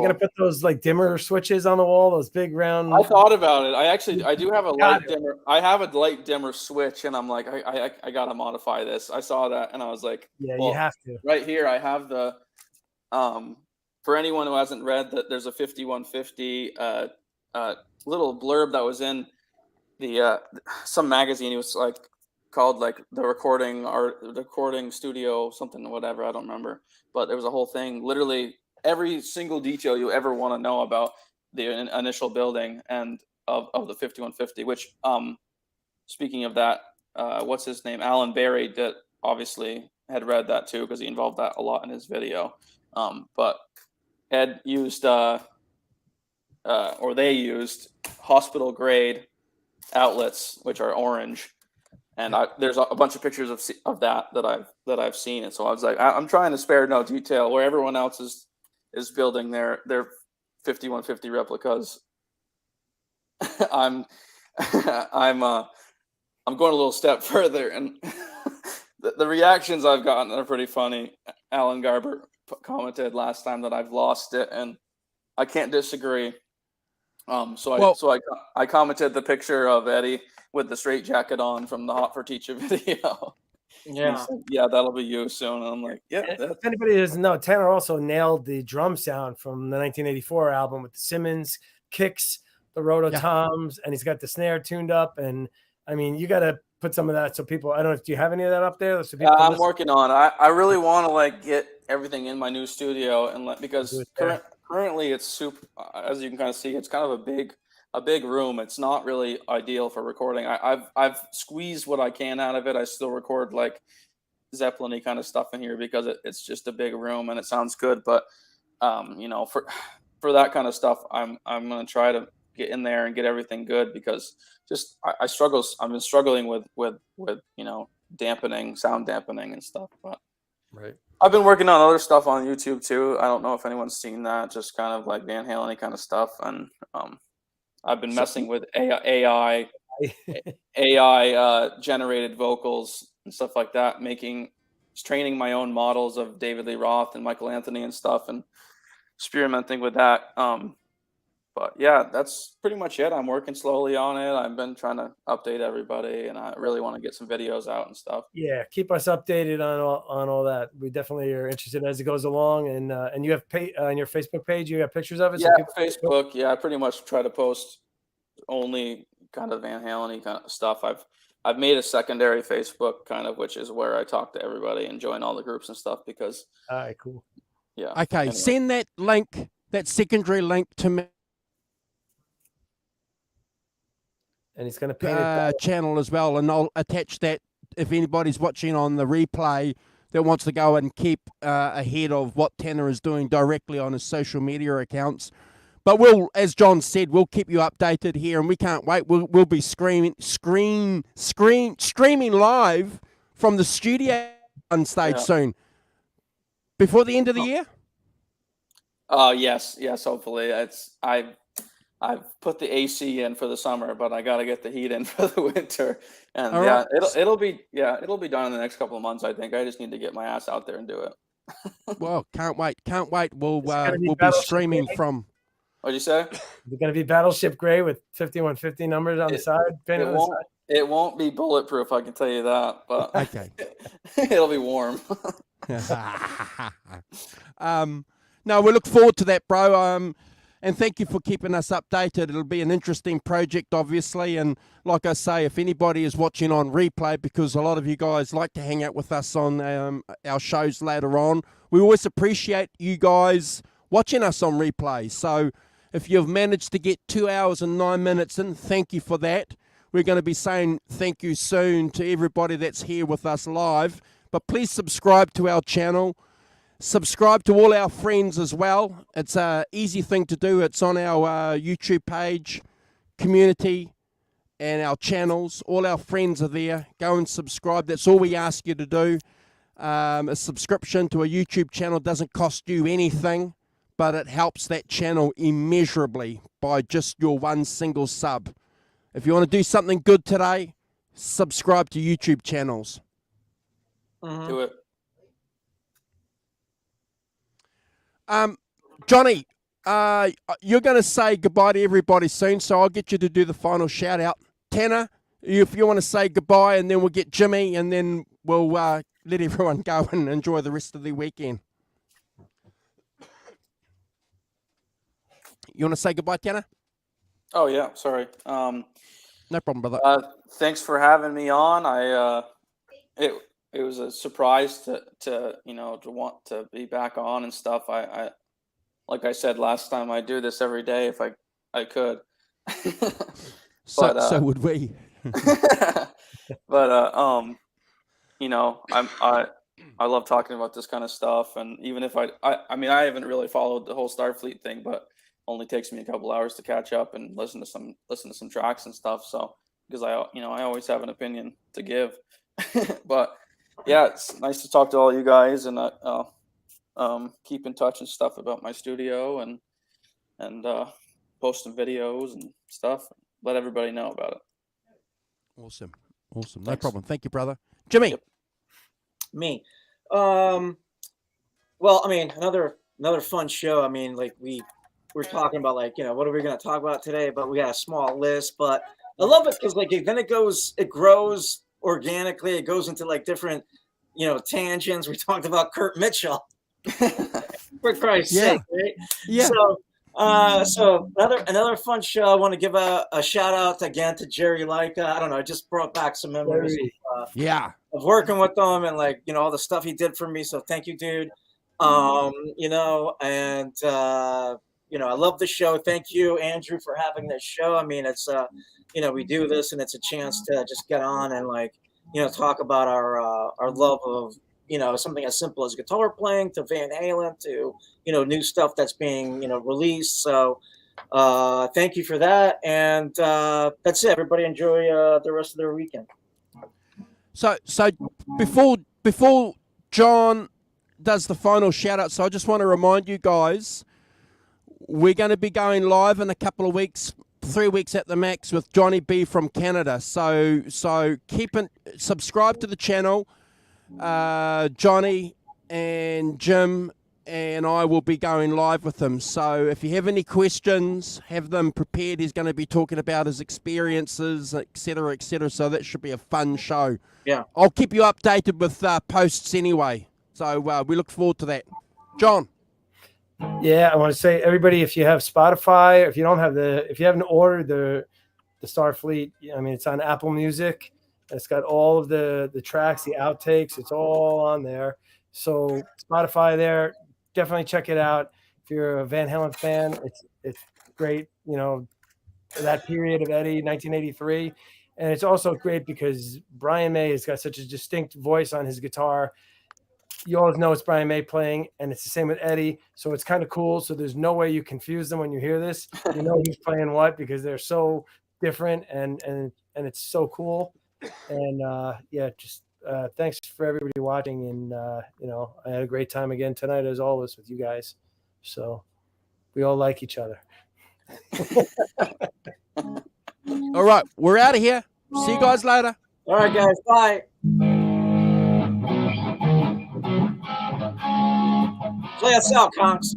gonna put those like dimmer switches on the wall, those big round? I thought about it. I do have a light dimmer. I have a light dimmer switch, and I'm like, I gotta modify this. I saw that, and I was like, yeah, you have to. Right here, I have the for anyone who hasn't read that, there's a 5150 little blurb that was in the some magazine. It was like called like the recording studio, something, whatever, I don't remember. But there was a whole thing, literally every single detail you ever want to know about the initial building and of the 5150, which speaking of that, what's his name? Alan Berry that obviously had read that too, because he involved that a lot in his video. But had used or they used hospital grade outlets, which are orange. And there's a bunch of pictures of that I've seen. And so I was like, I'm trying to spare no detail where everyone else is building their 5150 replicas. I'm going a little step further, and the reactions I've gotten are pretty funny. Alan Garber commented last time that I've lost it, and I can't disagree. So I commented the picture of Eddie with the straight jacket on from the Hot for Teacher video. Yeah. Said, yeah, that'll be you soon. And I'm like, yeah. If anybody doesn't know, Tanner also nailed the drum sound from the 1984 album with the Simmons kicks, the rototoms, and he's got the snare tuned up. And I mean, you got to put some of that so people. I don't know if do you have any of that up there. So I'm working on. I really want to like get everything in my new studio and because currently it's super. As you can kind of see, it's kind of a big room. It's not really ideal for recording. I've squeezed what I can out of it. I still record like Zeppelin-y kind of stuff in here because it's just a big room and it sounds good. But for that kind of stuff, I'm gonna try to get in there and get everything good because just I struggle. I've been struggling with dampening, sound dampening and stuff. But right. I've been working on other stuff on YouTube too. I don't know if anyone's seen that, just kind of like Van Halen kind of stuff. And I've been messing with AI generated vocals and stuff like that, training my own models of David Lee Roth and Michael Anthony and stuff, and experimenting with that. But yeah, that's pretty much it. I'm working slowly on it. I've been trying to update everybody, and I really want to get some videos out and stuff. Yeah, keep us updated on all that. We definitely are interested as it goes along. And you have on your Facebook page, you have pictures of it. Yeah, so Facebook. Yeah, I pretty much try to post only kind of Van Halen-y kind of stuff. I've made a secondary Facebook kind of, which is where I talk to everybody and join all the groups and stuff because. All right, cool. Yeah. Okay, anyway. Send that link, that secondary link to me. And he's going to paint channel as well, and I'll attach that if anybody's watching on the replay that wants to go and keep ahead of what Tanner is doing directly on his social media accounts. But as John said, we'll keep you updated here, and we can't wait. We'll be streaming live from the studio on stage soon. Before the end of the year? Yes, hopefully. I've put the AC in for the summer, but I got to get the heat in for the winter. And right. it'll be done in the next couple of months. I think I just need to get my ass out there and do it. Well, can't wait. We'll be streaming from. What'd you say? It's going to be Battleship Gray with 5150 numbers on the side. It won't be bulletproof, I can tell you that. But okay, it'll be warm. No, we look forward to that, bro. And thank you for keeping us updated. It'll be an interesting project, obviously. And like I say, if anybody is watching on replay, because a lot of you guys like to hang out with us on our shows later on, we always appreciate you guys watching us on replay. So if you've managed to get 2 hours and 9 minutes in, thank you for that. We're going to be saying thank you soon to everybody that's here with us live. But please subscribe to our channel. Subscribe to all our friends as well. It's an easy thing to do. It's on our YouTube page, community, and our channels. All our friends are there. Go and subscribe. That's all we ask you to do. A subscription to a YouTube channel doesn't cost you anything, but it helps that channel immeasurably by just your one single sub. If you want to do something good today, subscribe to YouTube channels. Mm-hmm. Do it. Johnny, you're going to say goodbye to everybody soon, so I'll get you to do the final shout out. Tanner, if you want to say goodbye, and then we'll get Jimmy, and then we'll let everyone go and enjoy the rest of the weekend. You want to say goodbye, Tanner? Oh, yeah, sorry. No problem, brother. Thanks for having me on. It was a surprise to want to be back on and stuff. I like I said last time, I do this every day if I could. So would we. But I love talking about this kind of stuff, and even if I haven't really followed the whole Starfleet thing, but only takes me a couple hours to catch up and listen to some tracks and stuff. So because I always have an opinion to give, but yeah, it's nice to talk to all you guys and keep in touch and stuff about my studio and post some videos and stuff. Let everybody know about it. Awesome. No problem. Thank you, brother. Jimmy. Yep. Me. Well, I mean, another fun show. I mean, like we're talking about, like, what are we going to talk about today? But we got a small list. But I love it because, like, then it grows organically. It goes into like different, tangents. We talked about Kurt Mitchell. For Christ's sake, right? Yeah. So another fun show. I want to give a shout out again to Jerry Leica. I don't know, it just brought back some memories of working with him and, like, all the stuff he did for me. So thank you, dude. And I love the show. Thank you, Andrew, for having this show. I mean, it's we do this and it's a chance to just get on and, like, talk about our love of something as simple as guitar playing to Van Halen to, new stuff that's being, released. So thank you for that. And that's it. Everybody enjoy the rest of their weekend. So before John does the final shout out, so I just want to remind you guys, we're going to be going live in a couple of weeks, 3 weeks at the max, with Johnny B from Canada. So subscribe to the channel. Johnny and Jim and I will be going live with him. So if you have any questions, have them prepared. He's going to be talking about his experiences, etc., etc. So that should be a fun show. Yeah. I'll keep you updated with posts anyway. So we look forward to that. John. Yeah, I want to say, everybody, if you have Spotify, if you haven't ordered the Starfleet, I mean, it's on Apple Music. It's got all of the tracks, the outtakes. It's all on there. So Spotify there, definitely check it out. If you're a Van Halen fan, it's great. That period of Eddie, 1983. And it's also great because Brian May has got such a distinct voice on his guitar. You always know it's Brian May playing, and it's the same with Eddie. So it's kind of cool. So there's no way you confuse them when you hear this. You know who's playing what, because they're so different and it's so cool. And thanks for everybody watching. And I had a great time again tonight, as always, with you guys. So we all like each other. All right, we're out of here. See you guys later. All right, guys. Bye. Play us out, Conks.